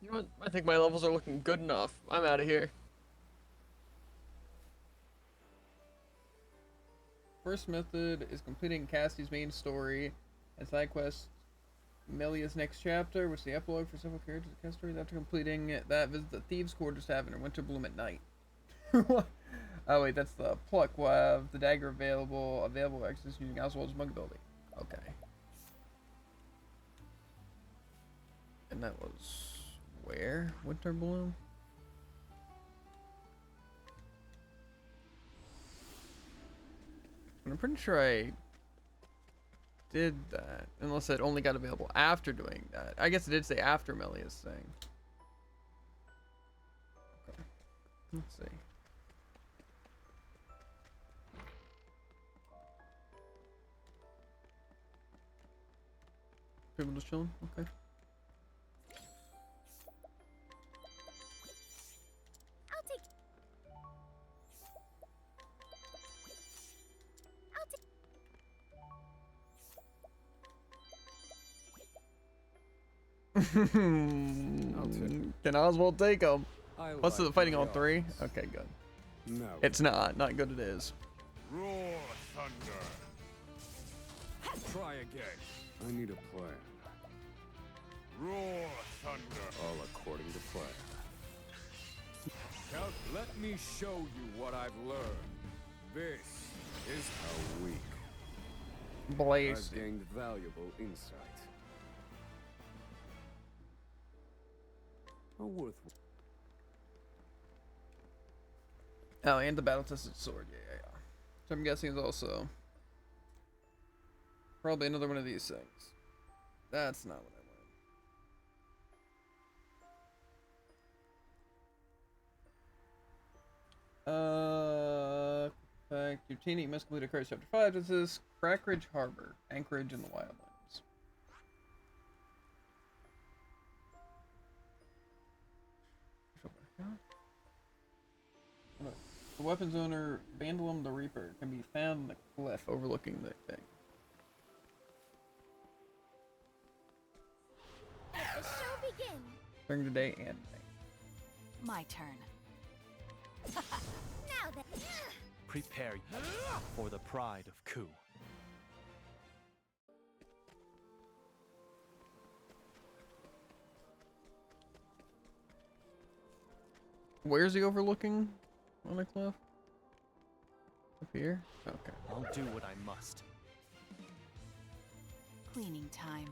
[SPEAKER 2] You know what? I think my levels are looking good enough. I'm out of here.
[SPEAKER 1] First method is completing Cassie's main story and side quest Melia's next chapter, which is the epilogue for several characters of Cass stories. After completing that, visit the Thieves' Quarters Tavern in Winter Bloom at night. Oh wait, that's the pluck. We'll have the dagger available access using Oswald's mug ability. Okay. And that was where? Winter Bloom? I'm pretty sure I did that, unless it only got available after doing that. I guess it did say after Melia's thing. Okay. Let's see. People just chilling? Okay. Can Oswald take him? What's the fighting on 3? Okay, good.
[SPEAKER 14] No.
[SPEAKER 1] It's not good it is.
[SPEAKER 14] Roar thunder.
[SPEAKER 15] Try again.
[SPEAKER 14] I need a plan. Roar thunder. All according to plan.
[SPEAKER 15] Now let me show you what I've learned. This is
[SPEAKER 14] How weak.
[SPEAKER 1] Blaze.
[SPEAKER 14] I've gained valuable insight. A worthwhile.
[SPEAKER 1] Oh, and the battle tested sword. Yeah. So I'm guessing it's also probably another one of these things. That's not what I want. Fact, your team you must complete a course chapter 5. This is Crackridge Harbor, Anchorage in the Wildlands. The weapons owner, Bandolum the Reaper, can be found in the cliff overlooking the thing. during the day and night.
[SPEAKER 12] My turn.
[SPEAKER 11] Now then.
[SPEAKER 7] Prepare for the pride of Ku.
[SPEAKER 1] Where's he overlooking on a cliff? Up here? Okay.
[SPEAKER 7] I'll do what I must.
[SPEAKER 12] Cleaning time.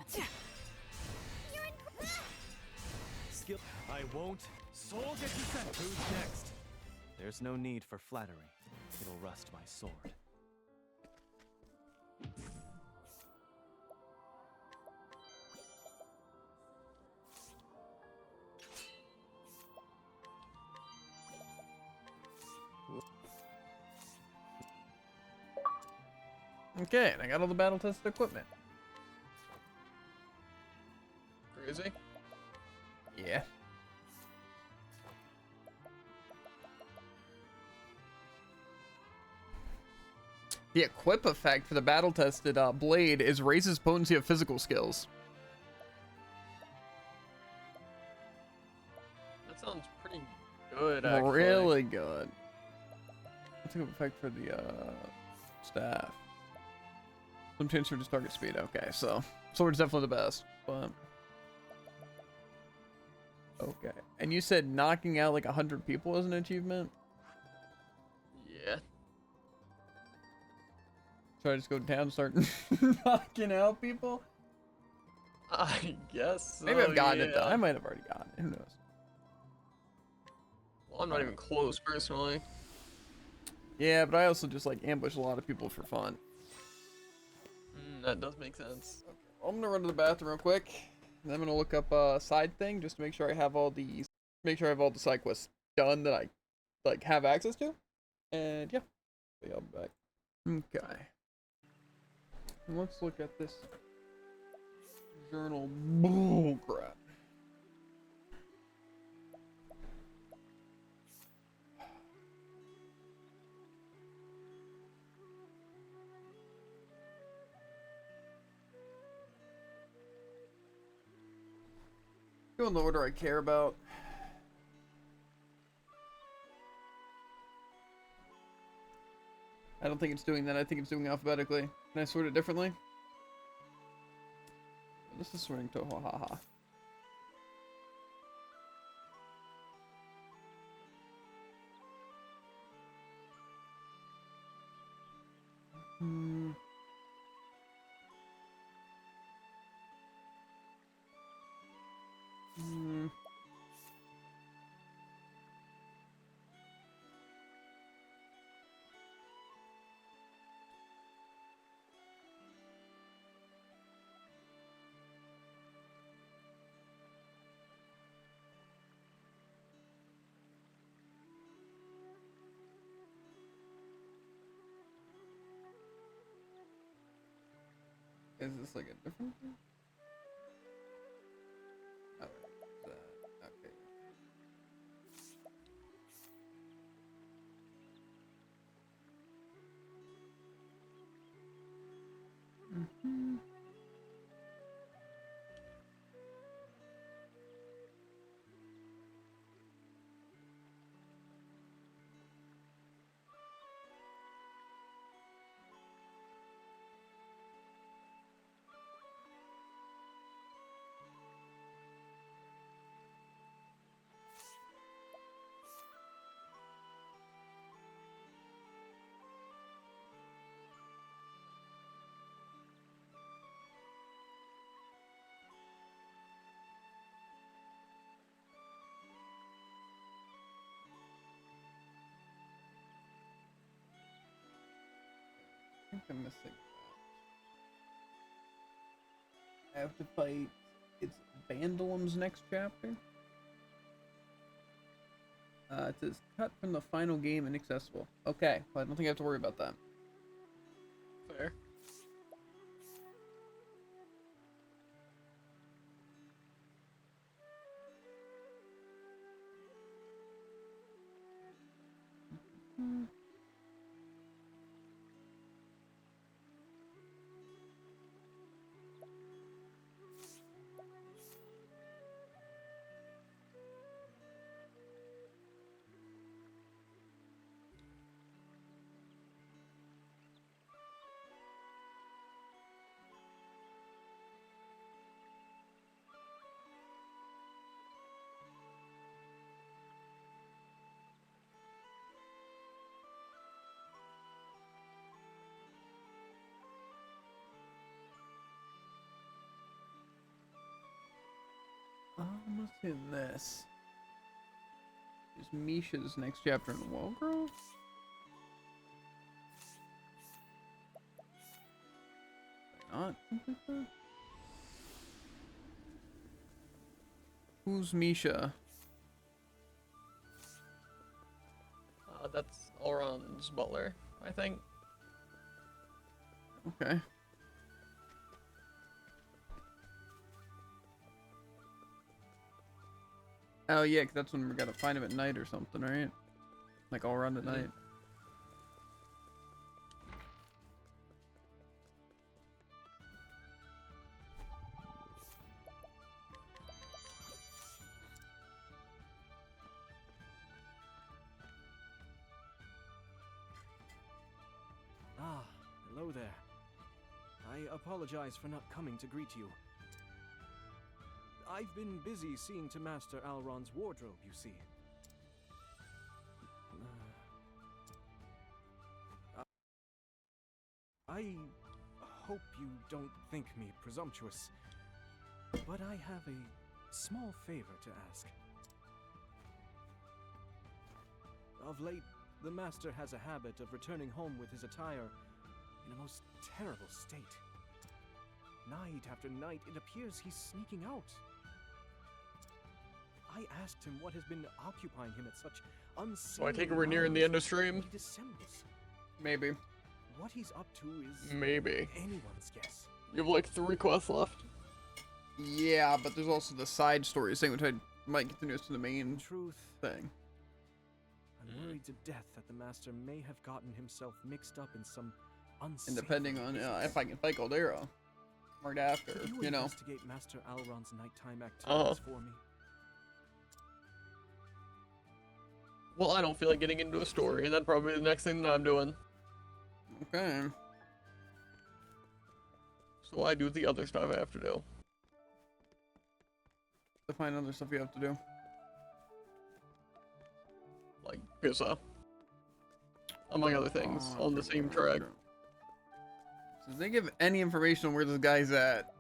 [SPEAKER 7] Skill. I won't. Soul get you sent. Who's next? There's no need for flattery. It'll rust my sword.
[SPEAKER 1] Okay, and I got all the battle tested equipment.
[SPEAKER 2] Crazy.
[SPEAKER 1] Yeah. The equip effect for the battle tested blade is raises potency of physical skills.
[SPEAKER 2] That sounds pretty good, actually.
[SPEAKER 1] Really good. What's the effect for the staff? Some chance for just target speed. Okay, so sword's definitely the best, but okay. And you said knocking out like 100 people is an achievement?
[SPEAKER 2] Yeah.
[SPEAKER 1] Should I just go down and start knocking out people?
[SPEAKER 2] I guess so,
[SPEAKER 1] Maybe I've gotten it though.
[SPEAKER 2] yeah.
[SPEAKER 1] I might have already gotten it. Who knows?
[SPEAKER 2] Well, I'm not even close, personally.
[SPEAKER 1] Yeah, but I also just like ambush a lot of people for fun.
[SPEAKER 2] That does make sense.
[SPEAKER 1] Okay. Well, I'm gonna run to the bathroom real quick, and then I'm gonna look up a side thing just to make sure I have all the side quests done that I like have access to. And yeah, I'll be back. Okay. Let's look at this journal bull crap. Go in the order I care about. I don't think it's doing that. I think it's doing alphabetically. Can I sort it differently? This is sorting to haha. Hmm. Hmm. Is this like a different thing? Oh, okay. Mm-hmm. I think I'm missing that. I have to fight. It's Vandalum's next chapter. It says cut from the final game inaccessible. Okay, well, I don't think I have to worry about that.
[SPEAKER 2] Fair.
[SPEAKER 1] Hmm. What's in this? Is Misha's next chapter in the Wall Girl? Not. Who's Misha?
[SPEAKER 2] That's Elrond's butler, I think.
[SPEAKER 1] Okay. Oh yeah, 'cause that's when we gotta find him at night or something, right? Like all around at night.
[SPEAKER 7] Ah, hello there. I apologize for not coming to greet you. I've been busy seeing to Master Alron's wardrobe, you see. I hope you don't think me presumptuous, but I have a small favor to ask. Of late, the Master has a habit of returning home with his attire in a most terrible state. Night after night, it appears he's sneaking out. I asked him what has been occupying him at such unseemly
[SPEAKER 2] So I take it we're nearing the end of stream?
[SPEAKER 7] He dissembles.
[SPEAKER 1] Maybe.
[SPEAKER 7] What he's up to is
[SPEAKER 2] Maybe.
[SPEAKER 7] anyone's guess.
[SPEAKER 2] You have like 3 quests left.
[SPEAKER 1] Yeah, but there's also the side stories thing, which I might continue to the main
[SPEAKER 7] truth
[SPEAKER 1] thing.
[SPEAKER 7] I'm worried to death that the Master may have gotten himself mixed up in some
[SPEAKER 1] And
[SPEAKER 7] unsavory
[SPEAKER 1] depending on if I can fight Caldera right after,
[SPEAKER 7] Could
[SPEAKER 1] you know.
[SPEAKER 7] investigate Master Alron's nighttime activities for me?
[SPEAKER 2] Well, I don't feel like getting into a story, and that'd probably be the next thing that I'm doing.
[SPEAKER 1] Okay.
[SPEAKER 2] So I do the other stuff I have to do.
[SPEAKER 1] To find other stuff you have to do.
[SPEAKER 2] Like pizza. Among other things, on the same track.
[SPEAKER 1] So does they give any information on where this guy's at?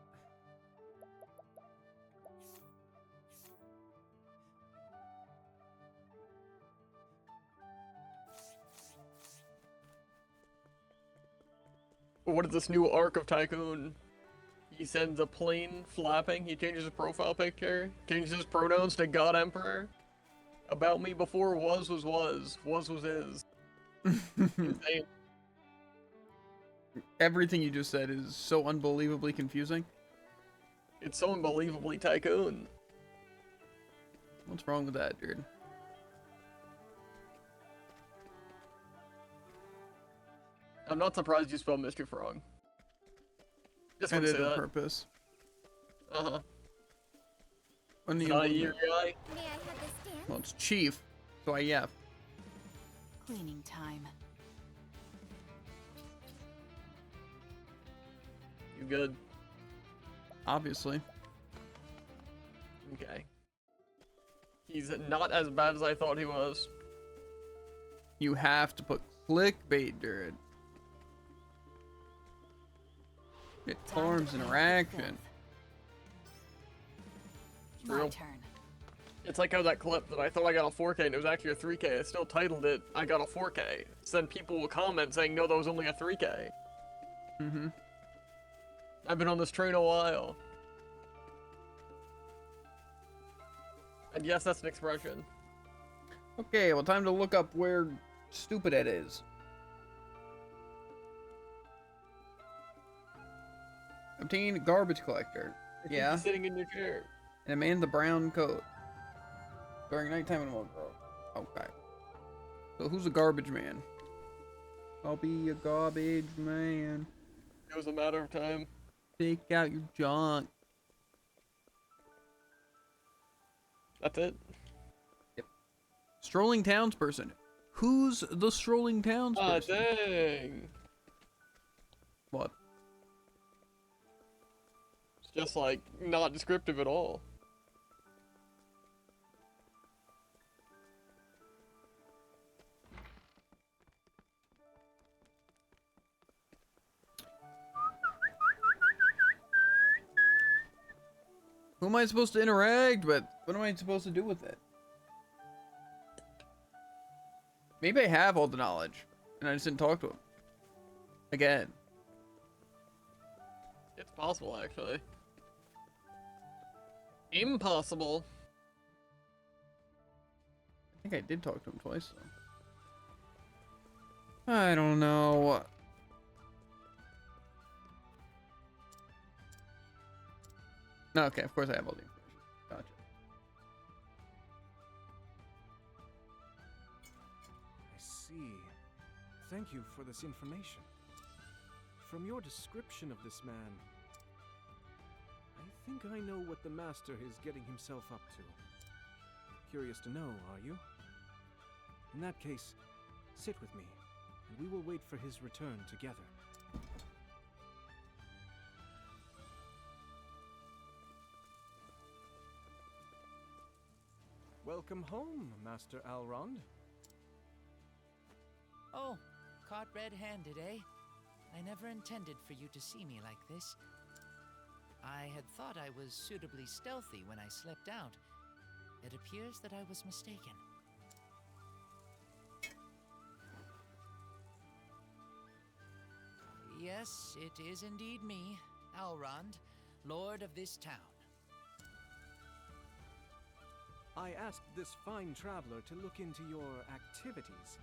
[SPEAKER 2] What is this new arc of Tycoon? He sends a plane flapping, he changes his profile picture, changes his pronouns to God Emperor. About me before was is. Insane.
[SPEAKER 1] Everything you just said is so unbelievably confusing.
[SPEAKER 2] It's so unbelievably Tycoon.
[SPEAKER 1] What's wrong with that, dude?
[SPEAKER 2] I'm not surprised you spelled Mischief wrong. Just
[SPEAKER 1] I
[SPEAKER 2] want to
[SPEAKER 1] did
[SPEAKER 2] say
[SPEAKER 1] on
[SPEAKER 2] that.
[SPEAKER 1] purpose.
[SPEAKER 2] Uh-huh.
[SPEAKER 1] When the
[SPEAKER 2] Not a year guy.
[SPEAKER 3] May I have this dance?
[SPEAKER 1] Well, it's Chief, so yeah.
[SPEAKER 12] Cleaning time.
[SPEAKER 2] You good?
[SPEAKER 1] Obviously.
[SPEAKER 2] Okay. He's not as bad as I thought he was.
[SPEAKER 1] You have to put clickbait, dude. It forms interaction.
[SPEAKER 12] My
[SPEAKER 2] Real.
[SPEAKER 12] turn.
[SPEAKER 2] It's like how that clip that I thought I got a 4K and it was actually a 3K. I still titled it, I got a 4K. So then people will comment saying, no, that was only a 3K.
[SPEAKER 1] Mm-hmm.
[SPEAKER 2] I've been on this train a while. And yes, that's an expression.
[SPEAKER 1] Okay, well, time to look up where Stupid Ed is. Obtain garbage collector.
[SPEAKER 2] I think
[SPEAKER 1] Yeah.
[SPEAKER 2] he's sitting in your chair.
[SPEAKER 1] And a man in the brown coat. During nighttime in one girl. Okay. So who's a garbage man? I'll be a garbage man.
[SPEAKER 2] It was a matter of time.
[SPEAKER 1] Take out your junk.
[SPEAKER 2] That's it.
[SPEAKER 1] Yep. Strolling townsperson. Who's the strolling
[SPEAKER 2] Ah,
[SPEAKER 1] townsperson?
[SPEAKER 2] dang.
[SPEAKER 1] What?
[SPEAKER 2] It's just like not descriptive at all.
[SPEAKER 1] Who am I supposed to interact with? What am I supposed to do with it? Maybe I have all the knowledge, and I just didn't talk to him. Again.
[SPEAKER 2] It's possible, actually. Impossible.
[SPEAKER 1] I think I did talk to him twice, though. I don't know. No, okay, of course I have all the information. Gotcha.
[SPEAKER 7] I see. Thank you for this information. From your description of this man, I think I know what the Master is getting himself up to. Curious to know, are you? In that case, sit with me, and we will wait for his return together. Welcome home, Master Alrond.
[SPEAKER 10] Oh, caught red-handed, eh? I never intended for you to see me like this. I had thought I was suitably stealthy when I slipped out. It appears that I was mistaken. Yes, it is indeed me, Alrond, Lord of this town.
[SPEAKER 7] I asked this fine traveler to look into your activities.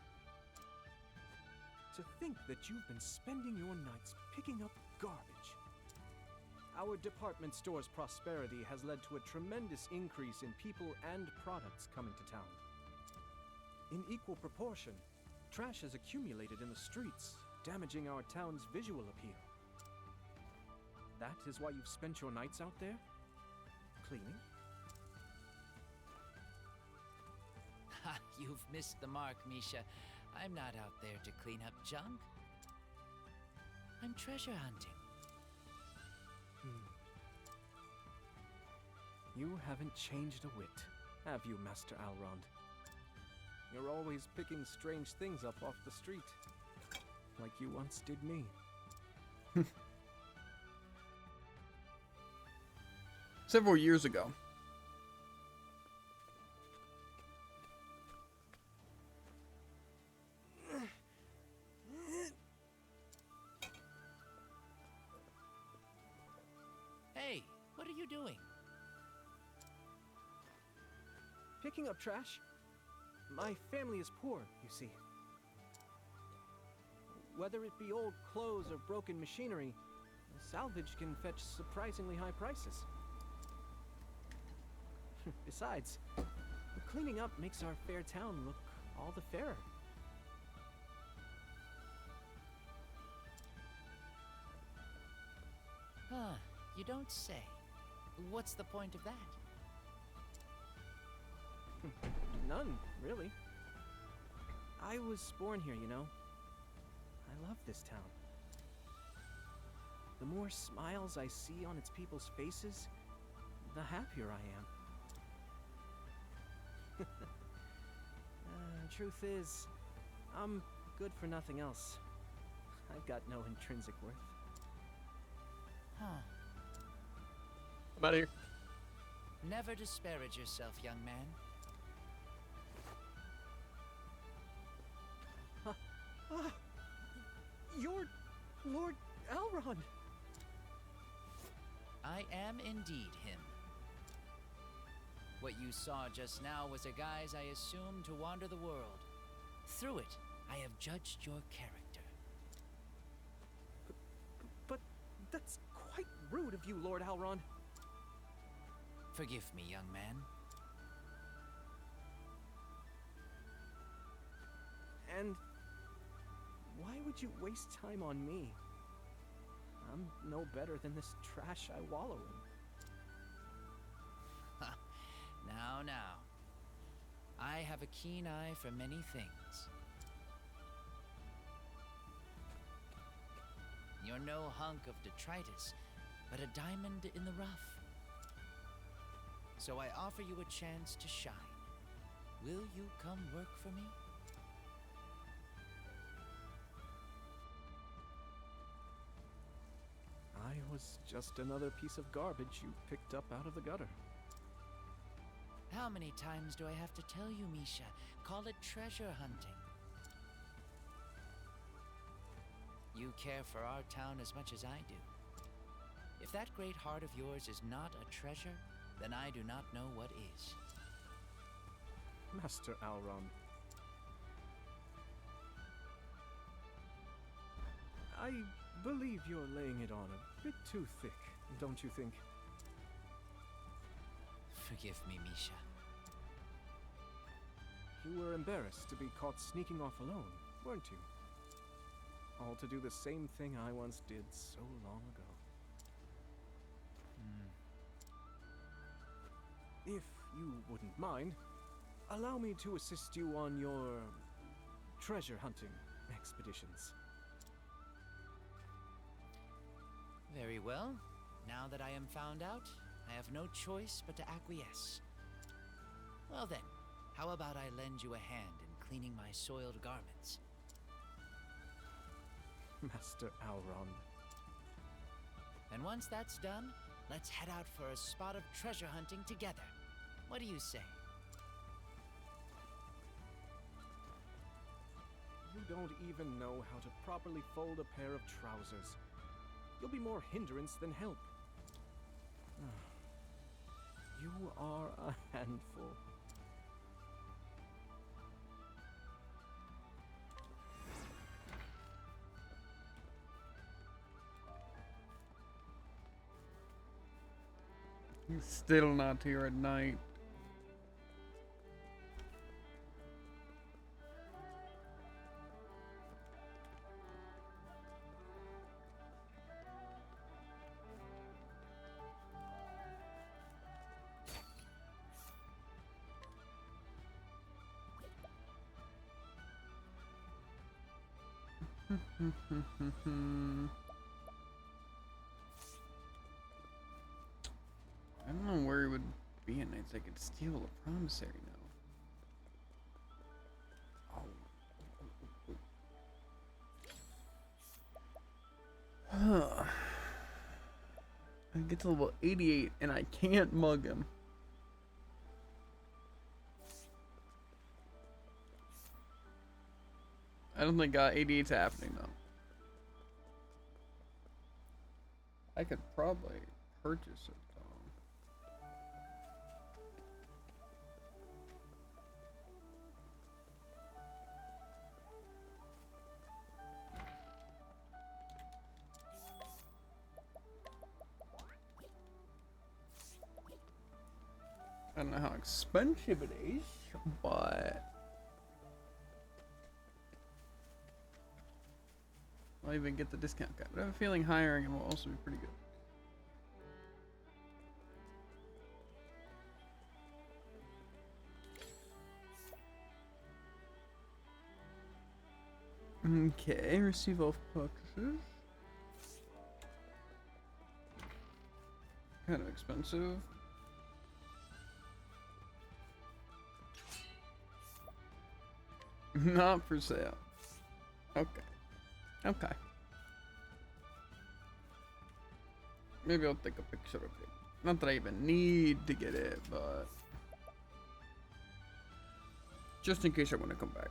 [SPEAKER 7] To think that you've been spending your nights picking up garbage. Our department store's prosperity has led to a tremendous increase in people and products coming to town. In equal proportion, trash has accumulated in the streets, damaging our town's visual appeal. That is why you've spent your nights out there? Cleaning?
[SPEAKER 10] Ha, you've missed the mark, Misha. I'm not out there to clean up junk. I'm treasure hunting.
[SPEAKER 7] You haven't changed a whit, have you, Master Alrond? You're always picking strange things up off the street, like you once did me.
[SPEAKER 1] Several years ago.
[SPEAKER 10] Hey, what are you doing?
[SPEAKER 7] Picking up trash? My family is poor, you see. Whether it be old clothes or broken machinery, salvage can fetch surprisingly high prices. Besides, cleaning up makes our fair town look all the fairer.
[SPEAKER 10] Huh, you don't say. What's the point of that?
[SPEAKER 7] None, really. I was born here, you know. I love this town. The more smiles I see on its people's faces, the happier I am. Truth is, I'm good for nothing else. I've got no intrinsic worth.
[SPEAKER 10] Huh.
[SPEAKER 2] I'm out of here.
[SPEAKER 10] Never disparage yourself, young man.
[SPEAKER 7] You're Lord Alrond.
[SPEAKER 10] I am indeed him. What you saw just now was a guise I assumed to wander the world. Through it, I have judged your character.
[SPEAKER 7] But that's quite rude of you, Lord Alrond.
[SPEAKER 10] Forgive me, young man.
[SPEAKER 7] And why would you waste time on me? I'm no better than this trash I wallow in.
[SPEAKER 10] Now. I have a keen eye for many things. You're no hunk of detritus, but a diamond in the rough. So I offer you a chance to shine. Will you come work for me?
[SPEAKER 7] I was was just another piece of garbage you picked up out of the gutter.
[SPEAKER 10] How many times do I have to tell you, Misha? Call it treasure hunting. You care for our town as much as I do. If that great heart of yours is not a treasure, then I do not know what is.
[SPEAKER 7] Master Alron. I believe you're laying it on a bit too thick, don't you think?
[SPEAKER 10] Forgive me, Misha.
[SPEAKER 7] You were embarrassed to be caught sneaking off alone, weren't you? All to do the same thing I once did so long ago. If you wouldn't mind, allow me to assist you on your treasure hunting expeditions.
[SPEAKER 10] Very well. Now that I am found out, I have no choice but to acquiesce. Well then, how about I lend you a hand in cleaning my soiled garments?
[SPEAKER 7] Master Alron.
[SPEAKER 10] And once that's done, let's head out for a spot of treasure hunting together. What do you say?
[SPEAKER 7] You don't even know how to properly fold a pair of trousers. You'll be more hindrance than help. You are a handful.
[SPEAKER 1] He's still not here at night. I don't know where he would be at nights. I could steal a promissory note. Oh. I get to level 88 and I can't mug him. I don't think 88's happening though. I could probably purchase it though. I don't know how expensive it is, but I'll even get the discount code. But I have a feeling hiring him will also be pretty good. Okay, receive all purchases. Kind of expensive. Not for sale. Okay. Okay. Maybe I'll take a picture of it. Not that I even need to get it, but just in case I want to come back.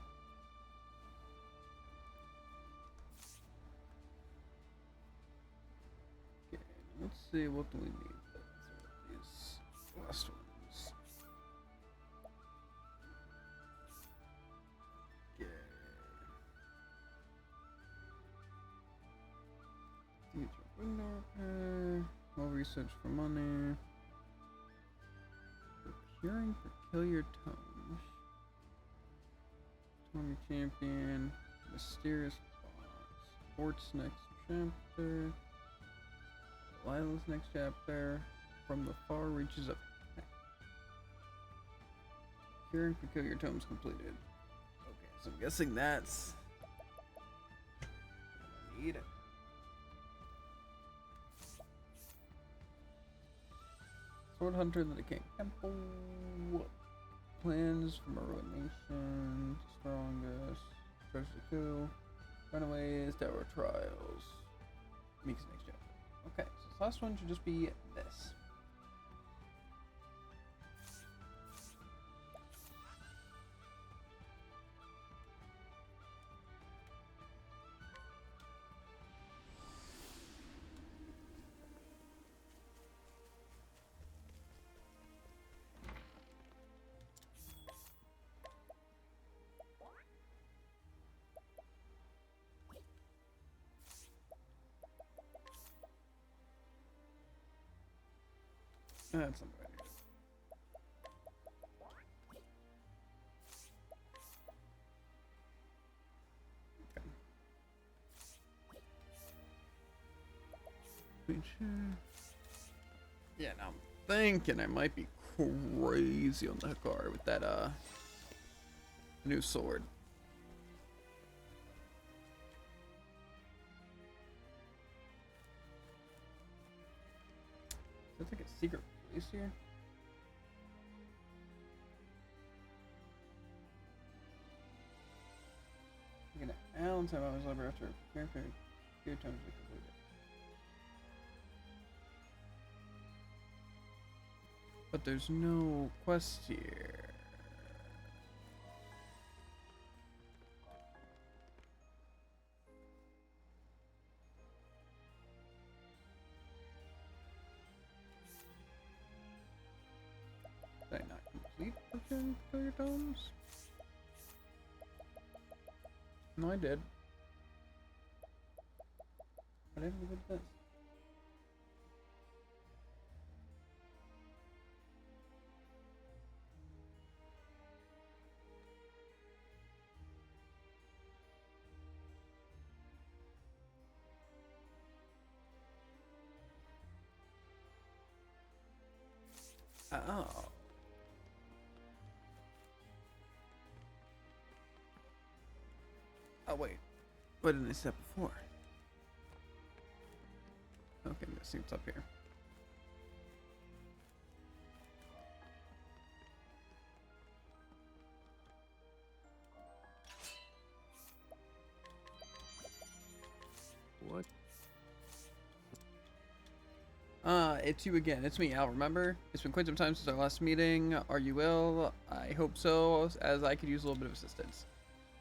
[SPEAKER 1] Okay, let's see, what do we need? These last ones. Window repair, more research for money, procuring peculiar tomes, Tommy Champion, mysterious box, Fort's next chapter, Lila's next chapter, from the far reaches of procuring peculiar tomes completed. Okay, so I'm guessing that's I need it. Sword Hunter, the Decaying Temple, Plans from a Ruined Nation, Strongest, Treasure to Kill, Runaways, Tower of Trials, Meek's next chapter. Okay, so this last one should just be this. That's not bad. Okay. Yeah, now I'm thinking I might be crazy on the Hikari with that new sword. That's like a secret place here. Taking an Allen time I was over after preparing for 2 times to complete it. But there's no quest here. Did I not complete the 30 tomes? No, I did. What happened with this? Oh. Oh, wait. What did I say before? Okay, I'm gonna see what's up here.
[SPEAKER 14] What?
[SPEAKER 1] It's you again. It's me, Al, remember? It's been quite some time since our last meeting. Are you ill? I hope so, as I could use a little bit of assistance.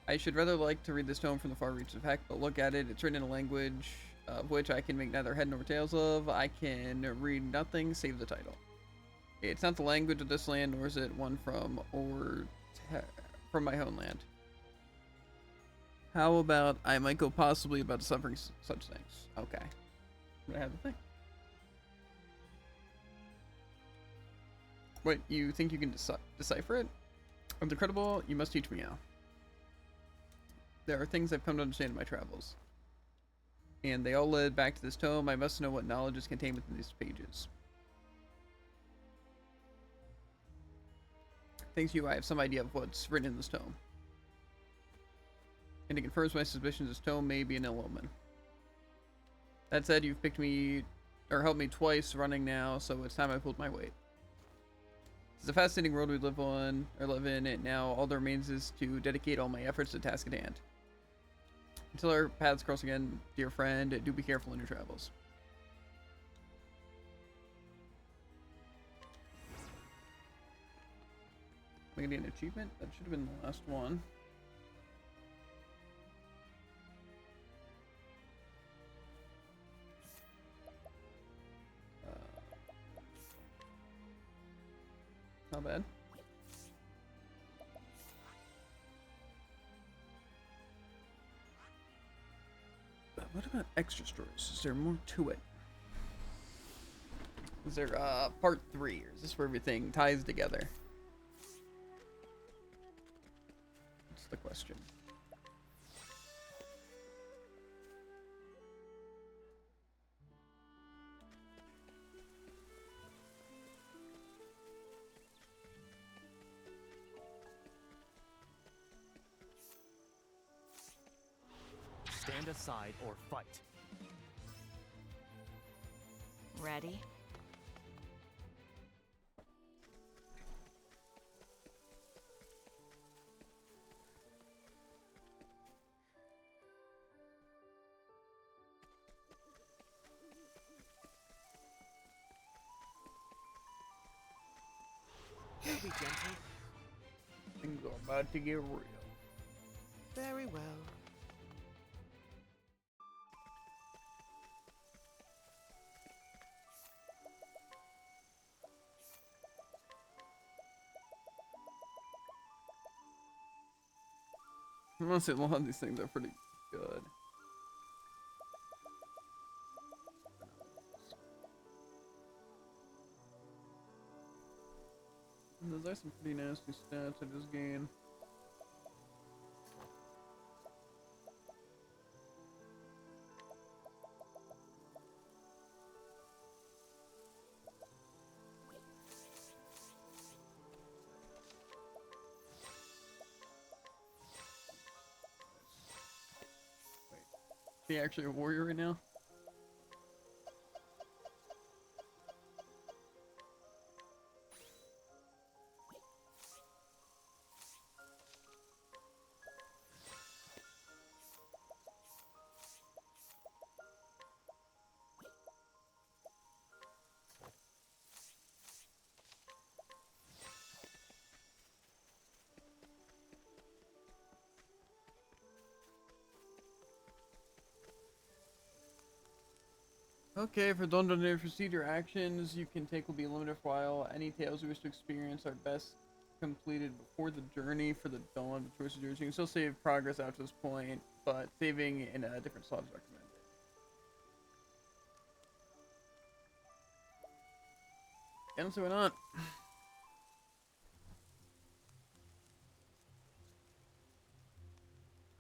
[SPEAKER 1] I should rather like to read this tome from the far reaches of heck, but look at it. It's written in a language of which I can make neither head nor tails of. I can read nothing save the title. It's not the language of this land, nor is it one from from my homeland. How about I might go possibly about suffering such things? Okay. I'm gonna have the thing. Wait, you think you can decipher it? I'm incredible. You must teach me how. There are things I've come to understand in my travels, and they all led back to this tome. I must know what knowledge is contained within these pages. Thanks to you, I have some idea of what's written in this tome. And it confirms my suspicions this tome may be an ill omen. That said, you've picked me, or helped me twice running now, so it's time I pulled my weight. It's a fascinating world we live in, and now all that remains is to dedicate all my efforts to the task at hand. Until our paths cross again, dear friend, do be careful in your travels. Am I gonna get an achievement? That should have been the last one. Not bad. What about extra stories? Is there more to it? Is there part 3, or is this where everything ties together? That's the question.
[SPEAKER 9] Stand aside or fight.
[SPEAKER 17] Ready?
[SPEAKER 16] Do be gentle.
[SPEAKER 1] Things are about to get real.
[SPEAKER 16] Very well.
[SPEAKER 1] I must say, a lot of these things are pretty good. And those are some pretty nasty stats I just gained. Is he actually a warrior right now? Okay, for Dungeon proceed, your actions you can take will be limited for a while. Any tales you wish to experience are best completed before the journey for the dawn. The choices yours. You can still save progress after this point, but saving in a different slot is recommended. I don't see why not.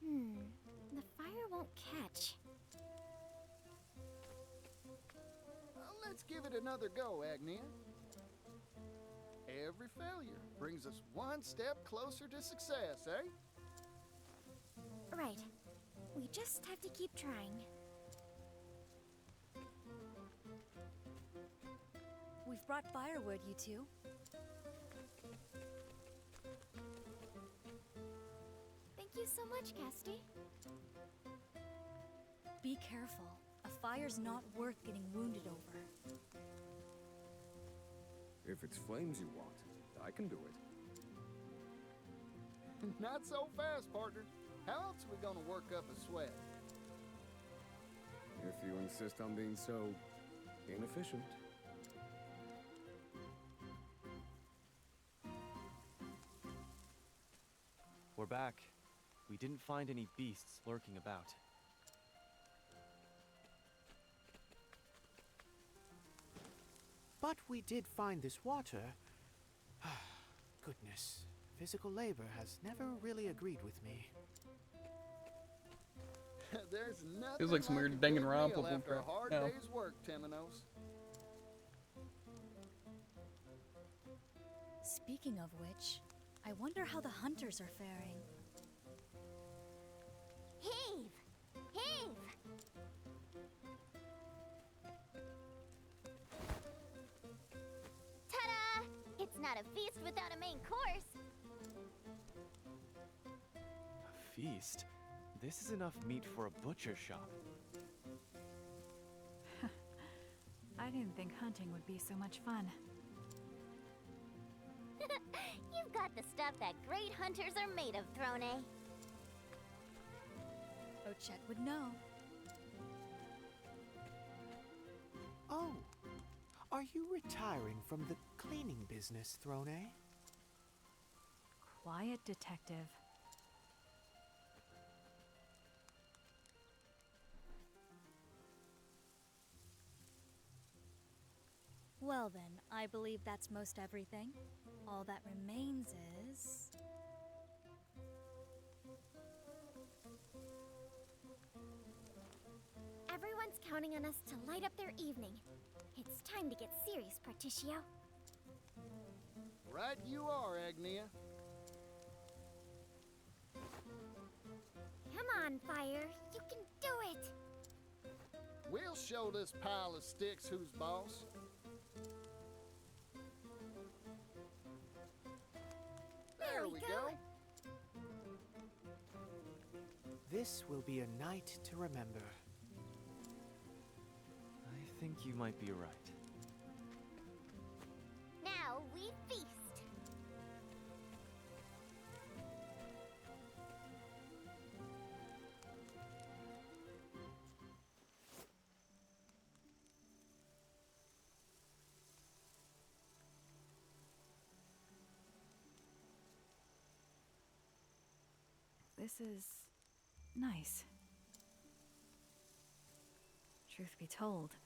[SPEAKER 13] The fire won't catch.
[SPEAKER 18] Well, let's give it another go, Agnia. Every failure brings us one step closer to success, eh?
[SPEAKER 13] Right. We just have to keep trying.
[SPEAKER 19] We've brought firewood, you two.
[SPEAKER 13] Thank you so much, Casty.
[SPEAKER 19] Be careful. A fire's not worth getting wounded over.
[SPEAKER 14] If it's flames you want, I can do it.
[SPEAKER 18] Not so fast, partner. How else are we gonna work up a sweat?
[SPEAKER 14] If you insist on being so inefficient.
[SPEAKER 20] We're back. We didn't find any beasts lurking about.
[SPEAKER 16] But we did find this water. Goodness, physical labor has never really agreed with me.
[SPEAKER 18] There's nothing
[SPEAKER 1] Feels like some weird
[SPEAKER 18] a good
[SPEAKER 1] Danganronpa
[SPEAKER 18] meal after a
[SPEAKER 1] bullcrap.
[SPEAKER 18] hard
[SPEAKER 1] No.
[SPEAKER 18] day's work, Temenos.
[SPEAKER 19] Speaking of which, I wonder how the hunters are faring.
[SPEAKER 3] Heave! Heave! Ta-da! It's not a feast without a main course.
[SPEAKER 20] A feast? This is enough meat for a butcher shop.
[SPEAKER 6] I didn't think hunting would be so much fun.
[SPEAKER 3] You've got the stuff that great hunters are made of, Throne.
[SPEAKER 19] Ochette would know.
[SPEAKER 16] Oh, are you retiring from the cleaning business, Throne?
[SPEAKER 6] Quiet detective.
[SPEAKER 19] Well then, I believe that's most everything. All that remains is...
[SPEAKER 13] Everyone's counting on us to light up their evening. It's time to get serious, Particio.
[SPEAKER 18] Right you are, Agnia.
[SPEAKER 13] Come on, Fire. You can do it.
[SPEAKER 18] We'll show this pile of sticks who's boss. There we go.
[SPEAKER 16] This will be a night to remember.
[SPEAKER 20] I think you might be right.
[SPEAKER 3] Now we feast.
[SPEAKER 12] This is nice. Truth be told,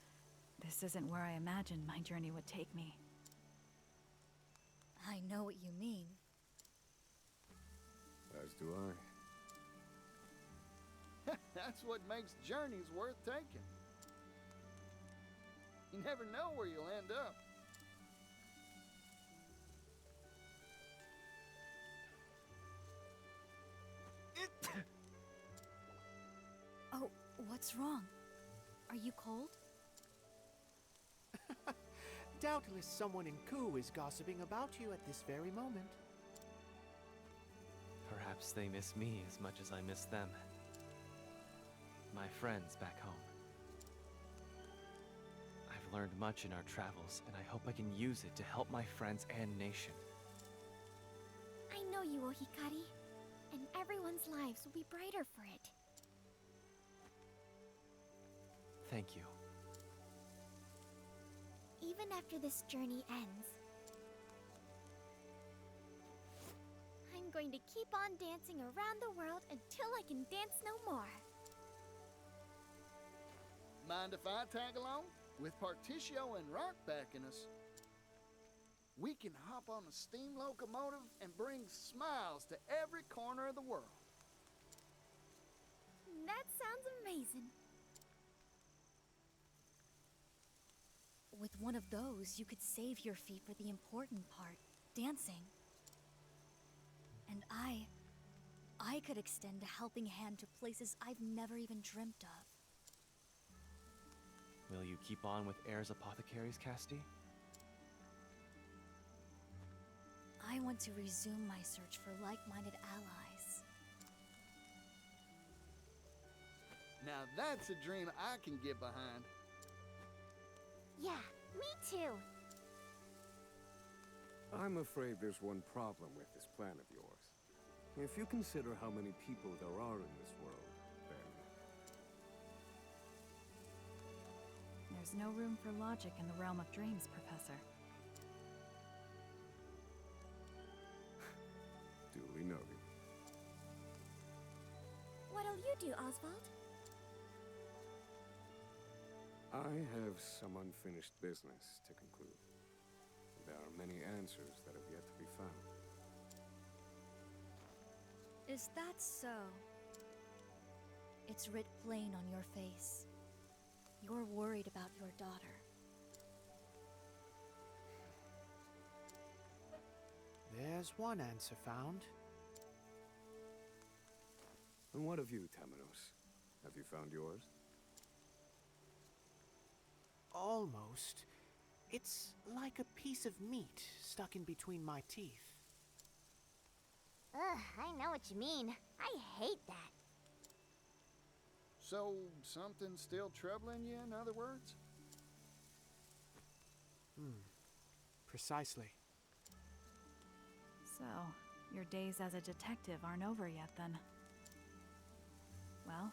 [SPEAKER 12] this isn't where I imagined my journey would take me.
[SPEAKER 19] I know what you mean.
[SPEAKER 14] As do I.
[SPEAKER 18] That's what makes journeys worth taking. You never know where you'll end up.
[SPEAKER 19] Oh, what's wrong? Are you cold?
[SPEAKER 16] Doubtless someone in Ku is gossiping about you at this very moment.
[SPEAKER 20] Perhaps they miss me as much as I miss them. My friends back home. I've learned much in our travels, and I hope I can use it to help my friends and nation.
[SPEAKER 13] I know you will, Hikari. And everyone's lives will be brighter for it.
[SPEAKER 20] Thank you.
[SPEAKER 13] Even after this journey ends, I'm going to keep on dancing around the world until I can dance no more.
[SPEAKER 18] Mind if I tag along? With Particio and Rock backing us, we can hop on a steam locomotive and bring smiles to every corner of the world.
[SPEAKER 13] That sounds amazing.
[SPEAKER 19] With one of those, you could save your feet for the important part, dancing. And I could extend a helping hand to places I've never even dreamt of.
[SPEAKER 20] Will you keep on with Air's apothecaries, Casti?
[SPEAKER 19] I want to resume my search for like-minded allies.
[SPEAKER 18] Now that's a dream I can get behind.
[SPEAKER 3] Yeah, me too.
[SPEAKER 14] I'm afraid there's one problem with this plan of yours. If you consider how many people there are in this world, then...
[SPEAKER 12] There's no room for logic in the realm of dreams, Professor.
[SPEAKER 14] Duly noted.
[SPEAKER 13] What'll you do, Oswald?
[SPEAKER 14] I have some unfinished business to conclude. There are many answers that have yet to be found.
[SPEAKER 19] Is that so? It's writ plain on your face. You're worried about your daughter.
[SPEAKER 16] There's one answer found.
[SPEAKER 14] And what of you, Tamanos? Have you found yours?
[SPEAKER 16] Almost. It's like a piece of meat stuck in between my teeth.
[SPEAKER 3] Ugh, I know what you mean. I hate that.
[SPEAKER 18] So, something's still troubling you, in other words?
[SPEAKER 16] Precisely.
[SPEAKER 12] So, your days as a detective aren't over yet, then. Well,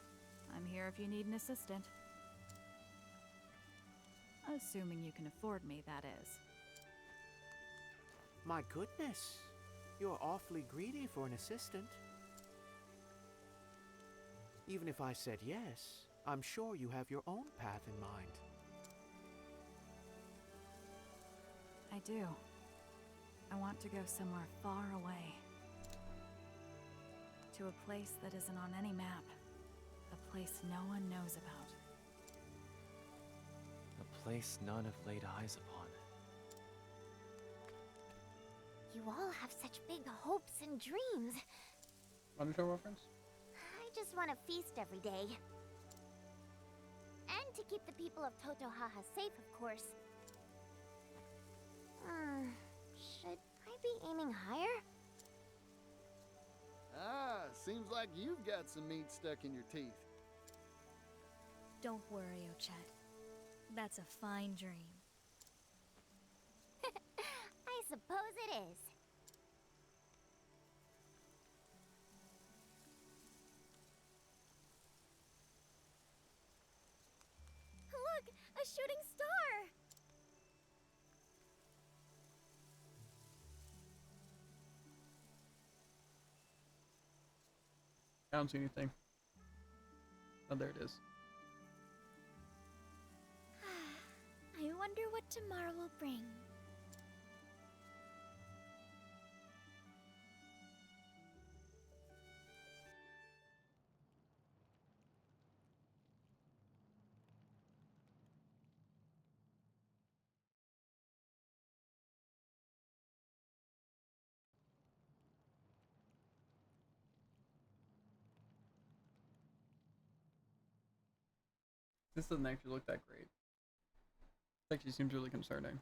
[SPEAKER 12] I'm here if you need an assistant. Assuming you can afford me, that is.
[SPEAKER 16] My goodness. You're awfully greedy for an assistant. Even if I said yes, I'm sure you have your own path in mind.
[SPEAKER 12] I do. I want to go somewhere far away. To a place that isn't on any map. A place no one knows about.
[SPEAKER 20] A place none have laid eyes upon.
[SPEAKER 3] You all have such big hopes and dreams.
[SPEAKER 1] Undertow reference?
[SPEAKER 3] I just want to feast every day. And to keep the people of Totohaha safe, of course. Should I be aiming higher?
[SPEAKER 18] Ah, seems like you've got some meat stuck in your teeth.
[SPEAKER 19] Don't worry, Ochet. That's a fine dream.
[SPEAKER 3] I suppose it is.
[SPEAKER 13] Look! A shooting star!
[SPEAKER 1] I don't see anything. Oh, there it is.
[SPEAKER 13] I wonder what tomorrow will bring.
[SPEAKER 1] This doesn't actually look that great. It actually seems really concerning.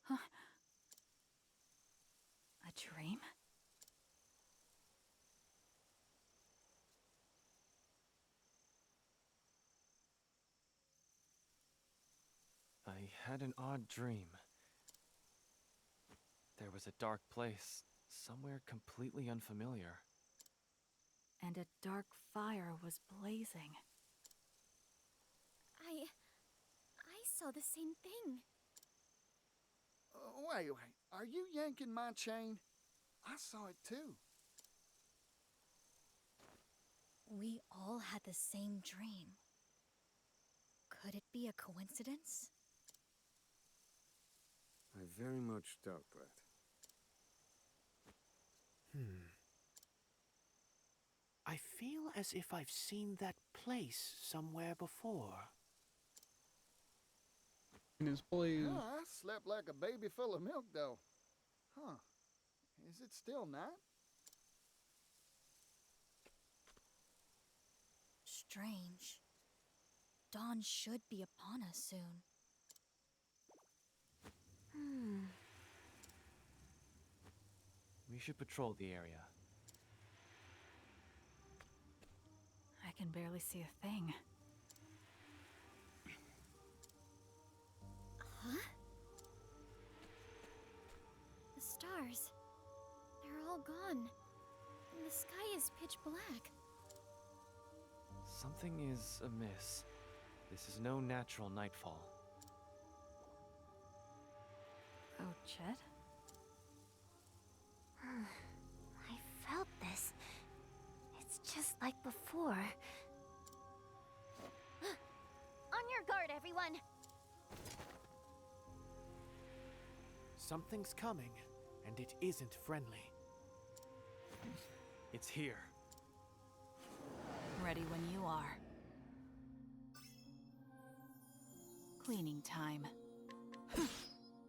[SPEAKER 12] Huh. A dream?
[SPEAKER 20] I had an odd dream. There was a dark place, somewhere completely unfamiliar.
[SPEAKER 12] And a dark fire was blazing.
[SPEAKER 11] I saw the same thing.
[SPEAKER 18] Wait. Are you yanking my chain? I saw it too.
[SPEAKER 19] We all had the same dream. Could it be a coincidence?
[SPEAKER 14] I very much doubt that.
[SPEAKER 16] I feel as if I've seen that place somewhere before.
[SPEAKER 1] In his place.
[SPEAKER 18] I slept like a baby full of milk, though. Huh. Is it still night?
[SPEAKER 19] Strange. Dawn should be upon us soon.
[SPEAKER 20] We should patrol the area.
[SPEAKER 12] I can barely see a thing.
[SPEAKER 13] Huh? The stars. They're all gone. And the sky is pitch black.
[SPEAKER 20] Something is amiss. This is no natural nightfall.
[SPEAKER 12] Oh, Chet?
[SPEAKER 11] I felt this. It's just like before. On your guard, everyone!
[SPEAKER 16] Something's coming, and it isn't friendly.
[SPEAKER 20] It's here.
[SPEAKER 12] Ready when you are. Cleaning time.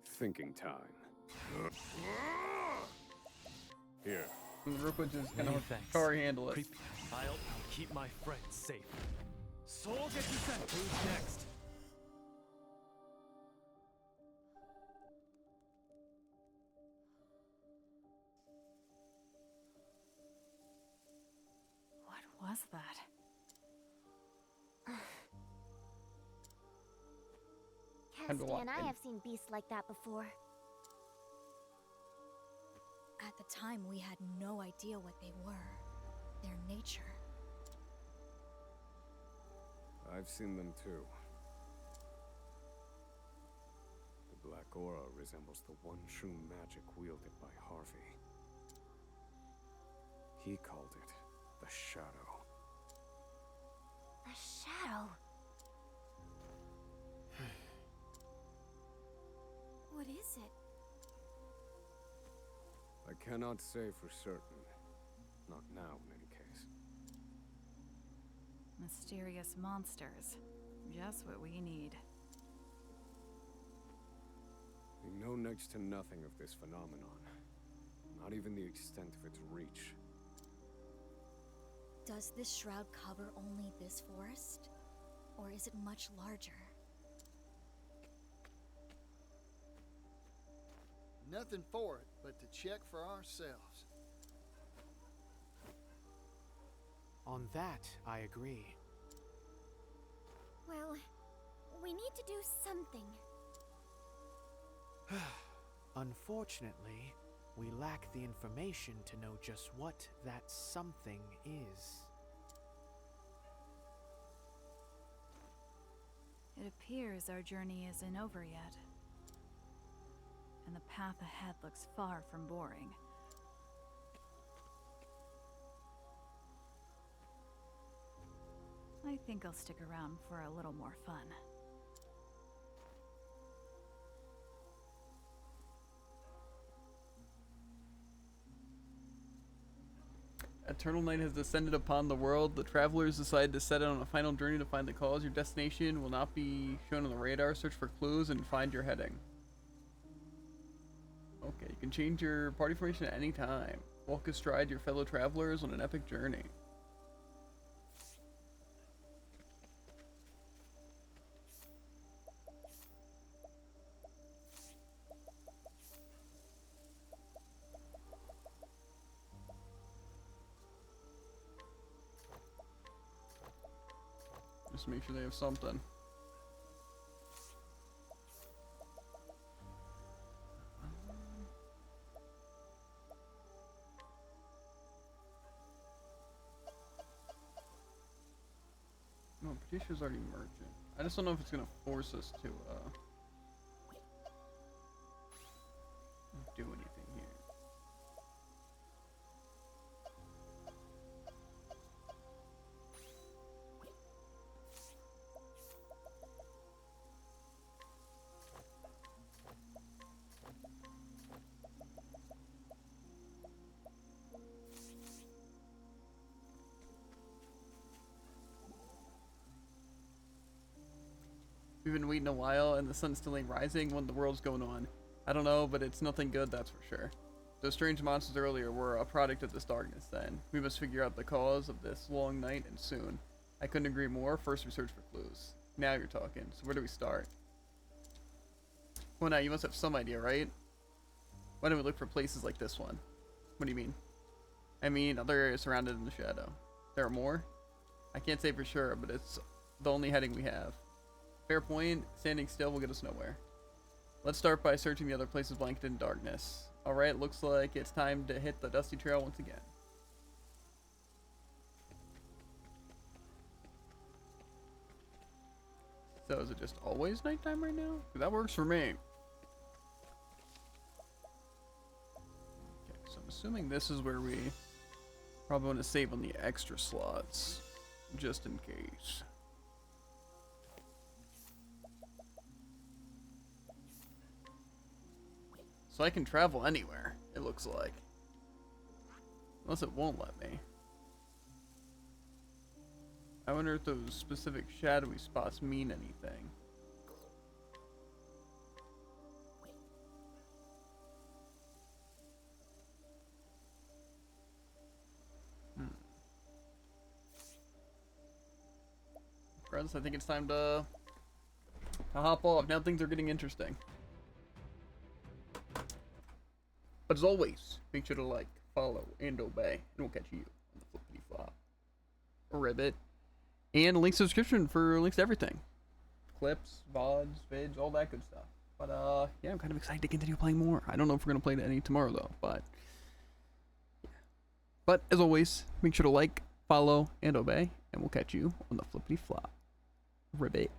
[SPEAKER 14] Thinking time. Here.
[SPEAKER 1] Rookwood just kind
[SPEAKER 20] Many
[SPEAKER 1] of
[SPEAKER 20] thanks.
[SPEAKER 1] Kari handle it.
[SPEAKER 20] I'll keep my friends safe. Soul get you sent. Who's next?
[SPEAKER 12] What was that?
[SPEAKER 3] Cassidy and I have seen beasts like that before.
[SPEAKER 19] At the time, we had no idea what they were, their nature.
[SPEAKER 14] I've seen them too. The black aura resembles the one true magic wielded by Harvey. He called it the Shadow.
[SPEAKER 3] A shadow.
[SPEAKER 11] What is it?
[SPEAKER 14] I cannot say for certain. Not now, in any case.
[SPEAKER 6] Mysterious monsters. Just what we need.
[SPEAKER 14] We know next to nothing of this phenomenon. Not even the extent of its reach.
[SPEAKER 19] Does this shroud cover only this forest? Or is it much larger?
[SPEAKER 18] Nothing for it but to check for ourselves.
[SPEAKER 16] On that, I agree.
[SPEAKER 3] Well, we need to do something.
[SPEAKER 16] Unfortunately, we lack the information to know just what that something is.
[SPEAKER 6] It appears our journey isn't over yet. And the path ahead looks far from boring. I think I'll stick around for a little more fun.
[SPEAKER 1] Eternal night has descended upon the world. The travelers decide to set out on a final journey to find the cause. Your destination will not be shown on the radar. Search for clues and find your heading. Okay, you can change your party formation at any time. Walk astride your fellow travelers on an epic journey. Just make sure they have something. No, Patricia's already merchant. I just don't know if it's gonna force us to do anything here. We've been waiting a while and the sun's still ain't rising when the world's going on. I don't know, but it's nothing good, that's for sure. Those strange monsters earlier were a product of this darkness then. We must figure out the cause of this long night and soon. I couldn't agree more. First we search for clues. Now you're talking. So where do we start? Well, now you must have some idea, right? Why don't we look for places like this one? What do you mean? I mean other areas surrounded in the shadow. There are more? I can't say for sure, but it's the only heading we have. Fair point. Standing still will get us nowhere. Let's start by searching the other places blanketed in darkness. Alright, looks like it's time to hit the dusty trail once again. So is it just always nighttime right now? 'Cause that works for me. Okay, so I'm assuming this is where we probably want to save on the extra slots. Just in case. So I can travel anywhere, it looks like. Unless it won't let me. I wonder if those specific shadowy spots mean anything. Regardless, I think it's time to hop off. Now things are getting interesting. But as always, make sure to like, follow, and obey, and we'll catch you on the flippity flop. Ribbit. And a link subscription for links to everything. Clips, VODs, vids, all that good stuff. But yeah, I'm kind of excited to continue playing more. I don't know if we're gonna play any tomorrow though, but yeah. But as always, make sure to like, follow, and obey, and we'll catch you on the flippity flop. Ribbit.